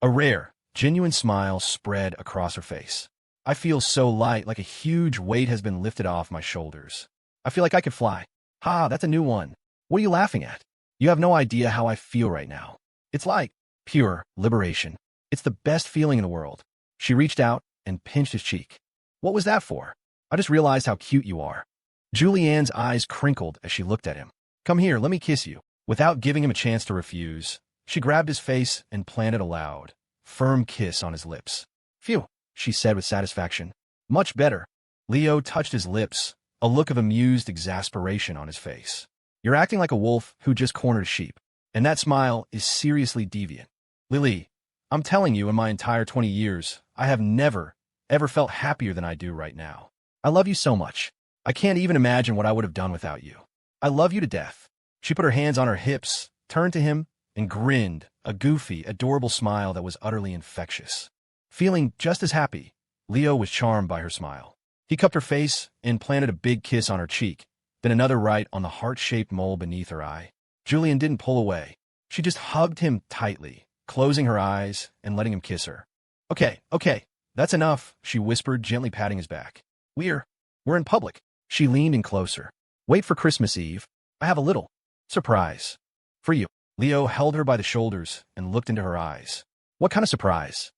A: A rare, genuine smile spread across her face. "I feel so light, like a huge weight has been lifted off my shoulders. I feel like I could fly." "Ha, that's a new one. What are you laughing at? You have no idea how I feel right now. It's like pure liberation. It's the best feeling in the world." She reached out and pinched his cheek. "What was that for?" "I just realized how cute you are." Julianne's eyes crinkled as she looked at him. "Come here, let me kiss you." Without giving him a chance to refuse, she grabbed his face and planted a loud, firm kiss on his lips. "Phew," she said with satisfaction. "Much better." Leo touched his lips, a look of amused exasperation on his face. "You're acting like a wolf who just cornered a sheep, and that smile is seriously deviant. Lily, I'm telling you, in my entire 20 years, I have never, ever felt happier than I do right now. I love you so much. I can't even imagine what I would have done without you. I love you to death." She put her hands on her hips, turned to him, and grinned, a goofy, adorable smile that was utterly infectious. Feeling just as happy, Leo was charmed by her smile. He cupped her face and planted a big kiss on her cheek, then another right on the heart-shaped mole beneath her eye. Julianne didn't pull away. She just hugged him tightly, closing her eyes and letting him kiss her. Okay, that's enough," she whispered, gently patting his back. We're in public." She leaned in closer. "Wait for Christmas Eve. I have a little surprise for you." Leo held her by the shoulders and looked into her eyes. "What kind of surprise?"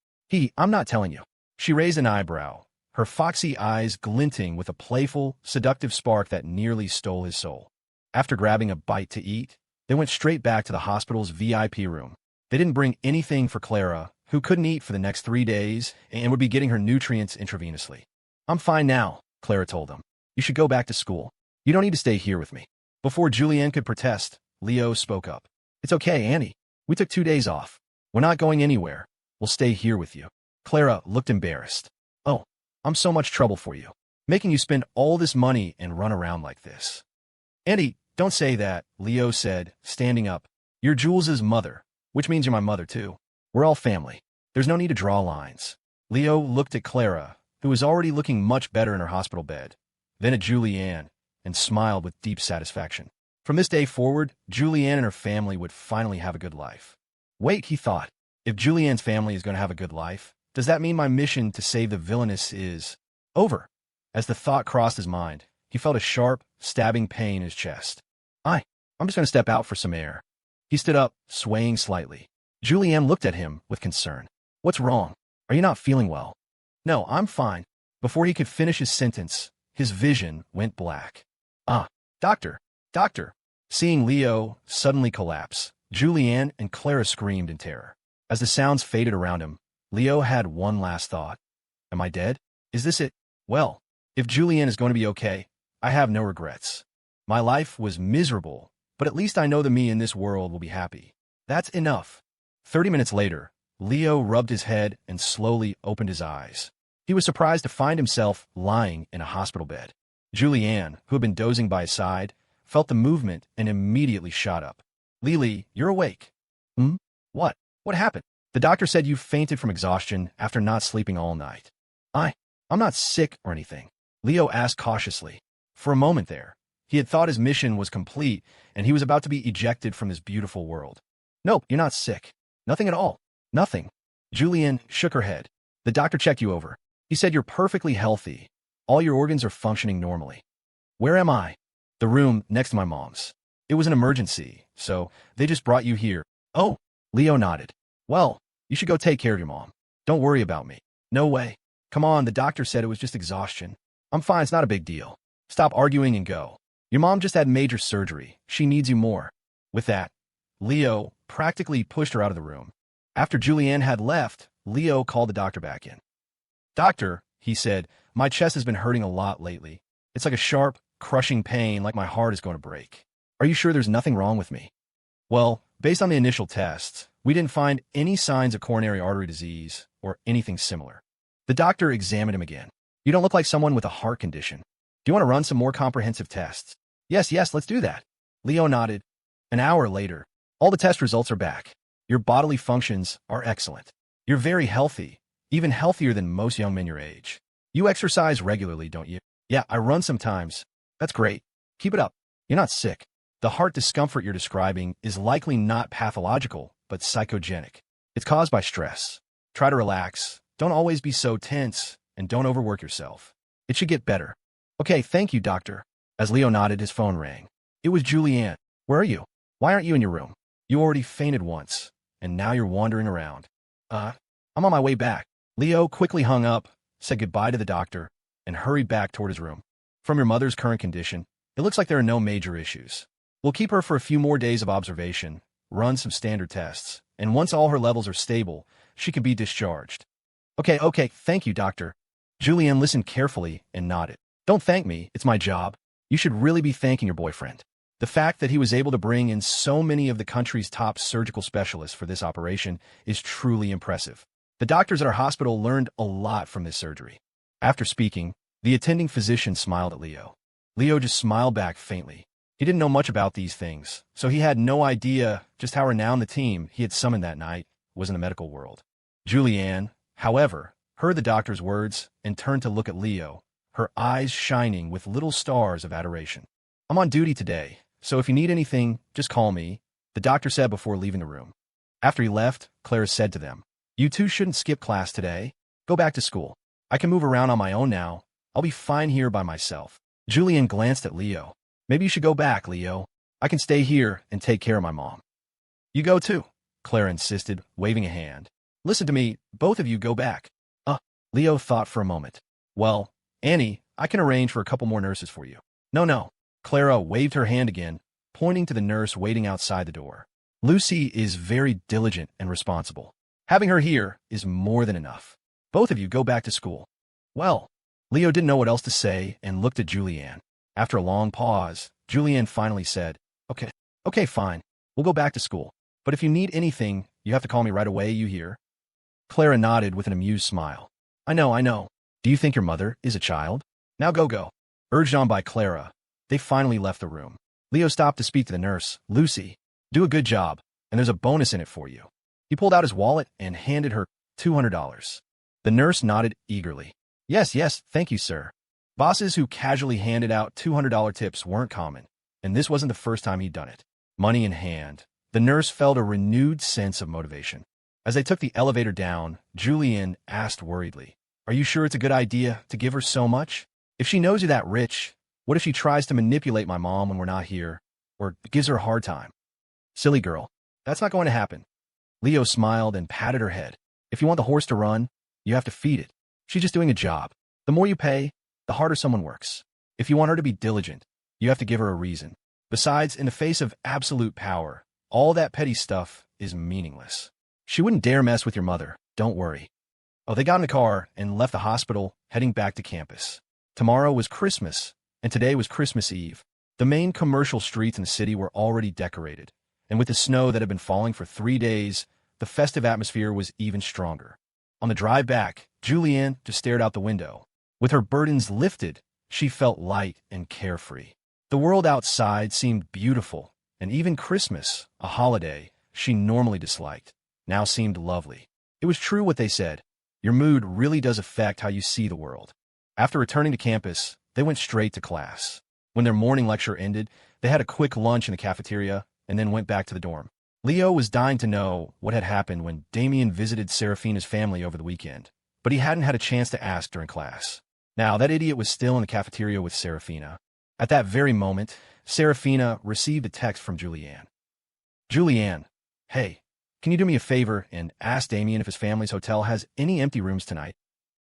A: I'm not telling you." She raised an eyebrow, her foxy eyes glinting with a playful, seductive spark that nearly stole his soul. After grabbing a bite to eat, they went straight back to the hospital's VIP room. They didn't bring anything for Clara, who couldn't eat for the next 3 days and would be getting her nutrients intravenously. "I'm fine now," Clara told them. "You should go back to school. You don't need to stay here with me." Before Julianne could protest, Leo spoke up. "It's okay, Annie. We took 2 days off. We're not going anywhere. We'll stay here with you." Clara looked embarrassed. "Oh, I'm so much trouble for you, making you spend all this money and run around like this." "Annie, don't say that," Leo said, standing up. "You're Jules's mother, which means you're my mother too. We're all family. There's no need to draw lines." Leo looked at Clara, who was already looking much better in her hospital bed, then at Julianne, and smiled with deep satisfaction. From this day forward, Julianne and her family would finally have a good life. Wait, he thought, if Julianne's family is going to have a good life, does that mean my mission to save the villainess is over? As the thought crossed his mind, he felt a sharp, stabbing pain in his chest. I'm just going to step out for some air. He stood up, swaying slightly. Julianne looked at him with concern. What's wrong? Are you not feeling well? No, I'm fine. Before he could finish his sentence, his vision went black. Ah, doctor, doctor. Seeing Leo suddenly collapse, Julianne and Clara screamed in terror. As the sounds faded around him, Leo had one last thought. Am I dead? Is this it? Well, if Julianne is going to be okay, I have no regrets. My life was miserable, but at least I know the me in this world will be happy. That's enough. 30 minutes later, Leo rubbed his head and slowly opened his eyes. He was surprised to find himself lying in a hospital bed. Julianne, who had been dozing by his side, felt the movement and immediately shot up. Lily, you're awake. Hmm? What? What happened? The doctor said you fainted from exhaustion after not sleeping all night. I'm not sick or anything, Leo asked cautiously. For a moment there, he had thought his mission was complete and he was about to be ejected from this beautiful world. Nope, you're not sick. Nothing at all. Nothing. Julianne shook her head. The doctor checked you over. He said you're perfectly healthy. All your organs are functioning normally. Where am I? The room next to my mom's. It was an emergency, so they just brought you here. Oh, Leo nodded. Well, you should go take care of your mom. Don't worry about me. No way. Come on, the doctor said it was just exhaustion. I'm fine, it's not a big deal. Stop arguing and go. Your mom just had major surgery. She needs you more. With that, Leo practically pushed her out of the room. After Julianne had left, Leo called the doctor back in. Doctor, he said, my chest has been hurting a lot lately. It's like a sharp, crushing pain like my heart is going to break. Are you sure there's nothing wrong with me? Well, based on the initial tests, we didn't find any signs of coronary artery disease or anything similar. The doctor examined him again. You don't look like someone with a heart condition. Do you want to run some more comprehensive tests? Yes, let's do that. Leo nodded. An hour later, all the test results are back. Your bodily functions are excellent. You're very healthy, even healthier than most young men your age. You exercise regularly, don't you? Yeah, I run sometimes. That's great. Keep it up. You're not sick. The heart discomfort you're describing is likely not pathological, but psychogenic. It's caused by stress. Try to relax. Don't always be so tense, and don't overwork yourself. It should get better. Okay, thank you, doctor. As Leo nodded, his phone rang. It was Julianne. Where are you? Why aren't you in your room? You already fainted once, and now you're wandering around. I'm on my way back. Leo quickly hung up, said goodbye to the doctor, and hurried back toward his room. From your mother's current condition, it looks like there are no major issues. We'll keep her for a few more days of observation, run some standard tests, and once all her levels are stable, she can be discharged. Okay, thank you, doctor. Julianne listened carefully and nodded. Don't thank me, it's my job. You should really be thanking your boyfriend. The fact that he was able to bring in so many of the country's top surgical specialists for this operation is truly impressive. The doctors at our hospital learned a lot from this surgery. After speaking, the attending physician smiled at Leo. Leo just smiled back faintly. He didn't know much about these things, so he had no idea just how renowned the team he had summoned that night was in the medical world. Julianne, however, heard the doctor's words and turned to look at Leo, her eyes shining with little stars of adoration. I'm on duty today, so if you need anything, just call me, the doctor said before leaving the room. After he left, Clara said to them, You two shouldn't skip class today. Go back to school. I can move around on my own now. I'll be fine here by myself. Julianne glanced at Leo. Maybe you should go back, Leo. I can stay here and take care of my mom. You go too, Clara insisted, waving a hand. Listen to me, both of you go back. Leo thought for a moment. Well, Annie, I can arrange for a couple more nurses for you. No. Clara waved her hand again, pointing to the nurse waiting outside the door. Lucy is very diligent and responsible. Having her here is more than enough. Both of you go back to school. Well, Leo didn't know what else to say and looked at Julianne. After a long pause, Julianne finally said, Okay, fine. We'll go back to school. But if you need anything, you have to call me right away, you hear? Clara nodded with an amused smile. I know. Do you think your mother is a child? Now go. Urged on by Clara, they finally left the room. Leo stopped to speak to the nurse. Lucy, do a good job, and there's a bonus in it for you. He pulled out his wallet and handed her $200. The nurse nodded eagerly. Yes, thank you, sir. Bosses who casually handed out $200 tips weren't common, and this wasn't the first time he'd done it. Money in hand, the nurse felt a renewed sense of motivation. As they took the elevator down, Julianne asked worriedly, Are you sure it's a good idea to give her so much? If she knows you're that rich, what if she tries to manipulate my mom when we're not here? or gives her a hard time. Silly girl. That's not going to happen. Leo smiled and patted her head. If you want the horse to run, you have to feed it. She's just doing a job. The more you pay, the harder someone works. If you want her to be diligent, you have to give her a reason. Besides, in the face of absolute power, all that petty stuff is meaningless. She wouldn't dare mess with your mother, don't worry. Oh, they got in the car and left the hospital, heading back to campus. Tomorrow was Christmas, and today was Christmas Eve. The main commercial streets in the city were already decorated, and with the snow that had been falling for 3 days, the festive atmosphere was even stronger. On the drive back, Julianne just stared out the window. With her burdens lifted, she felt light and carefree. The world outside seemed beautiful, and even Christmas, a holiday she normally disliked, now seemed lovely. It was true what they said. Your mood really does affect how you see the world. After returning to campus, they went straight to class. When their morning lecture ended, they had a quick lunch in the cafeteria and then went back to the dorm. Leo was dying to know what had happened when Damon visited Serafina's family over the weekend, but he hadn't had a chance to ask during class. Now, that idiot was still in the cafeteria with Serafina. At that very moment, Serafina received a text from Julianne. Julianne, hey, can you do me a favor and ask Damon if his family's hotel has any empty rooms tonight?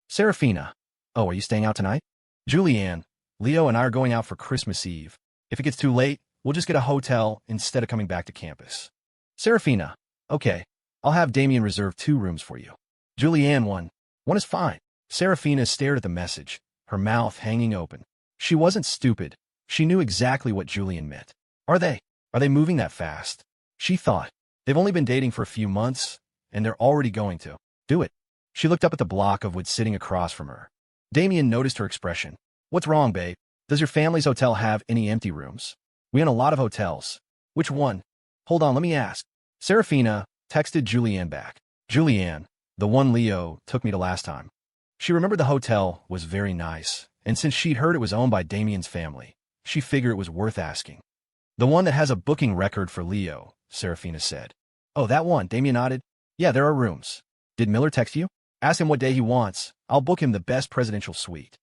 A: Serafina, oh, are you staying out tonight? Julianne, Leo and I are going out for Christmas Eve. If it gets too late, we'll just get a hotel instead of coming back to campus. Serafina, okay, I'll have Damon reserve 2 rooms for you. Julianne, one is fine. Serafina stared at the message, her mouth hanging open. She wasn't stupid. She knew exactly what Julianne meant. Are they moving that fast? She thought. They've only been dating for a few months, and they're already going to do it. She looked up at the block of wood sitting across from her. Damon noticed her expression. What's wrong, babe? Does your family's hotel have any empty rooms? We own a lot of hotels. Which one? Hold on, let me ask. Serafina texted Julianne back. Julianne, the one Leo took me to last time. She remembered the hotel was very nice, and since she'd heard it was owned by Damien's family, she figured it was worth asking. The one that has a booking record for Leo, Serafina said. Oh, that one, Damon nodded. Yeah, there are rooms. Did Miller text you? Ask him what day he wants. I'll book him the best presidential suite.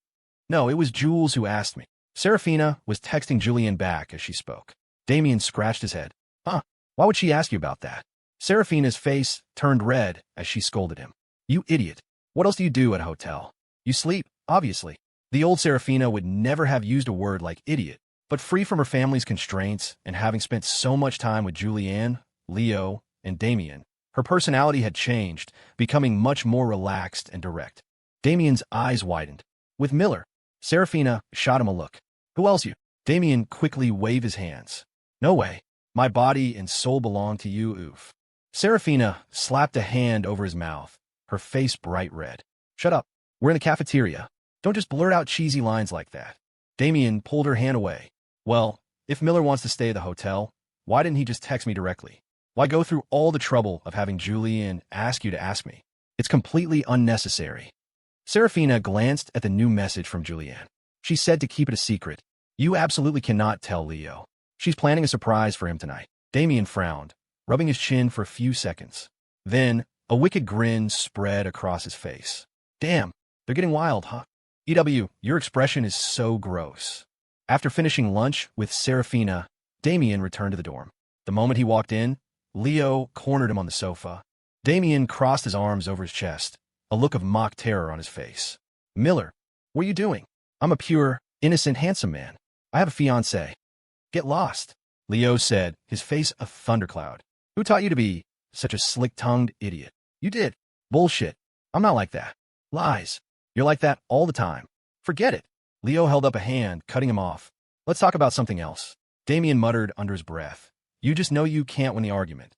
A: No, it was Jules who asked me. Serafina was texting Julianne back as she spoke. Damon scratched his head. Huh, why would she ask you about that? Serafina's face turned red as she scolded him. You idiot. What else do you do at a hotel? You sleep, obviously. The old Serafina would never have used a word like idiot, but free from her family's constraints and having spent so much time with Julianne, Leo, and Damon, her personality had changed, becoming much more relaxed and direct. Damien's eyes widened. With Miller, Serafina shot him a look. Who else you? Damon quickly waved his hands. No way. My body and soul belong to you, oof. Serafina slapped a hand over his mouth, her face bright red. Shut up. We're in the cafeteria. Don't just blurt out cheesy lines like that. Damon pulled her hand away. Well, if Miller wants to stay at the hotel, why didn't he just text me directly? Why go through all the trouble of having Julianne ask you to ask me? It's completely unnecessary. Serafina glanced at the new message from Julianne. She said to keep it a secret. You absolutely cannot tell Leo. She's planning a surprise for him tonight. Damon frowned, rubbing his chin for a few seconds. Then, a wicked grin spread across his face. Damn, they're getting wild, huh? EW, your expression is so gross. After finishing lunch with Serafina, Damon returned to the dorm. The moment he walked in, Leo cornered him on the sofa. Damon crossed his arms over his chest, a look of mock terror on his face. Miller, what are you doing? I'm a pure, innocent, handsome man. I have a fiancé. Get lost, Leo said, his face a thundercloud. Who taught you to be such a slick-tongued idiot? You did. Bullshit. I'm not like that. Lies. You're like that all the time. Forget it. Leo held up a hand, cutting him off. Let's talk about something else. Damon muttered under his breath. You just know you can't win the argument.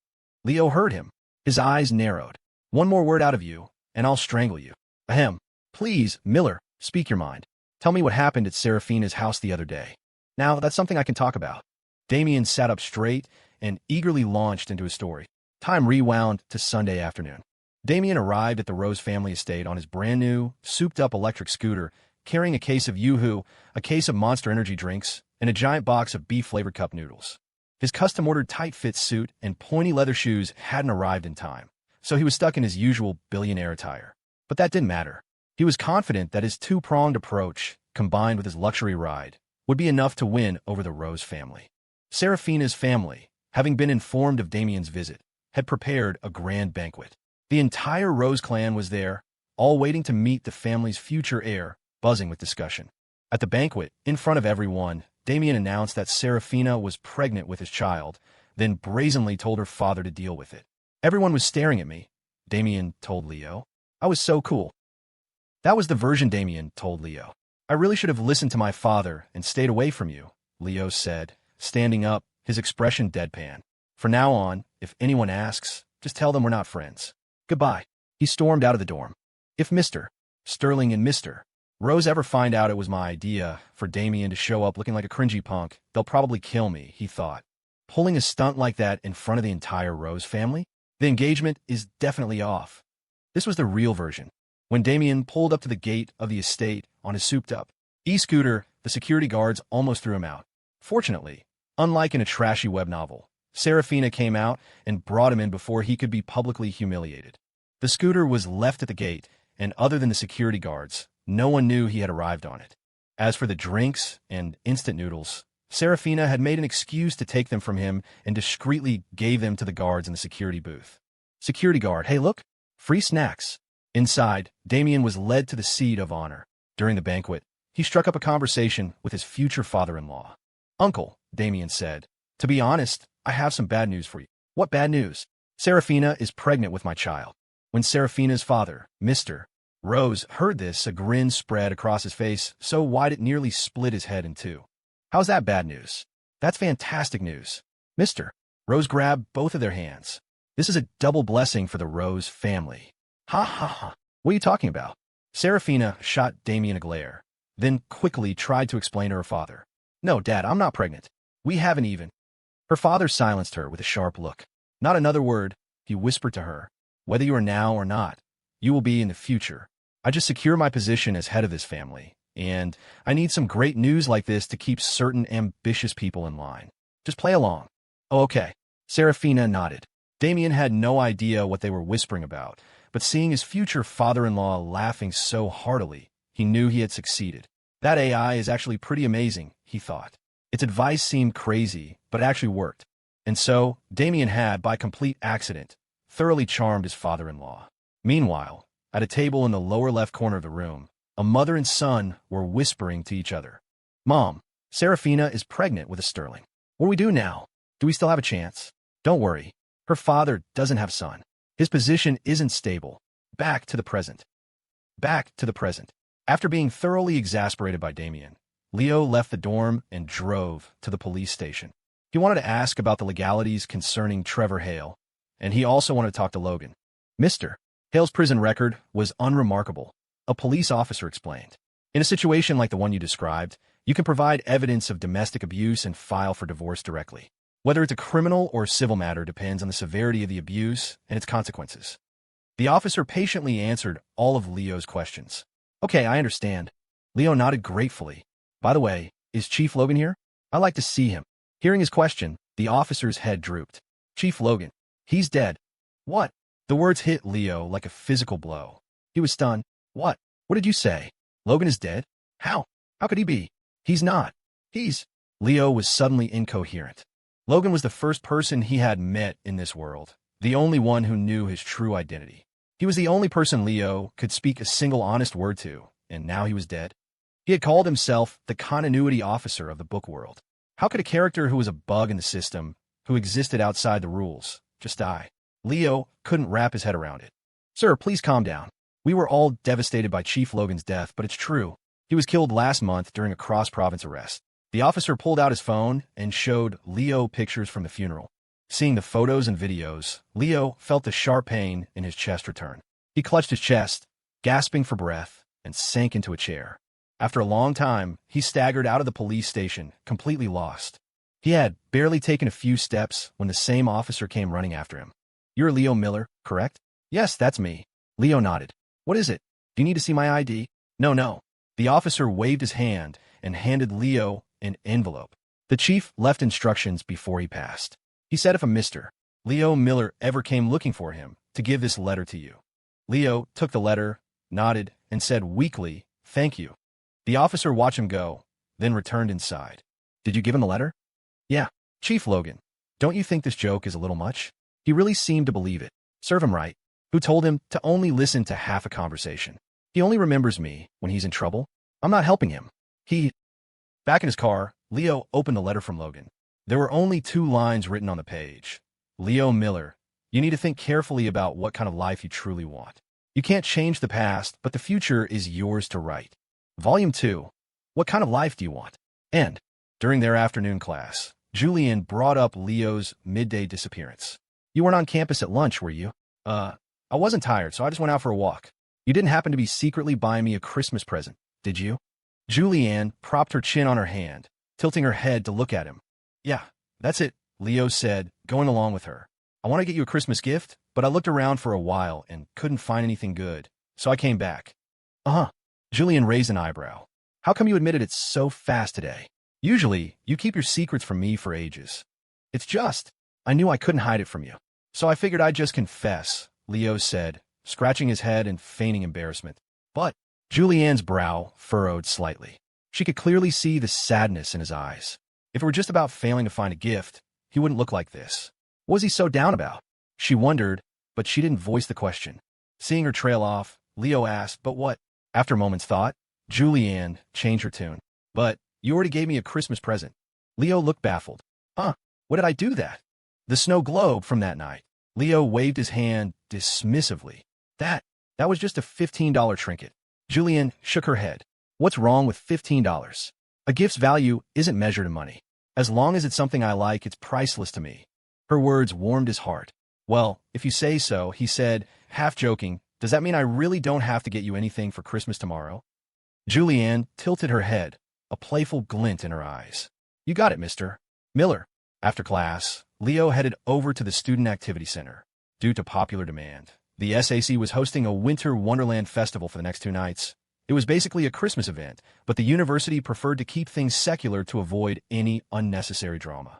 A: Leo heard him. His eyes narrowed. One more word out of you, and I'll strangle you. Ahem. Please, Miller, speak your mind. Tell me what happened at Serafina's house the other day. Now, that's something I can talk about. Damon sat up straight and eagerly launched into his story. Time rewound to Sunday afternoon. Damon arrived at the Rose family estate on his brand-new, souped-up electric scooter, carrying a case of Yoo-Hoo, a case of Monster Energy drinks, and a giant box of beef-flavored cup noodles. His custom-ordered tight-fit suit and pointy leather shoes hadn't arrived in time, so he was stuck in his usual billionaire attire. But that didn't matter. He was confident that his two-pronged approach, combined with his luxury ride, would be enough to win over the Rose family. Serafina's family, having been informed of Damien's visit, had prepared a grand banquet. The entire Rose clan was there, all waiting to meet the family's future heir, buzzing with discussion. At the banquet, in front of everyone, Damien announced that Serafina was pregnant with his child, then brazenly told her father to deal with it. Everyone was staring at me, Damien told Leo. I was so cool. That was the version, Damien told Leo. I really should have listened to my father and stayed away from you, Leo said, standing up, his expression deadpan. From now on, if anyone asks, just tell them we're not friends. Goodbye. He stormed out of the dorm. If Mr. Sterling and Mr. Rose ever find out it was my idea for Damien to show up looking like a cringy punk, they'll probably kill me, he thought. Pulling a stunt like that in front of the entire Rose family? The engagement is definitely off. This was the real version. When Damien pulled up to the gate of the estate on his souped-up e-scooter, the security guards almost threw him out. Fortunately, unlike in a trashy web novel, Serafina came out and brought him in before he could be publicly humiliated. The scooter was left at the gate, and other than the security guards, no one knew he had arrived on it. As for the drinks and instant noodles, Serafina had made an excuse to take them from him and discreetly gave them to the guards in the security booth. Security guard, hey look, free snacks. Inside, Damien was led to the seat of honor. During the banquet, he struck up a conversation with his future father-in-law. Uncle, Damien said, to be honest, I have some bad news for you. What bad news? Serafina is pregnant with my child. When Serafina's father, Mr. Rose, heard this, a grin spread across his face so wide it nearly split his head in two. How's that bad news? That's fantastic news. Mr. Rose grabbed both of their hands. This is a double blessing for the Rose family. Ha ha ha. What are you talking about? Serafina shot Damien a glare, then quickly tried to explain to her father. No, Dad, I'm not pregnant. We haven't even. Her father silenced her with a sharp look. Not another word, he whispered to her. Whether you are now or not, you will be in the future. I just secure my position as head of this family, and I need some great news like this to keep certain ambitious people in line. Just play along. Oh, okay. Serafina nodded. Damien had no idea what they were whispering about, but seeing his future father-in-law laughing so heartily, he knew he had succeeded. That AI is actually pretty amazing, he thought. Its advice seemed crazy, but it actually worked. And so, Damien had, by complete accident, thoroughly charmed his father-in-law. Meanwhile, at a table in the lower left corner of the room, a mother and son were whispering to each other. Mom, Serafina is pregnant with a Sterling. What do we do now? Do we still have a chance? Don't worry. Her father doesn't have a son. His position isn't stable. Back to the present. Back to the present. After being thoroughly exasperated by Damien, Leo left the dorm and drove to the police station. He wanted to ask about the legalities concerning Trevor Hale, and he also wanted to talk to Logan. Mr. Hale's prison record was unremarkable, a police officer explained. In a situation like the one you described, you can provide evidence of domestic abuse and file for divorce directly. Whether it's a criminal or civil matter depends on the severity of the abuse and its consequences. The officer patiently answered all of Leo's questions. Okay, I understand. Leo nodded gratefully. By the way, is Chief Logan here? I'd like to see him. Hearing his question, the officer's head drooped. Chief Logan. He's dead. What? The words hit Leo like a physical blow. He was stunned. What? What did you say? Logan is dead? How? How could he be? He's not. He's... Leo was suddenly incoherent. Logan was the first person he had met in this world, the only one who knew his true identity. He was the only person Leo could speak a single honest word to, and now he was dead. He had called himself the continuity officer of the book world. How could a character who was a bug in the system, who existed outside the rules, just die? Leo couldn't wrap his head around it. Sir, please calm down. We were all devastated by Chief Logan's death, but it's true. He was killed last month during a cross-province arrest. The officer pulled out his phone and showed Leo pictures from the funeral. Seeing the photos and videos, Leo felt the sharp pain in his chest return. He clutched his chest, gasping for breath, and sank into a chair. After a long time, he staggered out of the police station, completely lost. He had barely taken a few steps when the same officer came running after him. You're Leo Miller, correct? Yes, that's me. Leo nodded. What is it? Do you need to see my ID? No. The officer waved his hand and handed Leo an envelope. The chief left instructions before he passed. He said if a Mr. Leo Miller ever came looking for him, to give this letter to you. Leo took the letter, nodded, and said weakly, thank you. The officer watched him go, then returned inside. Did you give him the letter? Yeah. Chief Logan, don't you think this joke is a little much? He really seemed to believe it. Serve him right. Who told him to only listen to half a conversation? He only remembers me when he's in trouble. I'm not helping him. Back in his car, Leo opened the letter from Logan. There were only 2 lines written on the page. Leo Miller, you need to think carefully about what kind of life you truly want. You can't change the past, but the future is yours to write. Volume 2. What kind of life do you want? And, during their afternoon class, Julianne brought up Leo's midday disappearance. You weren't on campus at lunch, were you? I wasn't tired, so I just went out for a walk. You didn't happen to be secretly buying me a Christmas present, did you? Julianne propped her chin on her hand, tilting her head to look at him. Yeah, that's it, Leo said, going along with her. I want to get you a Christmas gift, but I looked around for a while and couldn't find anything good, so I came back. Uh-huh. Julianne raised an eyebrow. How come you admitted it so fast today? Usually, you keep your secrets from me for ages. It's just, I knew I couldn't hide it from you. So I figured I'd just confess, Leo said, scratching his head and feigning embarrassment. But Julianne's brow furrowed slightly. She could clearly see the sadness in his eyes. If it were just about failing to find a gift, he wouldn't look like this. What was he so down about? She wondered, but she didn't voice the question. Seeing her trail off, Leo asked, but what? After a moment's thought, Julianne changed her tune. But you already gave me a Christmas present. Leo looked baffled. Huh? What did I do that? The snow globe from that night. Leo waved his hand dismissively. That was just a $15 trinket. Julianne shook her head. What's wrong with $15? A gift's value isn't measured in money. As long as it's something I like, it's priceless to me. Her words warmed his heart. Well, if you say so, he said, half joking, does that mean I really don't have to get you anything for Christmas tomorrow? Julianne tilted her head, a playful glint in her eyes. You got it, Mr. Miller. After class, Leo headed over to the Student Activity Center. Due to popular demand, the SACE was hosting a Winter Wonderland festival for the next 2 nights. It was basically a Christmas event, but the university preferred to keep things secular to avoid any unnecessary drama.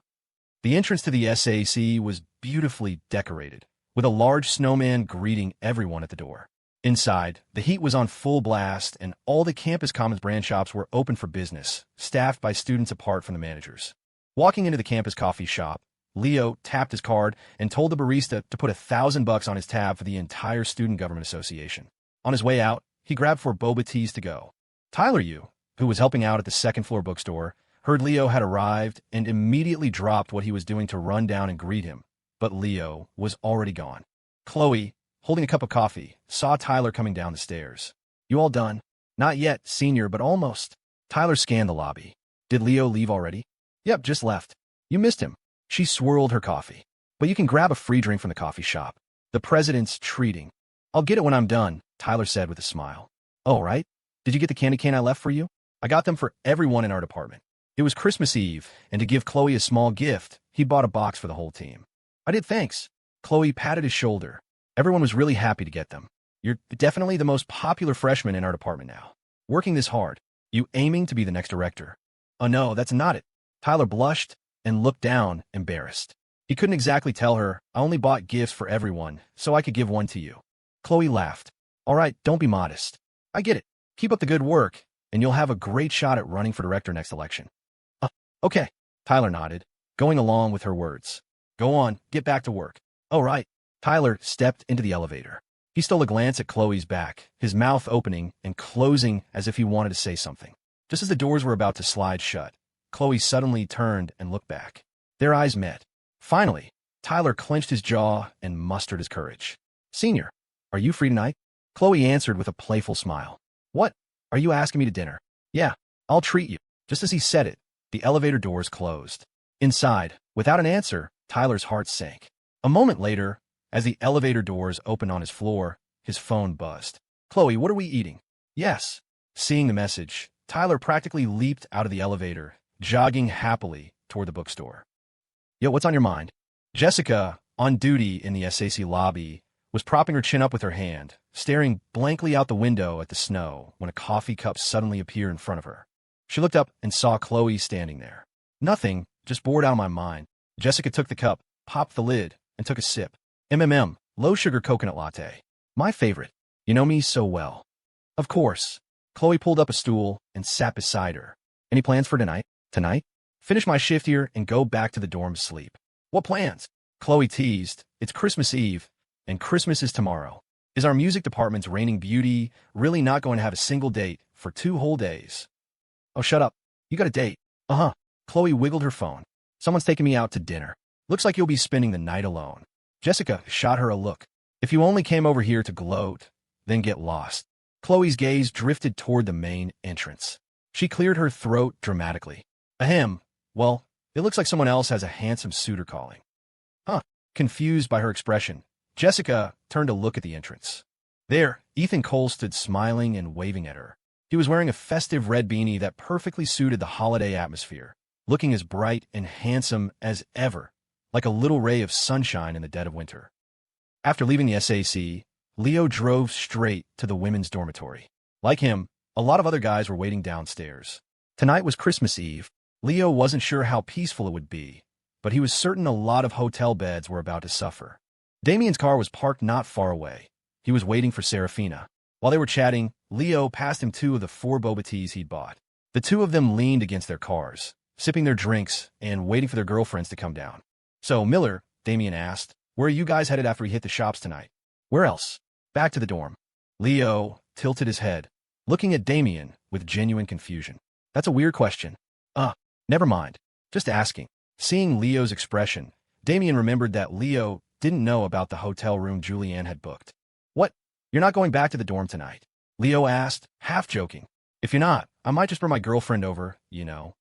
A: The entrance to the SACE was beautifully decorated, with a large snowman greeting everyone at the door. Inside, the heat was on full blast, and all the Campus Commons brand shops were open for business, staffed by students apart from the managers. Walking into the campus coffee shop, Leo tapped his card and told the barista to put $1,000 on his tab for the entire Student Government Association. On his way out, he grabbed 4 boba teas to go. Tyler Yu, who was helping out at the second-floor bookstore, heard Leo had arrived and immediately dropped what he was doing to run down and greet him. But Leo was already gone. Chloe, holding a cup of coffee, saw Tyler coming down the stairs. You all done? Not yet, senior, but almost. Tyler scanned the lobby. Did Leo leave already? Yep, just left. You missed him. She swirled her coffee. But you can grab a free drink from the coffee shop. The president's treating. I'll get it when I'm done, Tyler said with a smile. Oh, right? Did you get the candy cane I left for you? I got them for everyone in our department. It was Christmas Eve, and to give Chloe a small gift, he bought a box for the whole team. I did, thanks. Chloe patted his shoulder. Everyone was really happy to get them. You're definitely the most popular freshman in our department now. Working this hard. You aiming to be the next director? Oh no, that's not it. Tyler blushed and looked down, embarrassed. He couldn't exactly tell her, I only bought gifts for everyone, so I could give one to you. Chloe laughed. All right, don't be modest. I get it. Keep up the good work, and you'll have a great shot at running for director next election. Okay, Tyler nodded, going along with her words. Go on, get back to work. All right. Tyler stepped into the elevator. He stole a glance at Chloe's back, his mouth opening and closing as if he wanted to say something. Just as the doors were about to slide shut, Chloe suddenly turned and looked back. Their eyes met. Finally, Tyler clenched his jaw and mustered his courage. Senior, are you free tonight? Chloe answered with a playful smile. What? Are you asking me to dinner? Yeah, I'll treat you. Just as he said it, the elevator doors closed. Inside, without an answer, Tyler's heart sank. A moment later, as the elevator doors opened on his floor, his phone buzzed. Chloe, what are we eating? Yes. Seeing the message, Tyler practically leaped out of the elevator, jogging happily toward the bookstore. Yo, what's on your mind? Jessica, on duty in the SACE lobby, was propping her chin up with her hand, staring blankly out the window at the snow when a coffee cup suddenly appeared in front of her. She looked up and saw Chloe standing there. Nothing, just bored out of my mind. Jessica took the cup, popped the lid, and took a sip. Low-sugar coconut latte. My favorite. You know me so well. Of course. Chloe pulled up a stool and sat beside her. Any plans for tonight? Tonight? Finish my shift here and go back to the dorm to sleep. What plans? Chloe teased. It's Christmas Eve, and Christmas is tomorrow. Is our music department's reigning beauty really not going to have a single date for 2 whole days? Oh, shut up. You got a date. Uh-huh. Chloe wiggled her phone. Someone's taking me out to dinner. Looks like you'll be spending the night alone. Jessica shot her a look. If you only came over here to gloat, then get lost. Chloe's gaze drifted toward the main entrance. She cleared her throat dramatically. Ahem. Well, it looks like someone else has a handsome suitor calling. Huh. Confused by her expression, Jessica turned to look at the entrance. There, Ethan Cole stood smiling and waving at her. He was wearing a festive red beanie that perfectly suited the holiday atmosphere, looking as bright and handsome as ever, like a little ray of sunshine in the dead of winter. After leaving the SACE, Leo drove straight to the women's dormitory. Like him, a lot of other guys were waiting downstairs. Tonight was Christmas Eve. Leo wasn't sure how peaceful it would be, but he was certain a lot of hotel beds were about to suffer. Damien's car was parked not far away. He was waiting for Serafina. While they were chatting, Leo passed him 2 of the 4 boba teas he'd bought. The 2 of them leaned against their cars, sipping their drinks and waiting for their girlfriends to come down. So, Miller, Damien asked, where are you guys headed after we hit the shops tonight? Where else? Back to the dorm. Leo tilted his head, looking at Damien with genuine confusion. That's a weird question. Never mind. Just asking. Seeing Leo's expression, Damien remembered that Leo didn't know about the hotel room Julianne had booked. What? You're not going back to the dorm tonight? Leo asked, half joking. If you're not, I might just bring my girlfriend over, you know.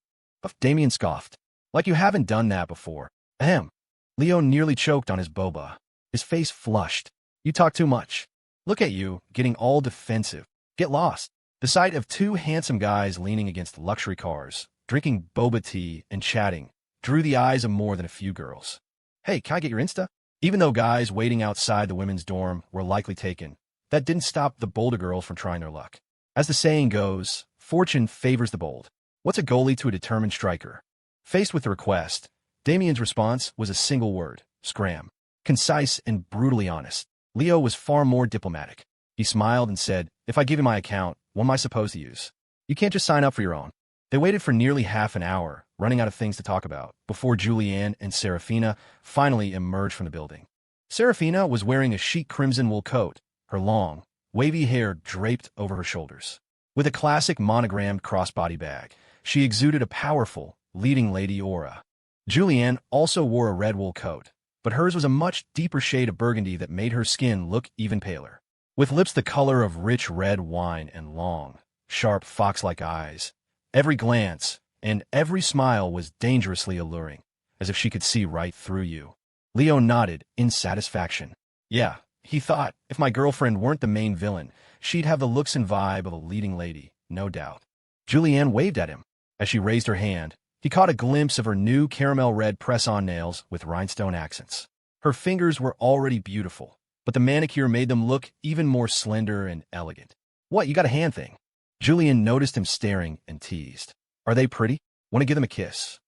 A: Damien scoffed. Like you haven't done that before. Ahem. Leo nearly choked on his boba. His face flushed. You talk too much. Look at you, getting all defensive. Get lost. The sight of 2 handsome guys leaning against luxury cars, drinking boba tea and chatting, drew the eyes of more than a few girls. Hey, can I get your Insta? Even though guys waiting outside the women's dorm were likely taken, that didn't stop the bolder girls from trying their luck. As the saying goes, fortune favors the bold. What's a goalie to a determined striker? Faced with the request, Damien's response was a single word, scram. Concise and brutally honest. Leo was far more diplomatic. He smiled and said, if I give you my account, what am I supposed to use? You can't just sign up for your own. They waited for nearly half an hour, running out of things to talk about, before Julianne and Serafina finally emerged from the building. Serafina was wearing a chic crimson wool coat, her long, wavy hair draped over her shoulders. With a classic monogrammed crossbody bag, she exuded a powerful, leading lady aura. Julianne also wore a red wool coat, but hers was a much deeper shade of burgundy that made her skin look even paler. With lips the color of rich red wine and long, sharp fox-like eyes, every glance and every smile was dangerously alluring, as if she could see right through you. Leo nodded in satisfaction. Yeah, he thought, if my girlfriend weren't the main villain, she'd have the looks and vibe of a leading lady, no doubt. Julianne waved at him. As she raised her hand, he caught a glimpse of her new caramel-red press-on nails with rhinestone accents. Her fingers were already beautiful, but the manicure made them look even more slender and elegant. What, you got a hand thing? Julianne noticed him staring and teased. Are they pretty? Want to give them a kiss?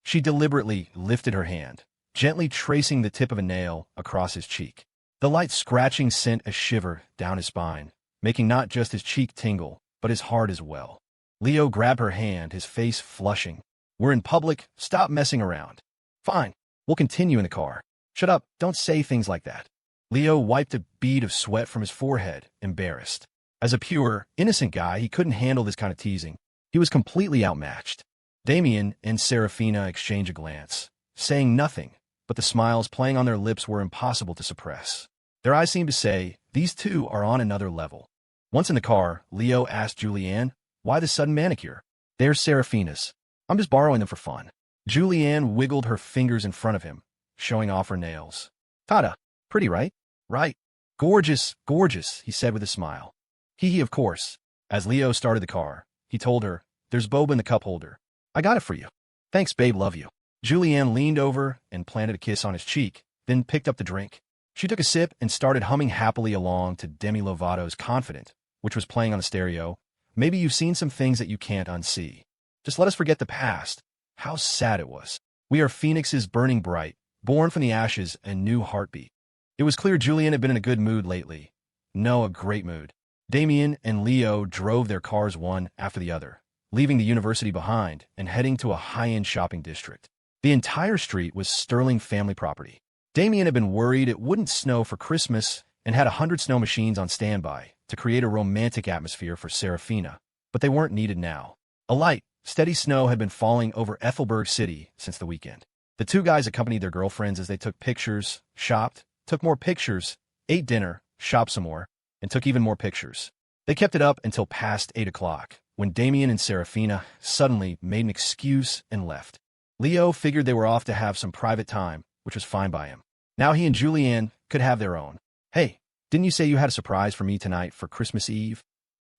A: She deliberately lifted her hand, gently tracing the tip of a nail across his cheek. The light scratching sent a shiver down his spine, making not just his cheek tingle, but his heart as well. Leo grabbed her hand, his face flushing. We're in public, stop messing around. Fine, we'll continue in the car. Shut up, don't say things like that. Leo wiped a bead of sweat from his forehead, embarrassed. As a pure, innocent guy, he couldn't handle this kind of teasing. He was completely outmatched. Damien and Serafina exchanged a glance, saying nothing, but the smiles playing on their lips were impossible to suppress. Their eyes seemed to say, these 2 are on another level. Once in the car, Leo asked Julianne, why the sudden manicure? They're Serafina's. I'm just borrowing them for fun. Julianne wiggled her fingers in front of him, showing off her nails. Tada, pretty, right? Right. Gorgeous, gorgeous, he said with a smile. Hee, of course. As Leo started the car, he told her, there's boba in the cup holder. I got it for you. Thanks, babe, love you. Julianne leaned over and planted a kiss on his cheek, then picked up the drink. She took a sip and started humming happily along to Demi Lovato's Confident, which was playing on the stereo. Maybe you've seen some things that you can't unsee. Just let us forget the past. How sad it was. We are phoenixes burning bright, born from the ashes, a new heartbeat. It was clear Julianne had been in a good mood lately. No, a great mood. Damien and Leo drove their cars one after the other, leaving the university behind and heading to a high-end shopping district. The entire street was sterling family property. Damon had been worried it wouldn't snow for Christmas and had 100 snow machines on standby to create a romantic atmosphere for Serafina, but they weren't needed now. A light, steady snow had been falling over Ethelberg City since the weekend. The two guys accompanied their girlfriends as they took pictures, shopped, took more pictures, ate dinner, shopped some more, and took even more pictures. They kept it up until past 8 o'clock, when Damon and Serafina suddenly made an excuse and left. Leo figured they were off to have some private time, which was fine by him. Now he and Julianne could have their own. "Hey, didn't you say you had a surprise for me tonight for Christmas Eve?"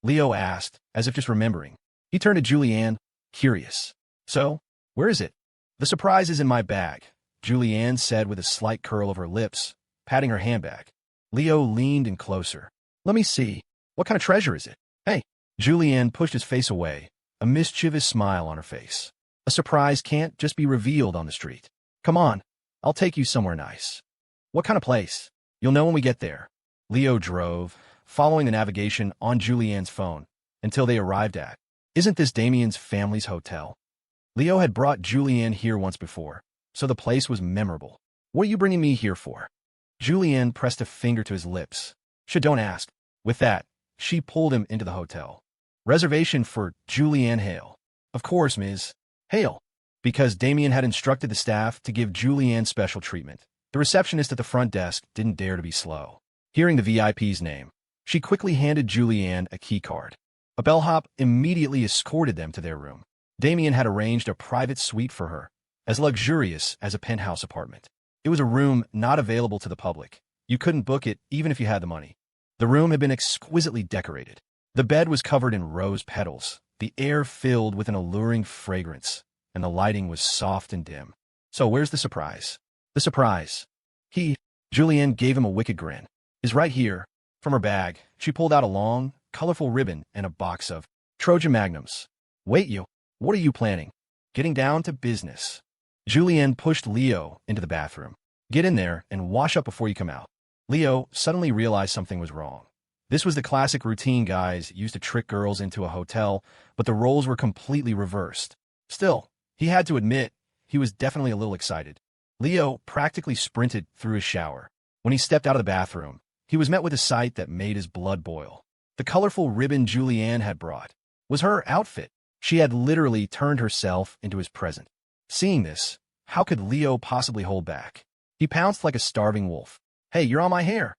A: Leo asked, as if just remembering. He turned to Julianne, curious. "So, where is it?" "The surprise is in my bag," Julianne said with a slight curl of her lips, patting her handbag. Leo leaned in closer. "Let me see. What kind of treasure is it?" "Hey." Julianne pushed his face away, a mischievous smile on her face. "A surprise can't just be revealed on the street. Come on, I'll take you somewhere nice." "What kind of place?" "You'll know when we get there." Leo drove, following the navigation on Julianne's phone, until they arrived at, "Isn't this Damien's family's hotel?" Leo had brought Julianne here once before, so the place was memorable. "What are you bringing me here for?" Julianne pressed a finger to his lips. Don't ask." With that, she pulled him into the hotel. "Reservation for Julianne Hale." "Of course, Ms. Hale." Because Damon had instructed the staff to give Julianne special treatment, the receptionist at the front desk didn't dare to be slow. Hearing the VIP's name, she quickly handed Julianne a key card. A bellhop immediately escorted them to their room. Damon had arranged a private suite for her, as luxurious as a penthouse apartment. It was a room not available to the public. You couldn't book it even if you had the money. The room had been exquisitely decorated. The bed was covered in rose petals, the air filled with an alluring fragrance, and the lighting was soft and dim. "So where's the surprise?" "The surprise," Julianne gave him a wicked grin, "is right here." From her bag, she pulled out a long, colorful ribbon and a box of Trojan Magnums. "Wait, what are you planning?" "Getting down to business." Julianne pushed Leo into the bathroom. "Get in there and wash up before you come out." Leo suddenly realized something was wrong. This was the classic routine guys used to trick girls into a hotel, but the roles were completely reversed. Still, he had to admit, he was definitely a little excited. Leo practically sprinted through his shower. When he stepped out of the bathroom, he was met with a sight that made his blood boil. The colorful ribbon Julianne had brought was her outfit. She had literally turned herself into his present. Seeing this, how could Leo possibly hold back? He pounced like a starving wolf. "Hey, you're on my hair."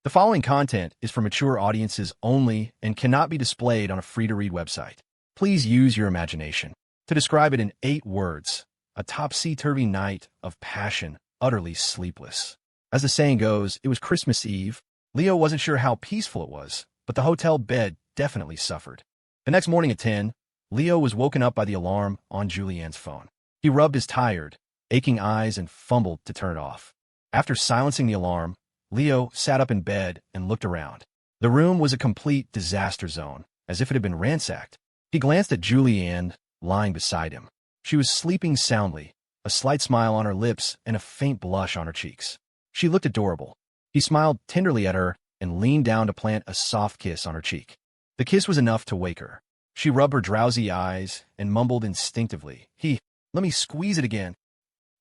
A: The following content is for mature audiences only and cannot be displayed on a free-to-read website. Please use your imagination. To describe it in 8 words, a topsy-turvy night of passion, utterly sleepless. As the saying goes, it was Christmas Eve. Leo wasn't sure how peaceful it was, but the hotel bed definitely suffered. The next morning at 10, Leo was woken up by the alarm on Julianne's phone. He rubbed his tired, aching eyes and fumbled to turn it off. After silencing the alarm, Leo sat up in bed and looked around. The room was a complete disaster zone, as if it had been ransacked. He glanced at Julianne, lying beside him. She was sleeping soundly, a slight smile on her lips and a faint blush on her cheeks. She looked adorable. He smiled tenderly at her and leaned down to plant a soft kiss on her cheek. The kiss was enough to wake her. She rubbed her drowsy eyes and mumbled instinctively, "Let me squeeze it again."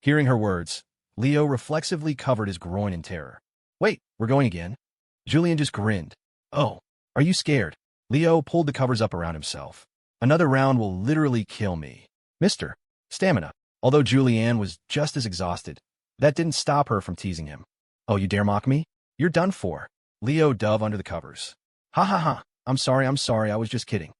A: Hearing her words, Leo reflexively covered his groin in terror. "Wait, we're going again?" Julianne just grinned. "Oh, are you scared?" Leo pulled the covers up around himself. "Another round will literally kill me. Mr. Stamina." Although Julianne was just as exhausted, that didn't stop her from teasing him. "Oh, you dare mock me? You're done for." Leo dove under the covers. "Ha ha ha, I'm sorry, I was just kidding."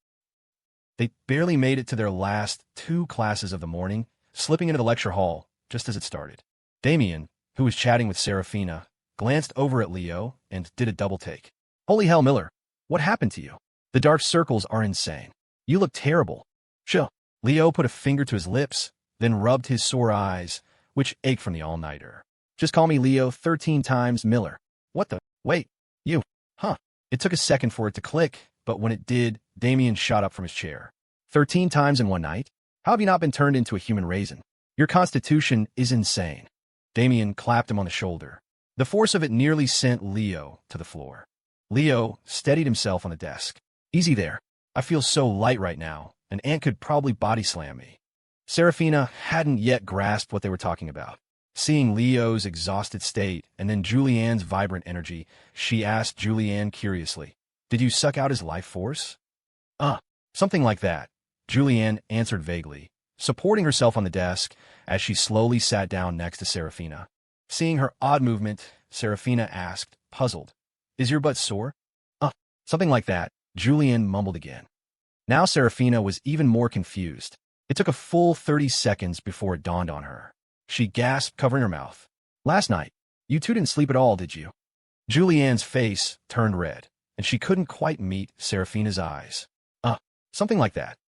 A: They barely made it to their last 2 classes of the morning, slipping into the lecture hall just as it started. Damon, who was chatting with Serafina, glanced over at Leo and did a double take. "Holy hell, Miller, what happened to you? The dark circles are insane. You look terrible." "Sure." Leo put a finger to his lips, then rubbed his sore eyes, which ached from the all-nighter. "Just call me Leo 13 times Miller." "What the? Wait, you? Huh?" It took a second for it to click, but when it did, Damon shot up from his chair. 13 times in one night? How have you not been turned into a human raisin? Your constitution is insane." Damon clapped him on the shoulder. The force of it nearly sent Leo to the floor. Leo steadied himself on the desk. "Easy there. I feel so light right now, An ant could probably body slam me. Serafina hadn't yet grasped what they were talking about. Seeing Leo's exhausted state and then Julianne's vibrant energy, she asked Julianne curiously, "Did you suck out his life force?" Something like that," Julianne answered vaguely, supporting herself on the desk as she slowly sat down next to Serafina. Seeing her odd movement, Serafina asked, puzzled, "Is your butt sore?" Something like that," Julianne mumbled again. Now Serafina was even more confused. It took a full 30 seconds before it dawned on her. She gasped, covering her mouth. "Last night, you two didn't sleep at all, did you?" Julianne's face turned red, and she couldn't quite meet Serafina's eyes. Something like that."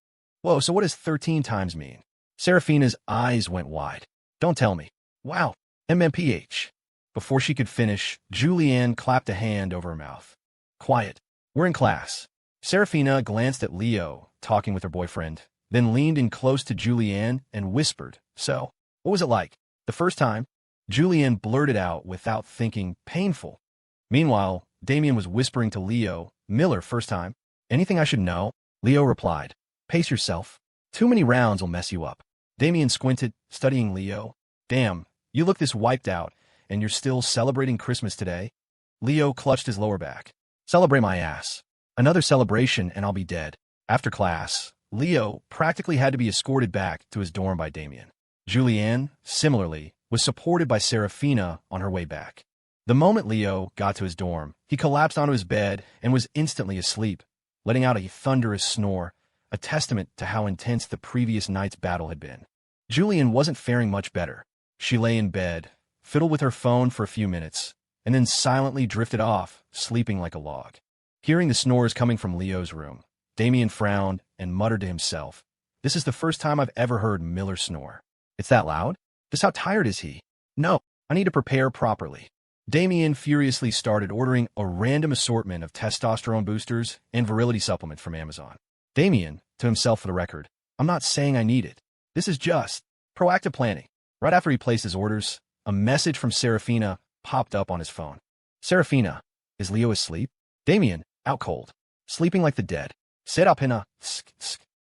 A: "Whoa, so what does 13 times mean?" Serafina's eyes went wide. "Don't tell me." "Wow, MMPH." Before she could finish, Julianne clapped a hand over her mouth. "Quiet. We're in class." Serafina glanced at Leo, talking with her boyfriend, then leaned in close to Julianne and whispered, "So, what was it like? The first time?" Julianne blurted out without thinking, "Painful." Meanwhile, Damon was whispering to Leo, "Miller, first time? Anything I should know?" Leo replied, "Pace yourself. Too many rounds will mess you up." Damien squinted, studying Leo. "Damn, you look this wiped out, and you're still celebrating Christmas today?" Leo clutched his lower back. "Celebrate my ass. Another celebration and I'll be dead." After class, Leo practically had to be escorted back to his dorm by Damien. Julianne, similarly, was supported by Serafina on her way back. The moment Leo got to his dorm, he collapsed onto his bed and was instantly asleep, letting out a thunderous snore, a testament to how intense the previous night's battle had been. Julianne wasn't faring much better. She lay in bed, fiddled with her phone for a few minutes, and then silently drifted off, sleeping like a log. Hearing the snores coming from Leo's room, Damien frowned and muttered to himself, "This is the first time I've ever heard Miller snore. It's that loud? Just how tired is he? No, I need to prepare properly." Damien furiously started ordering a random assortment of testosterone boosters and virility supplements from Amazon. Damien, to himself for the record, "I'm not saying I need it. This is just proactive planning." Right after he placed his orders, a message from Serafina popped up on his phone. "Serafina, is Leo asleep?" Damien, "Out cold. Sleeping like the dead. Serapina,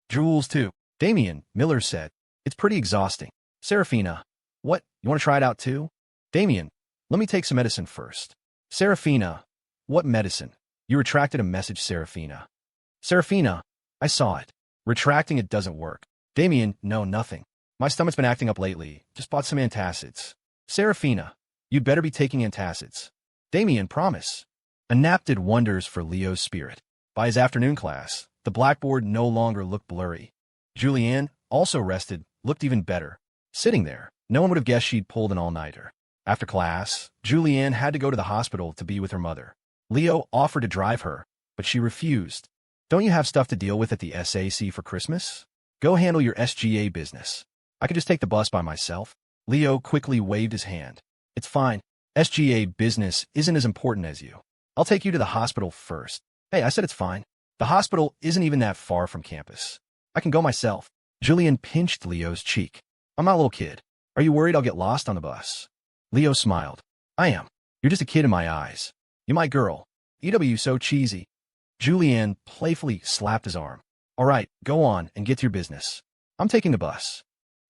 A: Jules too." Damien, Miller said, "It's pretty exhausting." Serafina, "What, you want to try it out too?" Damien, "Let me take some medicine first." Serafina, "What medicine?" "You retracted a message, Serafina." Serafina, "I saw it. Retracting it doesn't work." Damien, "No, nothing. My stomach's been acting up lately. Just bought some antacids." Serafina, "You'd better be taking antacids." Damien, "Promise." A nap did wonders for Leo's spirit. By his afternoon class, the blackboard no longer looked blurry. Julianne, also rested, looked even better. Sitting there, no one would have guessed she'd pulled an all-nighter. After class, Julianne had to go to the hospital to be with her mother. Leo offered to drive her, but she refused. "Don't you have stuff to deal with at the SACE for Christmas? Go handle your SGA business. I could just take the bus by myself." Leo quickly waved his hand. "It's fine. SGA business isn't as important as you. I'll take you to the hospital first." "Hey, I said it's fine. The hospital isn't even that far from campus. I can go myself." Julianne pinched Leo's cheek. "I'm not a little kid. Are you worried I'll get lost on the bus?" Leo smiled. "I am. You're just a kid in my eyes. You my girl. EW so cheesy." Julianne playfully slapped his arm. "All right, go on and get to your business. I'm taking the bus.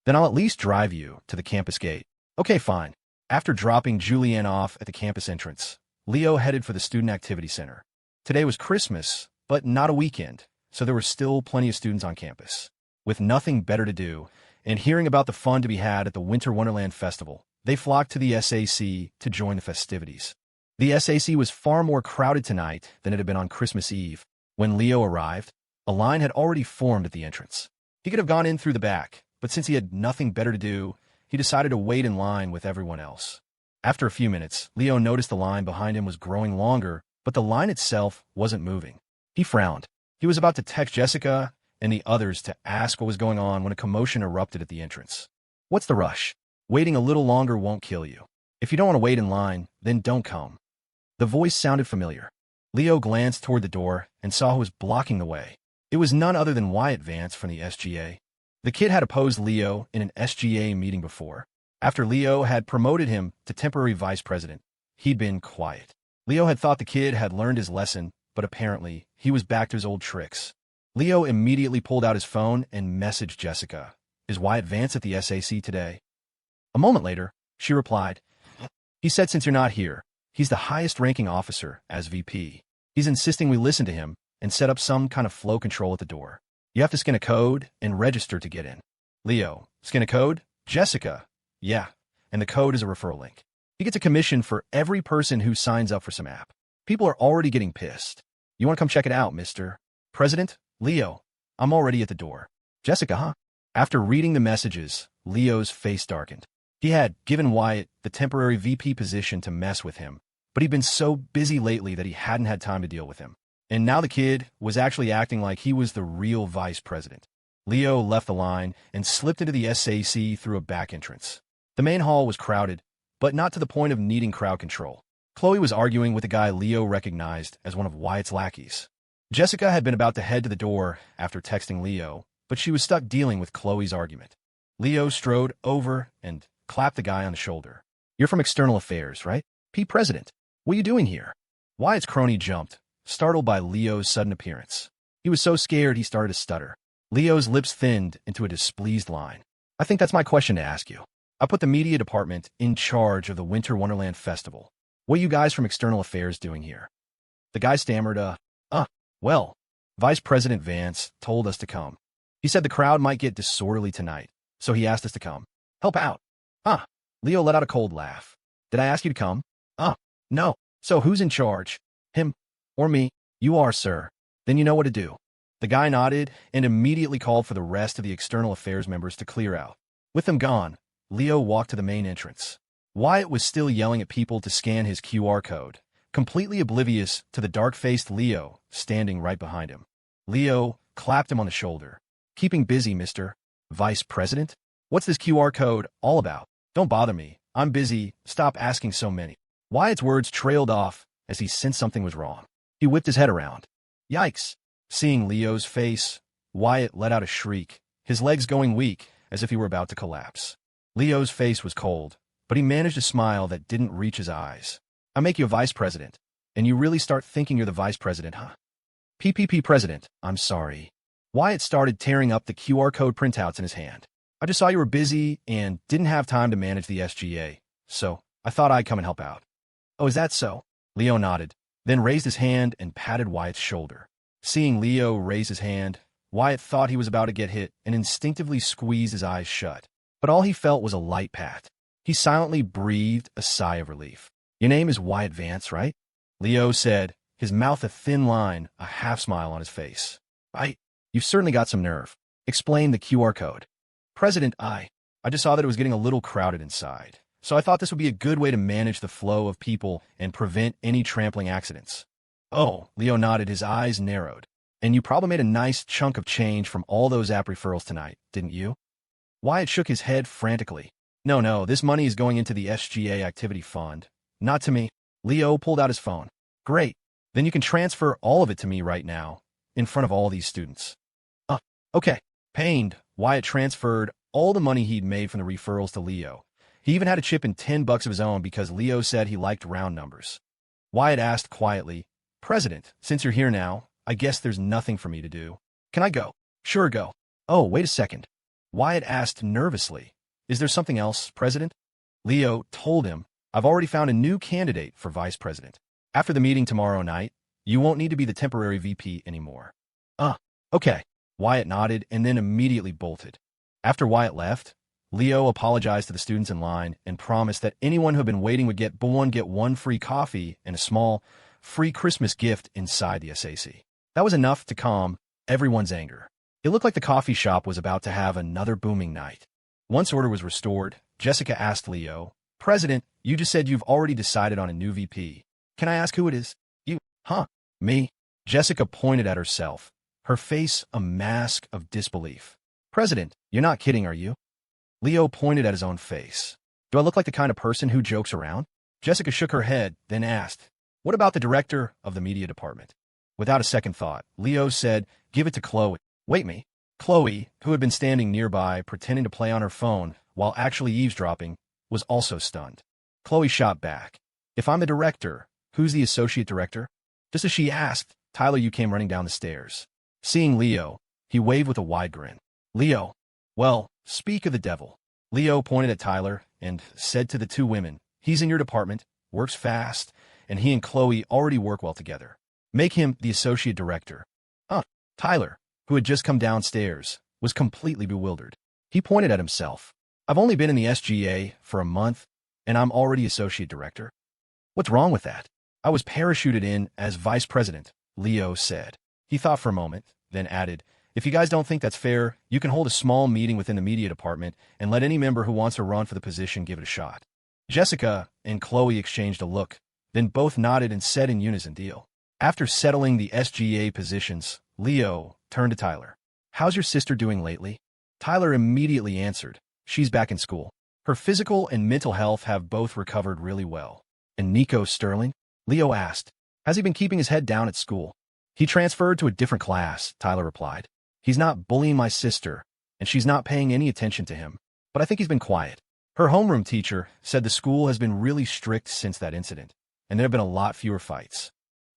A: Then I'll at least drive you to the campus gate." "Okay, fine." After dropping Julianne off at the campus entrance, Leo headed for the Student Activity Center. Today was Christmas, but not a weekend, so there were still plenty of students on campus. With nothing better to do, and hearing about the fun to be had at the Winter Wonderland Festival, they flocked to the SAC to join the festivities. The SAC was far more crowded tonight than it had been on Christmas Eve. When Leo arrived, a line had already formed at the entrance. He could have gone in through the back, but since he had nothing better to do, he decided to wait in line with everyone else. After a few minutes, Leo noticed the line behind him was growing longer, but the line itself wasn't moving. He frowned. He was about to text Jessica and the others to ask what was going on when a commotion erupted at the entrance. "What's the rush? Waiting a little longer won't kill you. If you don't want to wait in line, then don't come." The voice sounded familiar. Leo glanced toward the door and saw who was blocking the way. It was none other than Wyatt Vance from the SGA. The kid had opposed Leo in an SGA meeting before. After Leo had promoted him to temporary vice president, he'd been quiet. Leo had thought the kid had learned his lesson, but apparently he was back to his old tricks. Leo immediately pulled out his phone and messaged Jessica. Is Wyatt Vance at the SAC today? A moment later, she replied, he said since you're not here, he's the highest-ranking officer as VP. He's insisting we listen to him and set up some kind of flow control at the door. You have to scan a code and register to get in. Leo, scan a code? Jessica, yeah, and the code is a referral link. He gets a commission for every person who signs up for some app. People are already getting pissed. You want to come check it out, Mr. President? Leo, I'm already at the door. Jessica, huh? After reading the messages, Leo's face darkened. He had given Wyatt the temporary VP position to mess with him, but he'd been so busy lately that he hadn't had time to deal with him. And now the kid was actually acting like he was the real vice president. Leo left the line and slipped into the SAC through a back entrance. The main hall was crowded, but not to the point of needing crowd control. Chloe was arguing with a guy Leo recognized as one of Wyatt's lackeys. Jessica had been about to head to the door after texting Leo, but she was stuck dealing with Chloe's argument. Leo strode over and clapped the guy on the shoulder. You're from External Affairs, right? P. President. What are you doing here? Wyatt's crony jumped, startled by Leo's sudden appearance. He was so scared he started to stutter. Leo's lips thinned into a displeased line. I think that's my question to ask you. I put the media department in charge of the Winter Wonderland Festival. What are you guys from External Affairs doing here? The guy stammered, well, Vice President Vance told us to come. He said the crowd might get disorderly tonight, so he asked us to come. Help out. Leo let out a cold laugh. Did I ask you to come? No. So who's in charge? Him or me? You are, sir. Then you know what to do. The guy nodded and immediately called for the rest of the External Affairs members to clear out. With them gone, Leo walked to the main entrance. Wyatt was still yelling at people to scan his QR code, completely oblivious to the dark-faced Leo standing right behind him. Leo clapped him on the shoulder. Keeping busy, Mr. Vice President? What's this QR code all about? Don't bother me. I'm busy. Stop asking so many. Wyatt's words trailed off as he sensed something was wrong. He whipped his head around. Yikes! Seeing Leo's face, Wyatt let out a shriek, his legs going weak as if he were about to collapse. Leo's face was cold, but he managed a smile that didn't reach his eyes. I make you a vice president, and you really start thinking you're the vice president, huh? PPP president, I'm sorry. Wyatt started tearing up the QR code printouts in his hand. I just saw you were busy and didn't have time to manage the SGA, so I thought I'd come and help out. Oh, is that so? Leo nodded, then raised his hand and patted Wyatt's shoulder. Seeing Leo raise his hand, Wyatt thought he was about to get hit and instinctively squeezed his eyes shut. But all he felt was a light pat. He silently breathed a sigh of relief. Your name is Wyatt Vance, right? Leo said, his mouth a thin line, a half-smile on his face. You've certainly got some nerve. Explain the QR code. President, I just saw that it was getting a little crowded inside, so I thought this would be a good way to manage the flow of people and prevent any trampling accidents. Oh, Leo nodded, his eyes narrowed. And you probably made a nice chunk of change from all those app referrals tonight, didn't you? Wyatt shook his head frantically. No, this money is going into the SGA activity fund. Not to me. Leo pulled out his phone. Great. Then you can transfer all of it to me right now, in front of all these students. Okay. Pained, Wyatt transferred all the money he'd made from the referrals to Leo. He even had to chip in $10 of his own because Leo said he liked round numbers. Wyatt asked quietly, President, since you're here now, I guess there's nothing for me to do. Can I go? Sure, go. Oh, wait a second. Wyatt asked nervously, Is there something else, President? Leo told him, I've already found a new candidate for vice president. After the meeting tomorrow night, you won't need to be the temporary VP anymore. Okay. Wyatt nodded and then immediately bolted. After Wyatt left, Leo apologized to the students in line and promised that anyone who had been waiting would get one free coffee and a small, free Christmas gift inside the SAC. That was enough to calm everyone's anger. It looked like the coffee shop was about to have another booming night. Once order was restored, Jessica asked Leo, President, you just said you've already decided on a new VP. Can I ask who it is? You? Me? Jessica pointed at herself, her face a mask of disbelief. President, you're not kidding, are you? Leo pointed at his own face. Do I look like the kind of person who jokes around? Jessica shook her head, then asked, What about the director of the media department? Without a second thought, Leo said, Give it to Chloe. Wait me. Chloe, who had been standing nearby pretending to play on her phone while actually eavesdropping, was also stunned. Chloe shot back. If I'm the director, who's the associate director? Just as she asked, Tyler Yu came running down the stairs. Seeing Leo, he waved with a wide grin. Leo, well, speak of the devil. Leo pointed at Tyler and said to the two women, he's in your department, works fast, and he and Chloe already work well together. Make him the associate director. Tyler, who had just come downstairs, was completely bewildered. He pointed at himself. I've only been in the SGA for a month, and I'm already associate director. What's wrong with that? I was parachuted in as vice president, Leo said. He thought for a moment, then added, if you guys don't think that's fair, you can hold a small meeting within the media department and let any member who wants to run for the position give it a shot. Jessica and Chloe exchanged a look, then both nodded and said in unison, deal. After settling the SGA positions, Leo turned to Tyler. How's your sister doing lately? Tyler immediately answered, she's back in school. Her physical and mental health have both recovered really well. And Nico Sterling? Leo asked. Has he been keeping his head down at school? He transferred to a different class, Tyler replied. He's not bullying my sister, and she's not paying any attention to him, but I think he's been quiet. Her homeroom teacher said the school has been really strict since that incident, and there have been a lot fewer fights.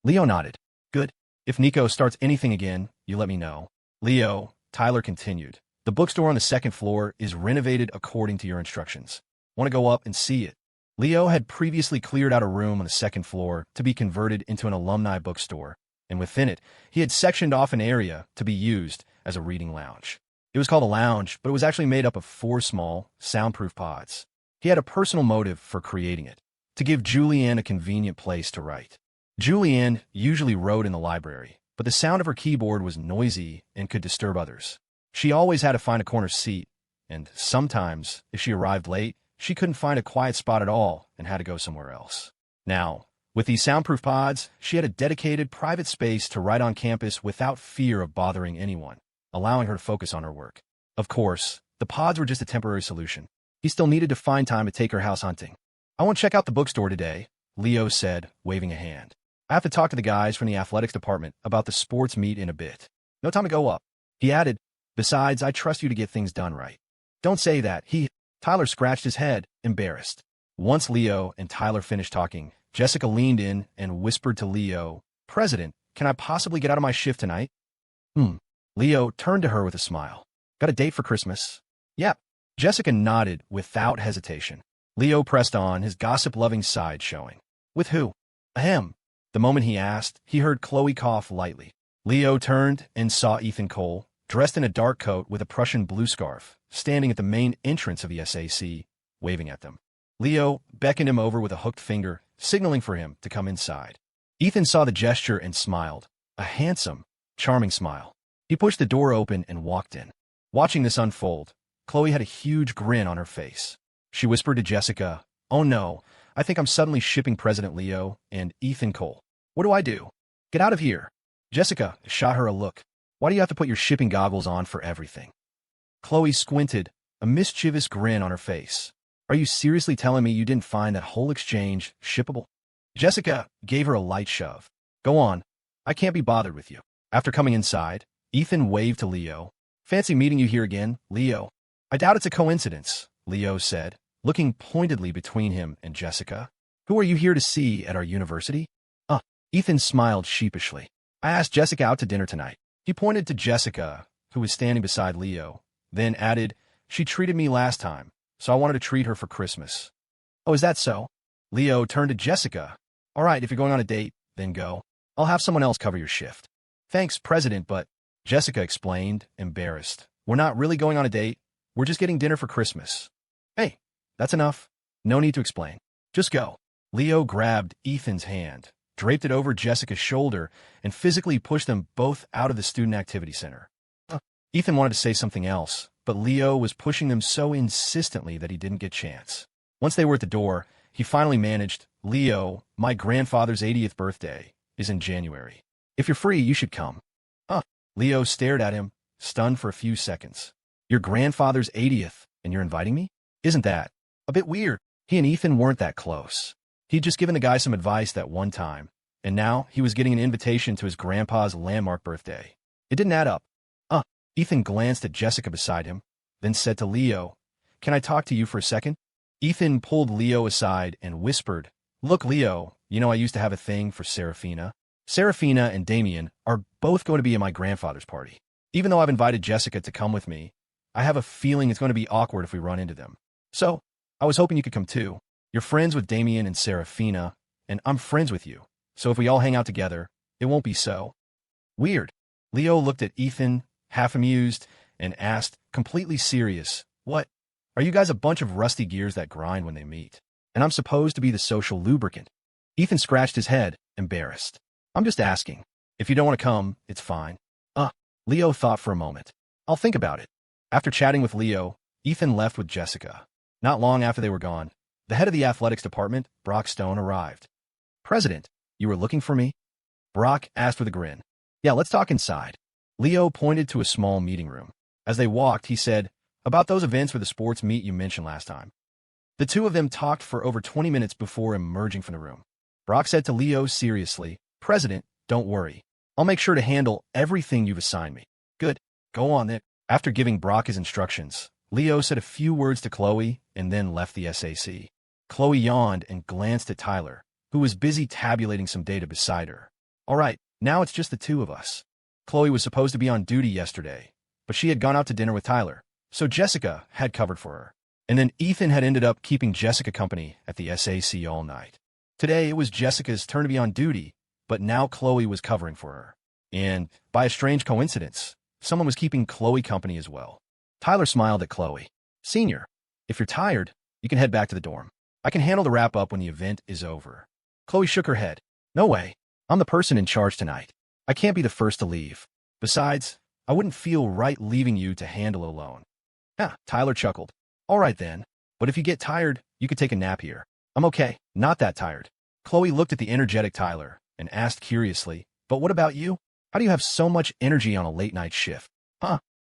A: Leo nodded. Good. If Nico starts anything again, you let me know. Leo, Tyler continued. The bookstore on the second floor is renovated according to your instructions. Want to go up and see it? Leo had previously cleared out a room on the second floor to be converted into an alumni bookstore, and within it, he had sectioned off an area to be used as a reading lounge. It was called a lounge, but it was actually made up of 4 small, soundproof pods. He had a personal motive for creating it, to give Julianne a convenient place to write. Julianne usually wrote in the library, but the sound of her keyboard was noisy and could disturb others. She always had to find a corner seat, and sometimes, if she arrived late, she couldn't find a quiet spot at all and had to go somewhere else. Now, with these soundproof pods, she had a dedicated private space to write on campus without fear of bothering anyone, allowing her to focus on her work. Of course, the pods were just a temporary solution. He still needed to find time to take her house hunting. I want to check out the bookstore today, Leo said, waving a hand. I have to talk to the guys from the athletics department about the sports meet in a bit. No time to go up. He added, besides, I trust you to get things done right. Don't say that. Tyler scratched his head, embarrassed. Once Leo and Tyler finished talking, Jessica leaned in and whispered to Leo, President, can I possibly get out of my shift tonight? Leo turned to her with a smile. Got a date for Christmas? Yep. Jessica nodded without hesitation. Leo pressed on, his gossip-loving side showing. With who? Ahem. The moment he asked, he heard Chloe cough lightly. Leo turned and saw Ethan Cole, dressed in a dark coat with a Prussian blue scarf, standing at the main entrance of the SACE, waving at them. Leo beckoned him over with a hooked finger, signaling for him to come inside. Ethan saw the gesture and smiled, a handsome, charming smile. He pushed the door open and walked in. Watching this unfold, Chloe had a huge grin on her face. She whispered to Jessica, oh no, I think I'm suddenly shipping President Leo and Ethan Cole. What do I do? Get out of here. Jessica shot her a look. Why do you have to put your shipping goggles on for everything? Chloe squinted, a mischievous grin on her face. Are you seriously telling me you didn't find that whole exchange shippable? Jessica gave her a light shove. Go on. I can't be bothered with you. After coming inside, Ethan waved to Leo. Fancy meeting you here again, Leo. I doubt it's a coincidence, Leo said, looking pointedly between him and Jessica. Who are you here to see at our university? Ethan smiled sheepishly. I asked Jessica out to dinner tonight. He pointed to Jessica, who was standing beside Leo, then added, she treated me last time, so I wanted to treat her for Christmas. Oh, is that so? Leo turned to Jessica. All right, if you're going on a date, then go. I'll have someone else cover your shift. Thanks, President, but Jessica explained, embarrassed. We're not really going on a date. We're just getting dinner for Christmas. Hey, that's enough. No need to explain. Just go. Leo grabbed Ethan's hand, draped it over Jessica's shoulder, and physically pushed them both out of the student activity center. Ethan wanted to say something else, but Leo was pushing them so insistently that he didn't get a chance. Once they were at the door, he finally managed, Leo, my grandfather's 80th birthday is in January. If you're free, you should come. Leo stared at him, stunned for a few seconds. Your grandfather's 80th, and you're inviting me? Isn't that a bit weird? He and Ethan weren't that close. He'd just given the guy some advice that one time, and now he was getting an invitation to his grandpa's landmark birthday. It didn't add up. Ethan glanced at Jessica beside him, then said to Leo, can I talk to you for a second? Ethan pulled Leo aside and whispered, look, Leo, you know I used to have a thing for Serafina. Serafina and Damien are both going to be at my grandfather's party. Even though I've invited Jessica to come with me, I have a feeling it's going to be awkward if we run into them. So, I was hoping you could come too. You're friends with Damien and Serafina, and I'm friends with you. So if we all hang out together, it won't be so weird. Leo looked at Ethan, half amused, and asked, completely serious, "What? Are you guys a bunch of rusty gears that grind when they meet? And I'm supposed to be the social lubricant?" Ethan scratched his head, embarrassed. "I'm just asking. If you don't want to come, it's fine." Leo thought for a moment. "I'll think about it." After chatting with Leo, Ethan left with Jessica. Not long after they were gone, the head of the athletics department, Brock Stone, arrived. "President, you were looking for me?" Brock asked with a grin. "Yeah, let's talk inside." Leo pointed to a small meeting room. As they walked, he said, "About those events for the sports meet you mentioned last time." The two of them talked for over 20 minutes before emerging from the room. Brock said to Leo seriously, "President, don't worry. I'll make sure to handle everything you've assigned me." "Good. Go on then." After giving Brock his instructions, Leo said a few words to Chloe and then left the SAC. Chloe yawned and glanced at Tyler, who was busy tabulating some data beside her. "All right, now it's just the two of us." Chloe was supposed to be on duty yesterday, but she had gone out to dinner with Tyler, so Jessica had covered for her. And then Ethan had ended up keeping Jessica company at the SAC all night. Today it was Jessica's turn to be on duty, but now Chloe was covering for her. And, by a strange coincidence, someone was keeping Chloe company as well. Tyler smiled at Chloe. "Senior, if you're tired, you can head back to the dorm. I can handle the wrap-up when the event is over." Chloe shook her head. "No way. I'm the person in charge tonight. I can't be the first to leave. Besides, I wouldn't feel right leaving you to handle it alone." Tyler chuckled. "All right then, but if you get tired, you could take a nap here." "I'm okay, not that tired." Chloe looked at the energetic Tyler and asked curiously, "But what about you? How do you have so much energy on a late-night shift?"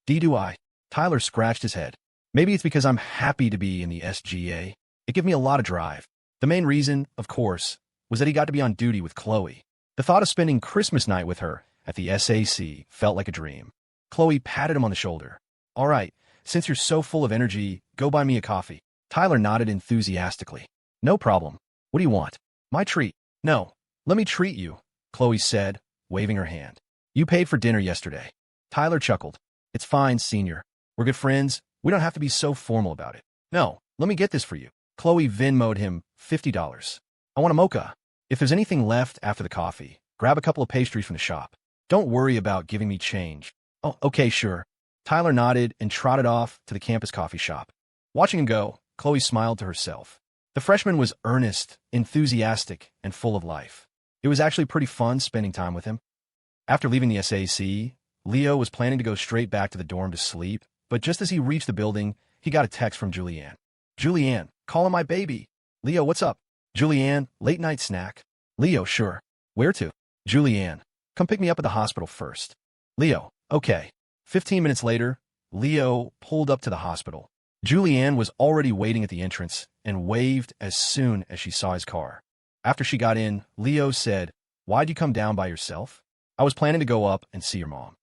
A: Do I?" Tyler scratched his head. "Maybe it's because I'm happy to be in the SGA. It gave me a lot of drive." The main reason, of course, was that he got to be on duty with Chloe. The thought of spending Christmas night with her at the SAC felt like a dream. Chloe patted him on the shoulder. "All right, since you're so full of energy, go buy me a coffee." Tyler nodded enthusiastically. "No problem. What do you want?" "My treat." "No, let me treat you," Chloe said, waving her hand. "You paid for dinner yesterday." Tyler chuckled. "It's fine, senior. We're good friends. We don't have to be so formal about it." "No, let me get this for you." Chloe Venmo'd him $50. "I want a mocha. If there's anything left after the coffee, grab a couple of pastries from the shop. Don't worry about giving me change." "Oh, okay, sure." Tyler nodded and trotted off to the campus coffee shop. Watching him go, Chloe smiled to herself. The freshman was earnest, enthusiastic, and full of life. It was actually pretty fun spending time with him. After leaving the SAC, Leo was planning to go straight back to the dorm to sleep, but just as he reached the building, he got a text from Julianne. "Julianne, calling my baby." "Leo, what's up?" "Julianne, late night snack." "Leo, sure. Where to?" "Julianne, come pick me up at the hospital first." "Leo, okay." 15 minutes later, Leo pulled up to the hospital. Julianne was already waiting at the entrance and waved as soon as she saw his car. After she got in, Leo said, "Why'd you come down by yourself?" "I was planning to go up and see your mom."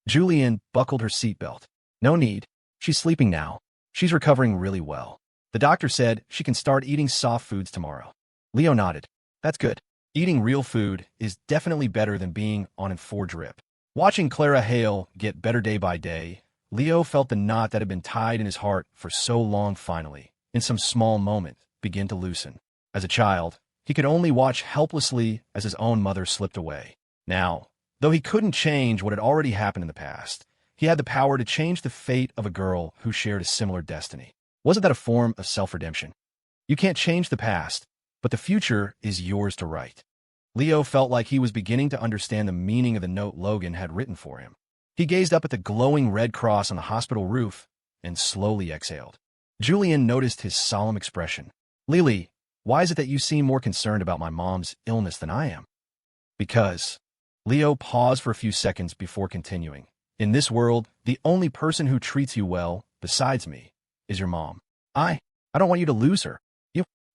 A: Julianne buckled her seatbelt. "No need. She's sleeping now. She's recovering really well. The doctor said she can start eating soft foods tomorrow." Leo nodded. "That's good. Eating real food is definitely better than being on an 4-drip." Watching Clara Hale get better day by day, Leo felt the knot that had been tied in his heart for so long finally, in some small moment, begin to loosen. As a child, he could only watch helplessly as his own mother slipped away. Now, though he couldn't change what had already happened in the past, he had the power to change the fate of a girl who shared a similar destiny. Wasn't that a form of self-redemption? You can't change the past, but the future is yours to write. Leo felt like he was beginning to understand the meaning of the note Logan had written for him. He gazed up at the glowing red cross on the hospital roof and slowly exhaled. Julian noticed his solemn expression. "Lily, why is it that you seem more concerned about my mom's illness than I am?" "Because..." Leo paused for a few seconds before continuing. "In this world, the only person who treats you well, besides me, is your mom. I don't want you to lose her.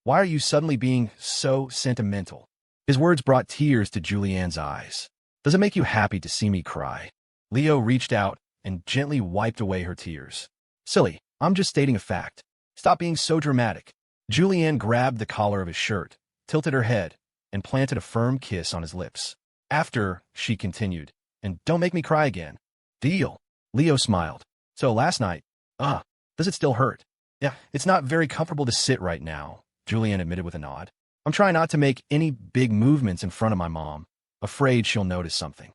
A: Why are you suddenly being so sentimental?" His words brought tears to Julianne's eyes. "Does it make you happy to see me cry?" Leo reached out and gently wiped away her tears. "Silly, I'm just stating a fact. Stop being so dramatic." Julianne grabbed the collar of his shirt, tilted her head, and planted a firm kiss on his lips. After, she continued, and don't make me cry again. Deal. Leo smiled. So last night, does it still hurt? Yeah, it's not very comfortable to sit right now, Julianne admitted with a nod. I'm trying not to make any big movements in front of my mom, afraid she'll notice something.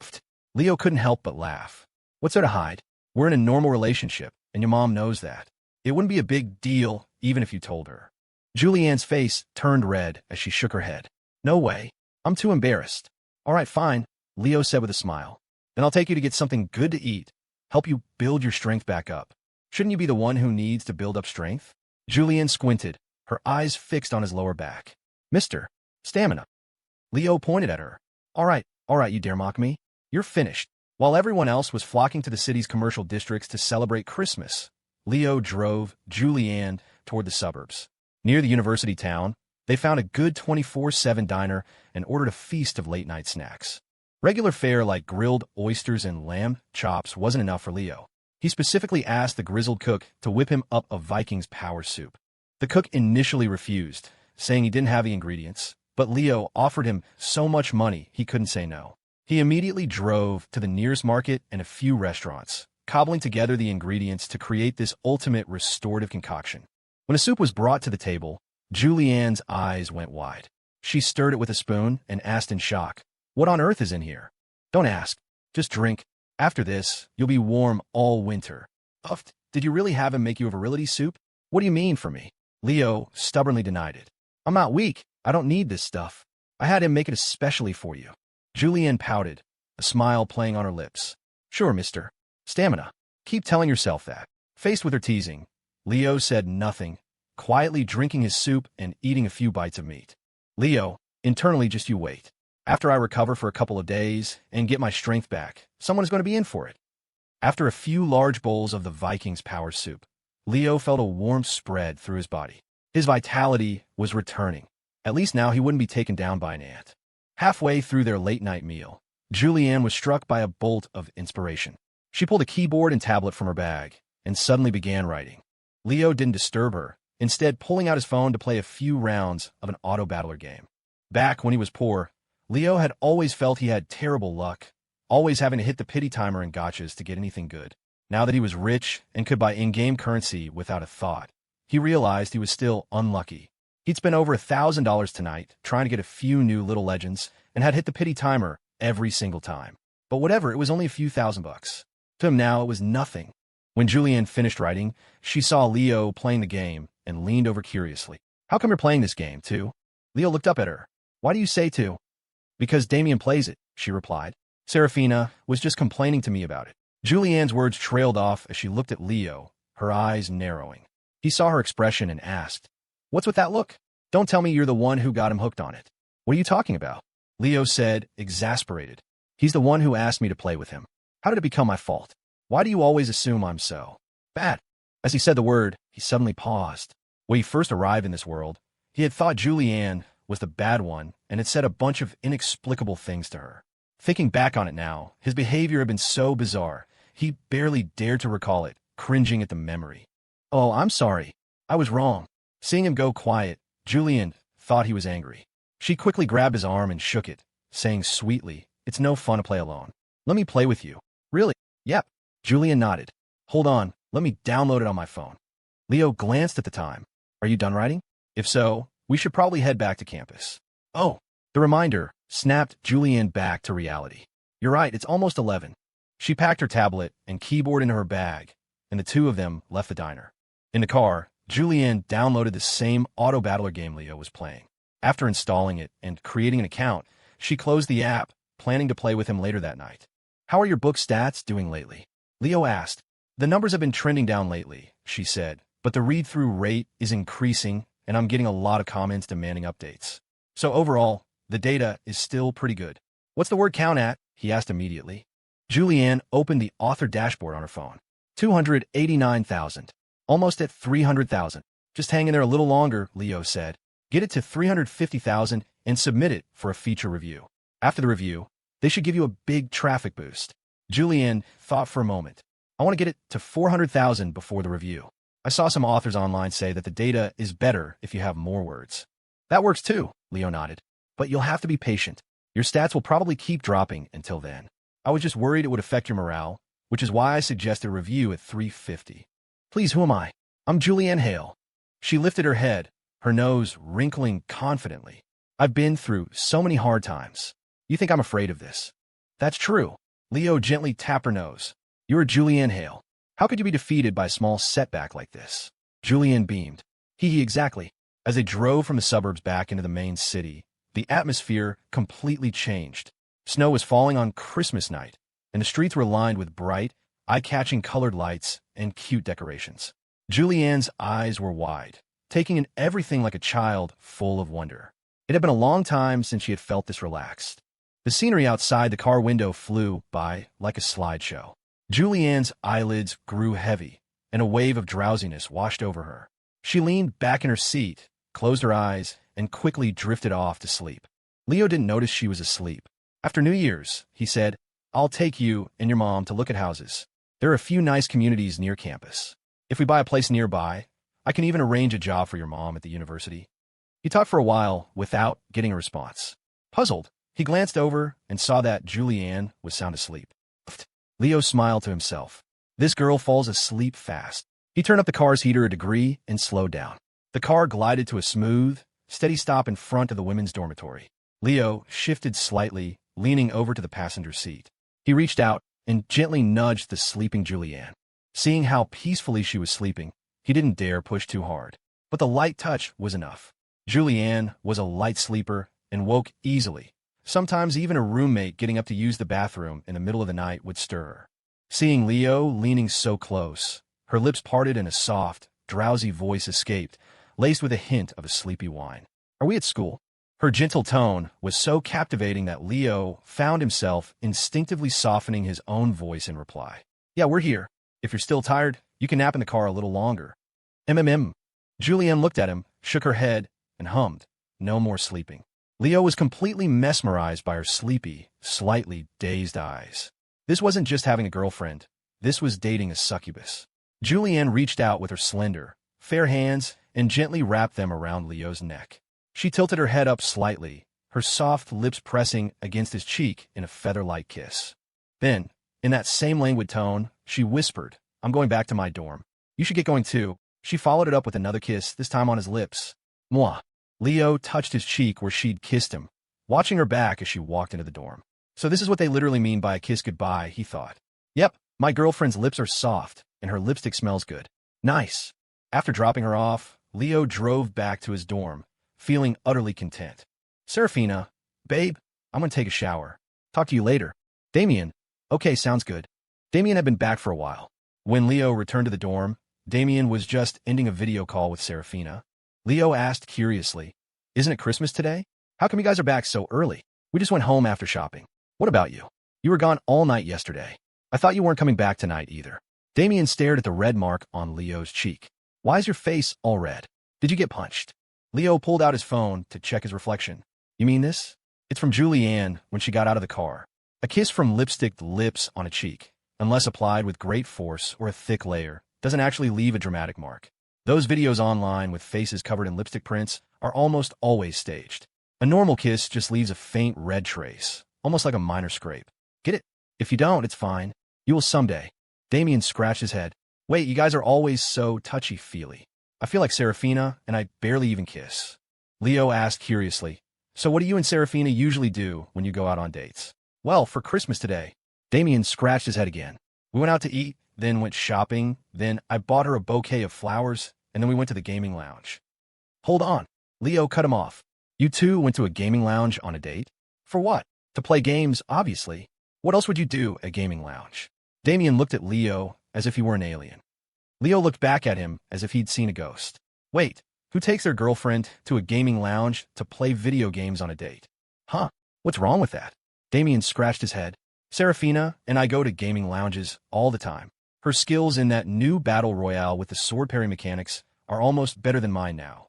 A: Pfft. Leo couldn't help but laugh. What's there to hide? We're in a normal relationship, and your mom knows that. It wouldn't be a big deal, even if you told her. Julianne's face turned red as she shook her head. No way. I'm too embarrassed. All right, fine, Leo said with a smile. Then I'll take you to get something good to eat, help you build your strength back up. Shouldn't you be the one who needs to build up strength? Julianne squinted, her eyes fixed on his lower back. Mr. Stamina. Leo pointed at her. All right, you dare mock me? You're finished. While everyone else was flocking to the city's commercial districts to celebrate Christmas, Leo drove Julianne toward the suburbs. Near the university town, they found a good 24/7 diner and ordered a feast of late-night snacks. Regular fare like grilled oysters and lamb chops wasn't enough for Leo. He specifically asked the grizzled cook to whip him up a Viking's power soup. The cook initially refused, saying he didn't have the ingredients, but Leo offered him so much money he couldn't say no. He immediately drove to the nearest market and a few restaurants, cobbling together the ingredients to create this ultimate restorative concoction. When a soup was brought to the table, Julianne's eyes went wide. She stirred it with a spoon and asked in shock, "What on earth is in here?" "Don't ask. Just drink. After this, you'll be warm all winter." "Uffed, did you really have him make you a virility soup?" "What do you mean for me?" Leo stubbornly denied it. "I'm not weak. I don't need this stuff. I had him make it especially for you." Julianne pouted, a smile playing on her lips. "Sure, Mr. Stamina. Keep telling yourself that." Faced with her teasing, Leo said nothing, quietly drinking his soup and eating a few bites of meat. "Leo, internally just you wait. After I recover for a couple of days and get my strength back, someone is going to be in for it." After a few large bowls of the Viking's power soup, Leo felt a warmth spread through his body. His vitality was returning. At least now he wouldn't be taken down by an ant. Halfway through their late-night meal, Julianne was struck by a bolt of inspiration. She pulled a keyboard and tablet from her bag and suddenly began writing. Leo didn't disturb her, instead pulling out his phone to play a few rounds of an auto-battler game. Back when he was poor, Leo had always felt he had terrible luck, always having to hit the pity timer in gotchas to get anything good. Now that he was rich and could buy in-game currency without a thought, he realized he was still unlucky. He'd spent over $1,000 tonight trying to get a few new little legends and had hit the pity timer every single time. But whatever, it was only a few $1,000. To him now, it was nothing. When Julianne finished writing, she saw Leo playing the game and leaned over curiously. "How come you're playing this game, too?" Leo looked up at her. "Why do you say too?" "Because Damien plays it," she replied. "Serafina was just complaining to me about it." Julianne's words trailed off as she looked at Leo, her eyes narrowing. He saw her expression and asked, "What's with that look? Don't tell me you're the one who got him hooked on it." "What are you talking about?" Leo said, exasperated. "He's the one who asked me to play with him. How did it become my fault? Why do you always assume I'm so bad?" As he said the word, he suddenly paused. When he first arrived in this world, he had thought Julianne was the bad one and had said a bunch of inexplicable things to her. Thinking back on it now, his behavior had been so bizarre, he barely dared to recall it, cringing at the memory. "Oh, I'm sorry. I was wrong." Seeing him go quiet, Julianne thought he was angry. She quickly grabbed his arm and shook it, saying sweetly, "It's no fun to play alone. Let me play with you." "Really?" "Yep." Julianne nodded. "Hold on, let me download it on my phone." Leo glanced at the time. "Are you done writing? If so, we should probably head back to campus." "Oh." The reminder snapped Julianne back to reality. "You're right, it's almost 11. She packed her tablet and keyboard into her bag, and the two of them left the diner. In the car, Julianne downloaded the same auto-battler game Leo was playing. After installing it and creating an account, she closed the app, planning to play with him later that night. "How are your book stats doing lately?" Leo asked. "The numbers have been trending down lately," she said, "but the read-through rate is increasing, and I'm getting a lot of comments demanding updates. So overall, the data is still pretty good." "What's the word count at?" he asked immediately. Julianne opened the author dashboard on her phone. 289,000. Almost at 300,000. "Just hang in there a little longer," Leo said. "Get it to 350,000 and submit it for a feature review. After the review, they should give you a big traffic boost." Julianne thought for a moment. "I want to get it to 400,000 before the review. I saw some authors online say that the data is better if you have more words." "That works too," Leo nodded. "But you'll have to be patient. Your stats will probably keep dropping until then. I was just worried it would affect your morale, which is why I suggested a review at 350. Please, who am I? I'm Julianne Hale. She lifted her head, her nose wrinkling confidently. I've been through so many hard times. You think I'm afraid of this? That's true. Leo gently tapped her nose. You're Julianne Hale. How could you be defeated by a small setback like this? Julianne beamed. Hee, exactly. As they drove from the suburbs back into the main city, the atmosphere completely changed. Snow was falling on Christmas night, and the streets were lined with bright, eye-catching colored lights and cute decorations. Julianne's eyes were wide, taking in everything like a child full of wonder. It had been a long time since she had felt this relaxed. The scenery outside the car window flew by like a slideshow. Julianne's eyelids grew heavy, and a wave of drowsiness washed over her. She leaned back in her seat, closed her eyes, and quickly drifted off to sleep. Leo didn't notice she was asleep. After New Year's, he said, I'll take you and your mom to look at houses. There are a few nice communities near campus. If we buy a place nearby, I can even arrange a job for your mom at the university. He talked for a while without getting a response. Puzzled, he glanced over and saw that Julianne was sound asleep. Leo smiled to himself. This girl falls asleep fast. He turned up the car's heater a degree and slowed down. The car glided to a smooth, steady stop in front of the women's dormitory. Leo shifted slightly, leaning over to the passenger seat. He reached out and gently nudged the sleeping Julianne. Seeing how peacefully she was sleeping, he didn't dare push too hard. But the light touch was enough. Julianne was a light sleeper and woke easily. Sometimes even a roommate getting up to use the bathroom in the middle of the night would stir her. Seeing Leo leaning so close, her lips parted and a soft, drowsy voice escaped, laced with a hint of a sleepy whine. Are we at school? Her gentle tone was so captivating that Leo found himself instinctively softening his own voice in reply. Yeah, we're here. If you're still tired, you can nap in the car a little longer. Julianne looked at him, shook her head, and hummed. No more sleeping. Leo was completely mesmerized by her sleepy, slightly dazed eyes. This wasn't just having a girlfriend. This was dating a succubus. Julianne reached out with her slender, fair hands and gently wrapped them around Leo's neck. She tilted her head up slightly, her soft lips pressing against his cheek in a feather-like kiss. Then, in that same languid tone, she whispered, I'm going back to my dorm. You should get going too. She followed it up with another kiss, this time on his lips. Mwah. Leo touched his cheek where she'd kissed him, watching her back as she walked into the dorm. So this is what they literally mean by a kiss goodbye, he thought. Yep, my girlfriend's lips are soft, and her lipstick smells good. Nice. After dropping her off, Leo drove back to his dorm, feeling utterly content. Serafina, babe, I'm gonna take a shower. Talk to you later. Damien, okay, sounds good. Damien had been back for a while. When Leo returned to the dorm, Damien was just ending a video call with Serafina. Leo asked curiously, Isn't it Christmas today? How come you guys are back so early? We just went home after shopping. What about you? You were gone all night yesterday. I thought you weren't coming back tonight either. Damien stared at the red mark on Leo's cheek. Why is your face all red? Did you get punched? Leo pulled out his phone to check his reflection. You mean this? It's from Julianne when she got out of the car. A kiss from lipsticked lips on a cheek, unless applied with great force or a thick layer, doesn't actually leave a dramatic mark. Those videos online with faces covered in lipstick prints are almost always staged. A normal kiss just leaves a faint red trace, almost like a minor scrape. Get it? If you don't, it's fine. You will someday. Damien scratched his head. Wait, you guys are always so touchy-feely. I feel like Serafina, and I barely even kiss. Leo asked curiously, So what do you and Serafina usually do when you go out on dates? Well, for Christmas today. Damien scratched his head again. We went out to eat, then went shopping, then I bought her a bouquet of flowers, and then we went to the gaming lounge. Hold on. Leo cut him off. You two went to a gaming lounge on a date? For what? To play games, obviously. What else would you do at a gaming lounge? Damien looked at Leo as if he were an alien. Leo looked back at him as if he'd seen a ghost. Wait, who takes their girlfriend to a gaming lounge to play video games on a date? Huh, what's wrong with that? Damien scratched his head. Serafina and I go to gaming lounges all the time. Her skills in that new battle royale with the sword parry mechanics are almost better than mine now.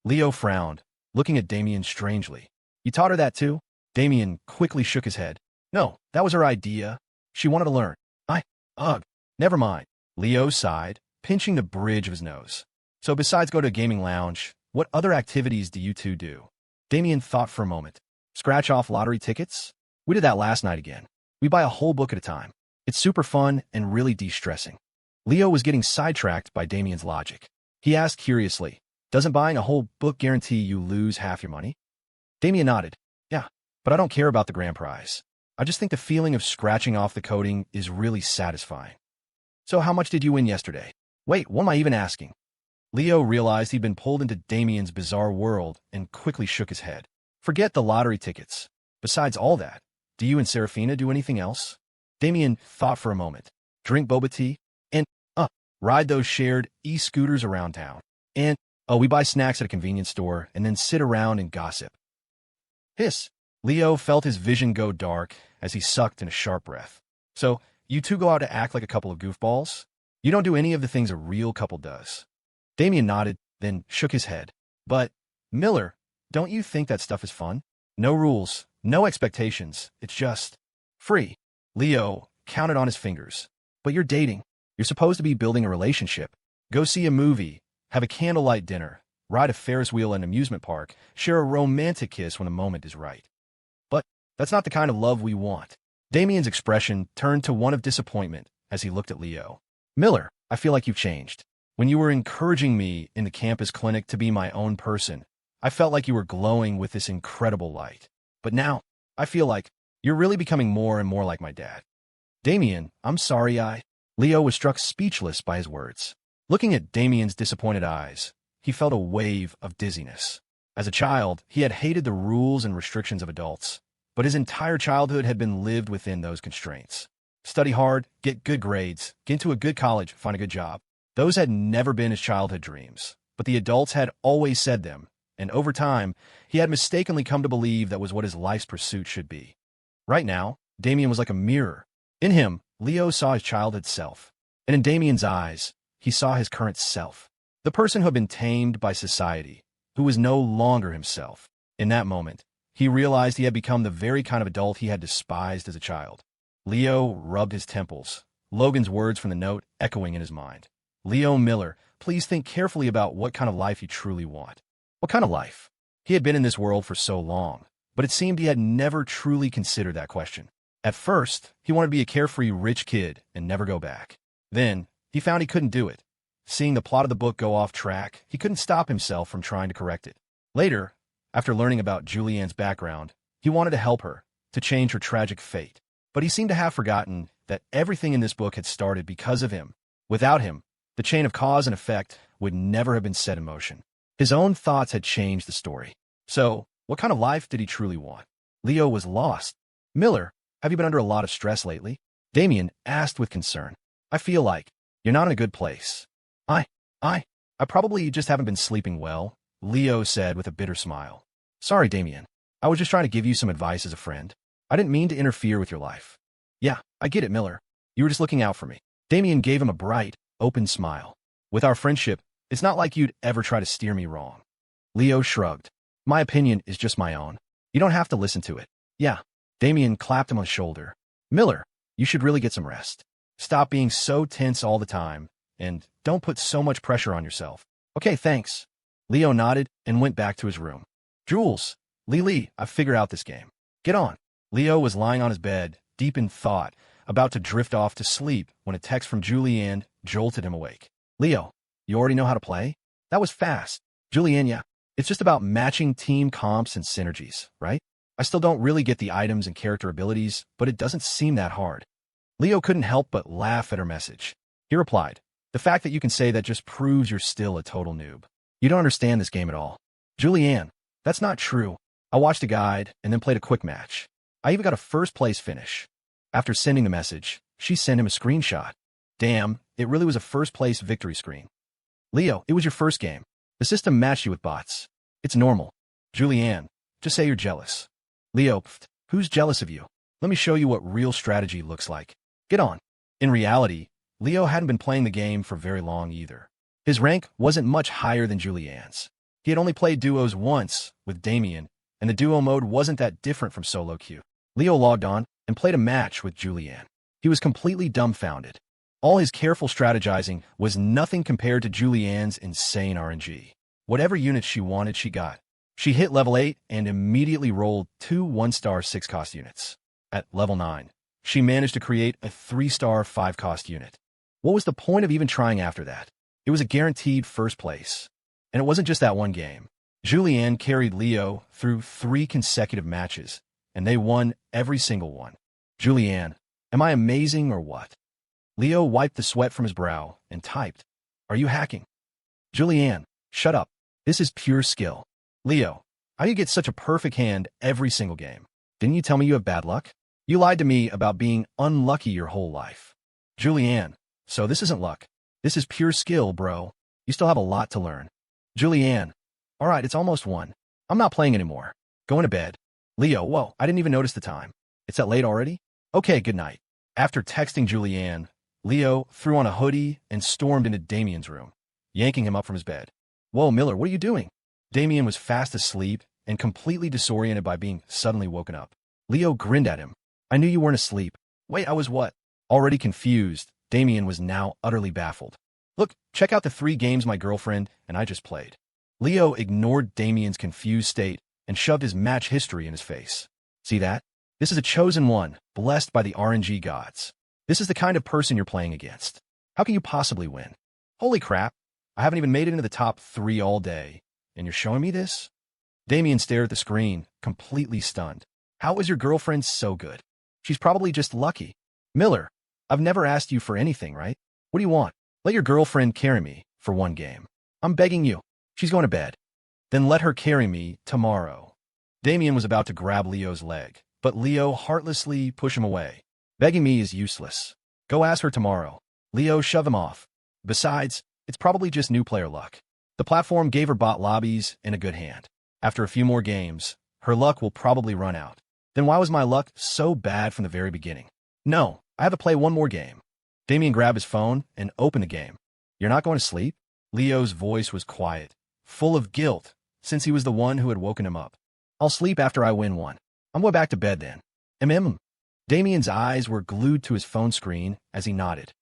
A: Leo frowned, looking at Damien strangely. You taught her that too? Damien quickly shook his head. No, that was her idea. She wanted to learn. Ugh, never mind. Leo sighed, pinching the bridge of his nose. So besides go to a gaming lounge, what other activities do you two do? Damien thought for a moment. Scratch off lottery tickets? We did that last night again. We buy a whole book at a time. It's super fun and really de-stressing. Leo was getting sidetracked by Damien's logic. He asked curiously, doesn't buying a whole book guarantee you lose half your money? Damien nodded. Yeah, but I don't care about the grand prize. I just think the feeling of scratching off the coding is really satisfying. So how much did you win yesterday? Wait, what am I even asking? Leo realized he'd been pulled into Damien's bizarre world and quickly shook his head. Forget the lottery tickets. Besides all that, do you and Serafina do anything else? Damien thought for a moment. Drink boba tea? And, ride those shared e-scooters around town. And, we buy snacks at a convenience store and then sit around and gossip. Hiss. Leo felt his vision go dark as he sucked in a sharp breath. So, you two go out to act like a couple of goofballs? You don't do any of the things a real couple does. Damien nodded, then shook his head. But, Miller, don't you think that stuff is fun? No rules, no expectations, it's just free. Leo counted on his fingers. But you're dating. You're supposed to be building a relationship. Go see a movie, have a candlelight dinner, ride a Ferris wheel in an amusement park, share a romantic kiss when the moment is right. But that's not the kind of love we want. Damien's expression turned to one of disappointment as he looked at Leo. Miller, I feel like you've changed. When you were encouraging me in the campus clinic to be my own person, I felt like you were glowing with this incredible light. But now, I feel like you're really becoming more and more like my dad. Damien, I'm sorry Leo was struck speechless by his words. Looking at Damien's disappointed eyes, he felt a wave of dizziness. As a child, he had hated the rules and restrictions of adults, but his entire childhood had been lived within those constraints. Study hard, get good grades, get into a good college, find a good job. Those had never been his childhood dreams, but the adults had always said them, and over time, he had mistakenly come to believe that was what his life's pursuit should be. Right now, Damien was like a mirror. In him, Leo saw his childhood self, and in Damien's eyes, he saw his current self, the person who had been tamed by society, who was no longer himself. In that moment, he realized he had become the very kind of adult he had despised as a child. Leo rubbed his temples, Logan's words from the note echoing in his mind. Leo Miller, please think carefully about what kind of life you truly want. What kind of life? He had been in this world for so long, but it seemed he had never truly considered that question. At first, he wanted to be a carefree rich kid and never go back. Then, he found he couldn't do it. Seeing the plot of the book go off track, he couldn't stop himself from trying to correct it. Later, after learning about Julianne's background, he wanted to help her, to change her tragic fate. But he seemed to have forgotten that everything in this book had started because of him. Without him, the chain of cause and effect would never have been set in motion. His own thoughts had changed the story. So, what kind of life did he truly want? Leo was lost. Miller, have you been under a lot of stress lately? Damien asked with concern. I feel like you're not in a good place. I probably just haven't been sleeping well, Leo said with a bitter smile. Sorry, Damien. I was just trying to give you some advice as a friend. I didn't mean to interfere with your life. Yeah, I get it, Miller. You were just looking out for me. Damien gave him a bright, open smile. With our friendship, it's not like you'd ever try to steer me wrong. Leo shrugged. My opinion is just my own. You don't have to listen to it. Yeah. Damien clapped him on the shoulder. Miller, you should really get some rest. Stop being so tense all the time, and don't put so much pressure on yourself. Okay, thanks. Leo nodded and went back to his room. Jules, Lily, I've figured out this game. Get on. Leo was lying on his bed, deep in thought, about to drift off to sleep when a text from Julianne jolted him awake. Leo, you already know how to play? That was fast. Julianne, yeah. It's just about matching team comps and synergies, right? I still don't really get the items and character abilities, but it doesn't seem that hard. Leo couldn't help but laugh at her message. He replied, the fact that you can say that just proves you're still a total noob. You don't understand this game at all. Julianne, that's not true. I watched a guide and then played a quick match. I even got a first-place finish. After sending the message, she sent him a screenshot. Damn, it really was a first-place victory screen. Leo, it was your first game. The system matched you with bots. It's normal. Julianne, just say you're jealous. Leo, who's jealous of you? Let me show you what real strategy looks like. Get on. In reality, Leo hadn't been playing the game for very long either. His rank wasn't much higher than Julianne's. He had only played duos once with Damien, and the duo mode wasn't that different from solo queue. Leo logged on and played a match with Julianne. He was completely dumbfounded. All his careful strategizing was nothing compared to Julianne's insane RNG. Whatever units she wanted, she got. She hit level 8 and immediately rolled 2 1-star 6-cost units. At level 9, she managed to create a 3-star 5-cost unit. What was the point of even trying after that? It was a guaranteed first place. And it wasn't just that one game. Julianne carried Leo through 3 consecutive matches, and they won every single one. Julianne, am I amazing or what? Leo wiped the sweat from his brow and typed, "Are you hacking?" Julianne, shut up. This is pure skill. Leo, how do you get such a perfect hand every single game? Didn't you tell me you have bad luck? You lied to me about being unlucky your whole life. Julianne, so this isn't luck. This is pure skill, bro. You still have a lot to learn. Julianne, all right, it's almost 1. I'm not playing anymore. Going to bed. Leo, whoa, I didn't even notice the time. It's that late already? Okay, good night. After texting Julianne, Leo threw on a hoodie and stormed into Damien's room, yanking him up from his bed. Whoa, Miller, what are you doing? Damien was fast asleep and completely disoriented by being suddenly woken up. Leo grinned at him. I knew you weren't asleep. Wait, I was what? Already confused, Damien was now utterly baffled. Look, check out the 3 games my girlfriend and I just played. Leo ignored Damien's confused state and shoved his match history in his face. See that? This is a chosen one, blessed by the RNG gods. This is the kind of person you're playing against. How can you possibly win? Holy crap, I haven't even made it into the top 3 all day, and you're showing me this? Damien stared at the screen, completely stunned. How is your girlfriend so good? She's probably just lucky. Miller, I've never asked you for anything, right? What do you want? Let your girlfriend carry me for 1 game. I'm begging you. She's going to bed. Then let her carry me tomorrow. Damien was about to grab Leo's leg, but Leo heartlessly pushed him away. Begging me is useless. Go ask her tomorrow. Leo shoved him off. Besides, it's probably just new player luck. The platform gave her bot lobbies in a good hand. After a few more games, her luck will probably run out. Then why was my luck so bad from the very beginning? No, I have to play 1 more game. Damien grabbed his phone and opened the game. You're not going to sleep? Leo's voice was quiet, full of guilt, since he was the one who had woken him up. I'll sleep after I win 1. I'm going back to bed then. Damien's eyes were glued to his phone screen as he nodded.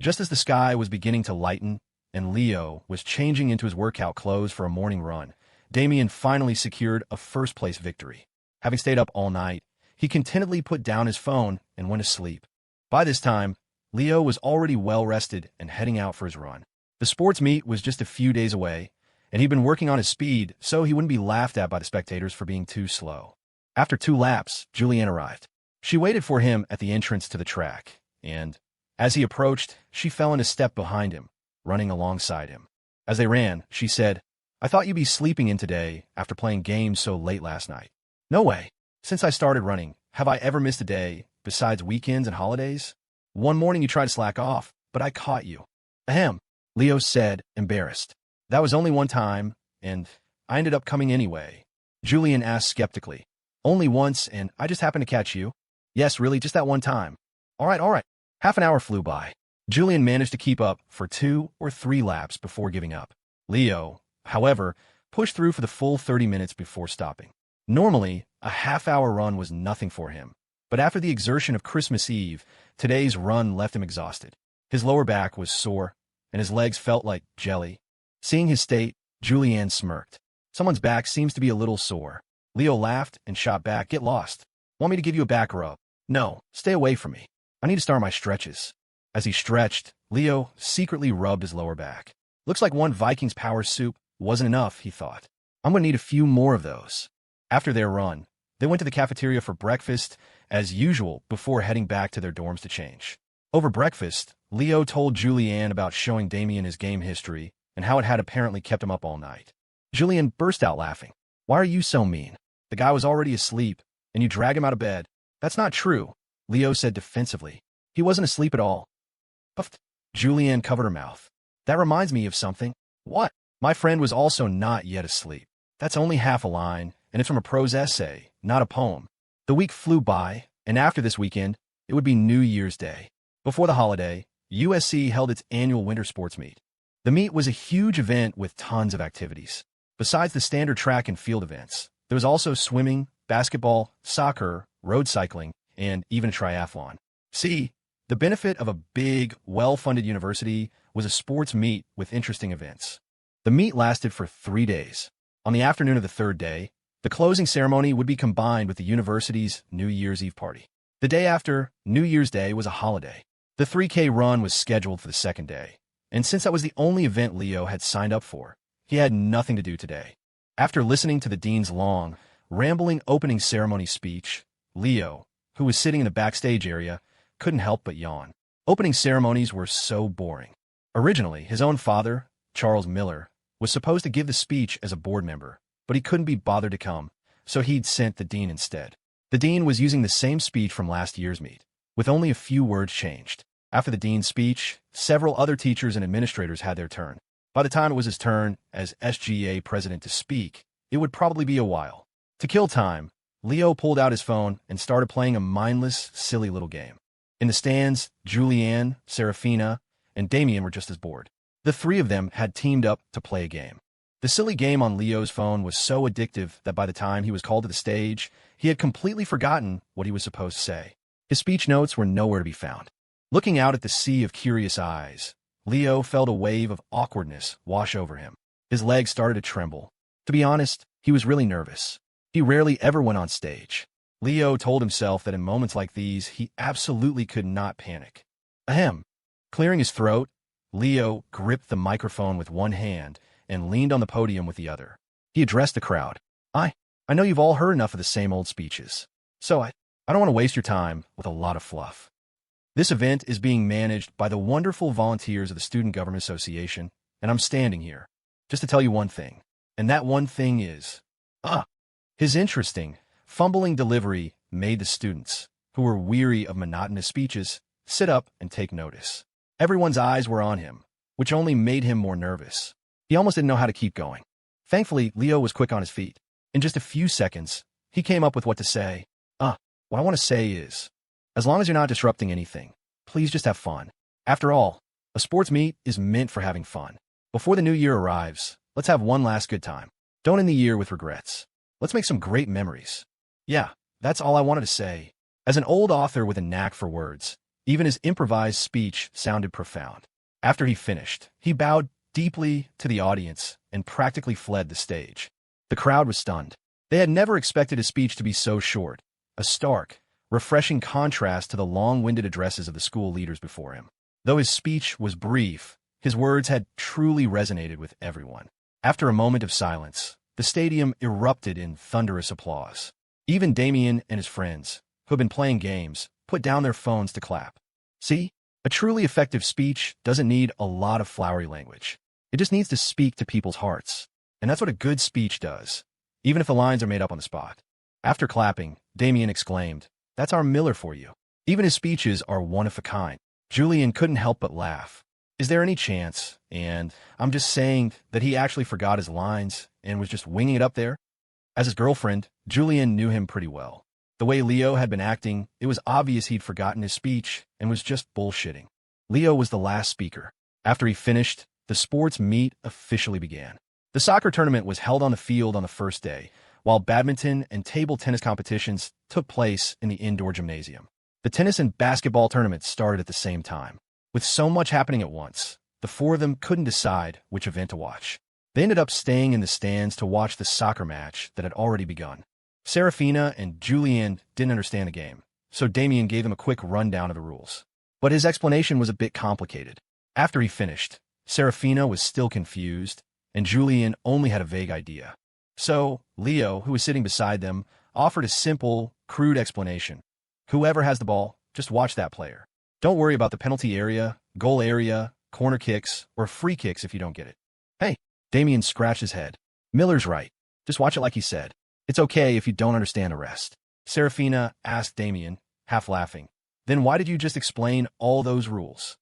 A: Just as the sky was beginning to lighten and Leo was changing into his workout clothes for a morning run, Damien finally secured a first-place victory. Having stayed up all night, he contentedly put down his phone and went to sleep. By this time, Leo was already well-rested and heading out for his run. The sports meet was just a few days away, and he'd been working on his speed so he wouldn't be laughed at by the spectators for being too slow. After 2 laps, Julianne arrived. She waited for him at the entrance to the track, and as he approached, she fell in a step behind him, running alongside him. As they ran, she said, I thought you'd be sleeping in today after playing games so late last night. No way. Since I started running, have I ever missed a day, besides weekends and holidays? One morning you tried to slack off, but I caught you. Ahem, Leo said, embarrassed. That was only 1 time, and I ended up coming anyway. Julianne asked skeptically. Only once, and I just happened to catch you? Yes, really, just that 1 time. All right. Half an hour flew by. Julianne managed to keep up for 2 or 3 laps before giving up. Leo, however, pushed through for the full 30 minutes before stopping. Normally, a half-hour run was nothing for him, but after the exertion of Christmas Eve, today's run left him exhausted. His lower back was sore, and his legs felt like jelly. Seeing his state, Julianne smirked. Someone's back seems to be a little sore. Leo laughed and shot back. Get lost. Want me to give you a back rub? No, stay away from me. I need to start my stretches. As he stretched, Leo secretly rubbed his lower back. Looks like 1 Vikings power soup wasn't enough, he thought. I'm going to need a few more of those. After their run, they went to the cafeteria for breakfast, as usual, before heading back to their dorms to change. Over breakfast, Leo told Julianne about showing Damien his game history and how it had apparently kept him up all night. Julianne burst out laughing. Why are you so mean? The guy was already asleep, and you drag him out of bed. That's not true, Leo said defensively. He wasn't asleep at all. Puffed. Julianne covered her mouth. That reminds me of something. What? My friend was also not yet asleep. That's only half a line, and it's from a prose essay, not a poem. The week flew by, and after this weekend, it would be New Year's Day. Before the holiday, USC held its annual winter sports meet. The meet was a huge event with tons of activities. Besides the standard track and field events, there was also swimming, basketball, soccer, road cycling, and even a triathlon. See, the benefit of a big, well-funded university was a sports meet with interesting events. The meet lasted for 3 days. On the afternoon of the third day, the closing ceremony would be combined with the university's New Year's Eve party. The day after, New Year's Day, was a holiday. The 3K run was scheduled for the second day, and since that was the only event Leo had signed up for, he had nothing to do today. After listening to the dean's long, rambling opening ceremony speech, Leo, who was sitting in the backstage area, couldn't help but yawn. Opening ceremonies were so boring. Originally, his own father, Charles Miller, was supposed to give the speech as a board member, but he couldn't be bothered to come, so he'd sent the dean instead. The dean was using the same speech from last year's meet, with only a few words changed. After the dean's speech, several other teachers and administrators had their turn. By the time it was his turn as SGA president to speak, it would probably be a while. To kill time, Leo pulled out his phone and started playing a mindless, silly little game. In the stands, Julianne, Serafina, and Damon were just as bored. The three of them had teamed up to play a game. The silly game on Leo's phone was so addictive that by the time he was called to the stage, he had completely forgotten what he was supposed to say. His speech notes were nowhere to be found. Looking out at the sea of curious eyes, Leo felt a wave of awkwardness wash over him. His legs started to tremble. To be honest, he was really nervous. He rarely ever went on stage. Leo told himself that in moments like these, he absolutely could not panic. Ahem. Clearing his throat, Leo gripped the microphone with one hand and leaned on the podium with the other. He addressed the crowd. I know you've all heard enough of the same old speeches, so I don't want to waste your time with a lot of fluff. This event is being managed by the wonderful volunteers of the Student Government Association, and I'm standing here just to tell you one thing, and that one thing is, His interesting, fumbling delivery made the students, who were weary of monotonous speeches, sit up and take notice. Everyone's eyes were on him, which only made him more nervous. He almost didn't know how to keep going. Thankfully, Leo was quick on his feet. In just a few seconds, he came up with what to say. What I want to say is, as long as you're not disrupting anything, please just have fun. After all, a sports meet is meant for having fun. Before the new year arrives, let's have one last good time. Don't end the year with regrets. Let's make some great memories. Yeah, that's all I wanted to say. As an old author with a knack for words, even his improvised speech sounded profound. After he finished, he bowed deeply to the audience and practically fled the stage. The crowd was stunned. They had never expected his speech to be so short, a stark, refreshing contrast to the long-winded addresses of the school leaders before him. Though his speech was brief, his words had truly resonated with everyone. After a moment of silence, the stadium erupted in thunderous applause. Even Damon and his friends, who had been playing games, put down their phones to clap. See, a truly effective speech doesn't need a lot of flowery language. It just needs to speak to people's hearts. And that's what a good speech does, even if the lines are made up on the spot. After clapping, Damon exclaimed, "That's our Miller for you." Even his speeches are one of a kind. Julianne couldn't help but laugh. Is there any chance, and I'm just saying, that he actually forgot his lines and was just winging it up there? As his girlfriend, Julianne knew him pretty well. The way Leo had been acting, it was obvious he'd forgotten his speech and was just bullshitting. Leo was the last speaker. After he finished, the sports meet officially began. The soccer tournament was held on the field on the first day, while badminton and table tennis competitions took place in the indoor gymnasium. The tennis and basketball tournaments started at the same time. With so much happening at once, the four of them couldn't decide which event to watch. They ended up staying in the stands to watch the soccer match that had already begun. Serafina and Julianne didn't understand the game, so Damon gave them a quick rundown of the rules. But his explanation was a bit complicated. After he finished, Serafina was still confused, and Julianne only had a vague idea. So, Leo, who was sitting beside them, offered a simple, crude explanation. Whoever has the ball, just watch that player. Don't worry about the penalty area, goal area, corner kicks, or free kicks if you don't get it. Hey, Damon scratched his head. Miller's right. Just watch it like he said. It's okay if you don't understand the rest. Serafina asked Damon, half laughing. Then why did you just explain all those rules?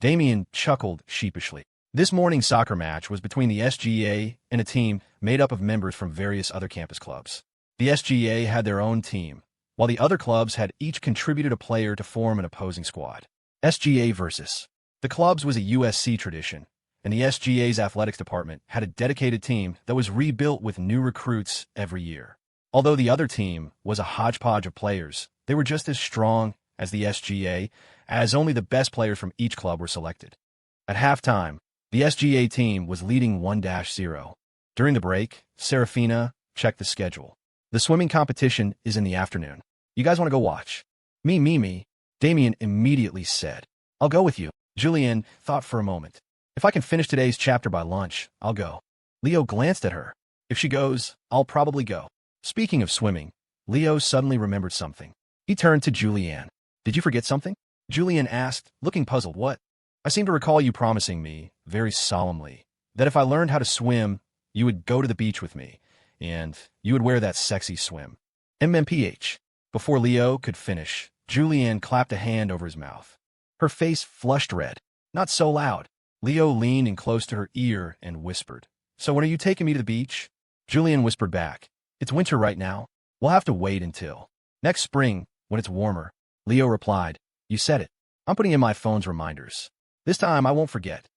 A: Damon chuckled sheepishly. This morning's soccer match was between the SGA and a team made up of members from various other campus clubs. The SGA had their own team, while the other clubs had each contributed a player to form an opposing squad. SGA versus. The clubs was a USC tradition, and the SGA's athletics department had a dedicated team that was rebuilt with new recruits every year. Although the other team was a hodgepodge of players, they were just as strong as the SGA, as only the best players from each club were selected. At halftime, the SGA team was leading 1-0. During the break, Serafina checked the schedule. The swimming competition is in the afternoon. You guys want to go watch? Me. Damon immediately said. I'll go with you. Julianne thought for a moment. If I can finish today's chapter by lunch, I'll go. Leo glanced at her. If she goes, I'll probably go. Speaking of swimming, Leo suddenly remembered something. He turned to Julianne. Did you forget something? Julianne asked, looking puzzled. What? I seem to recall you promising me, very solemnly, that if I learned how to swim, you would go to the beach with me, and you would wear that sexy swim. MMPH. Before Leo could finish, Julianne clapped a hand over his mouth. Her face flushed red. Not so loud. Leo leaned in close to her ear and whispered. So when are you taking me to the beach? Julianne whispered back. It's winter right now. We'll have to wait until next spring, when it's warmer. Leo replied. You said it. I'm putting in my phone's reminders. This time I won't forget.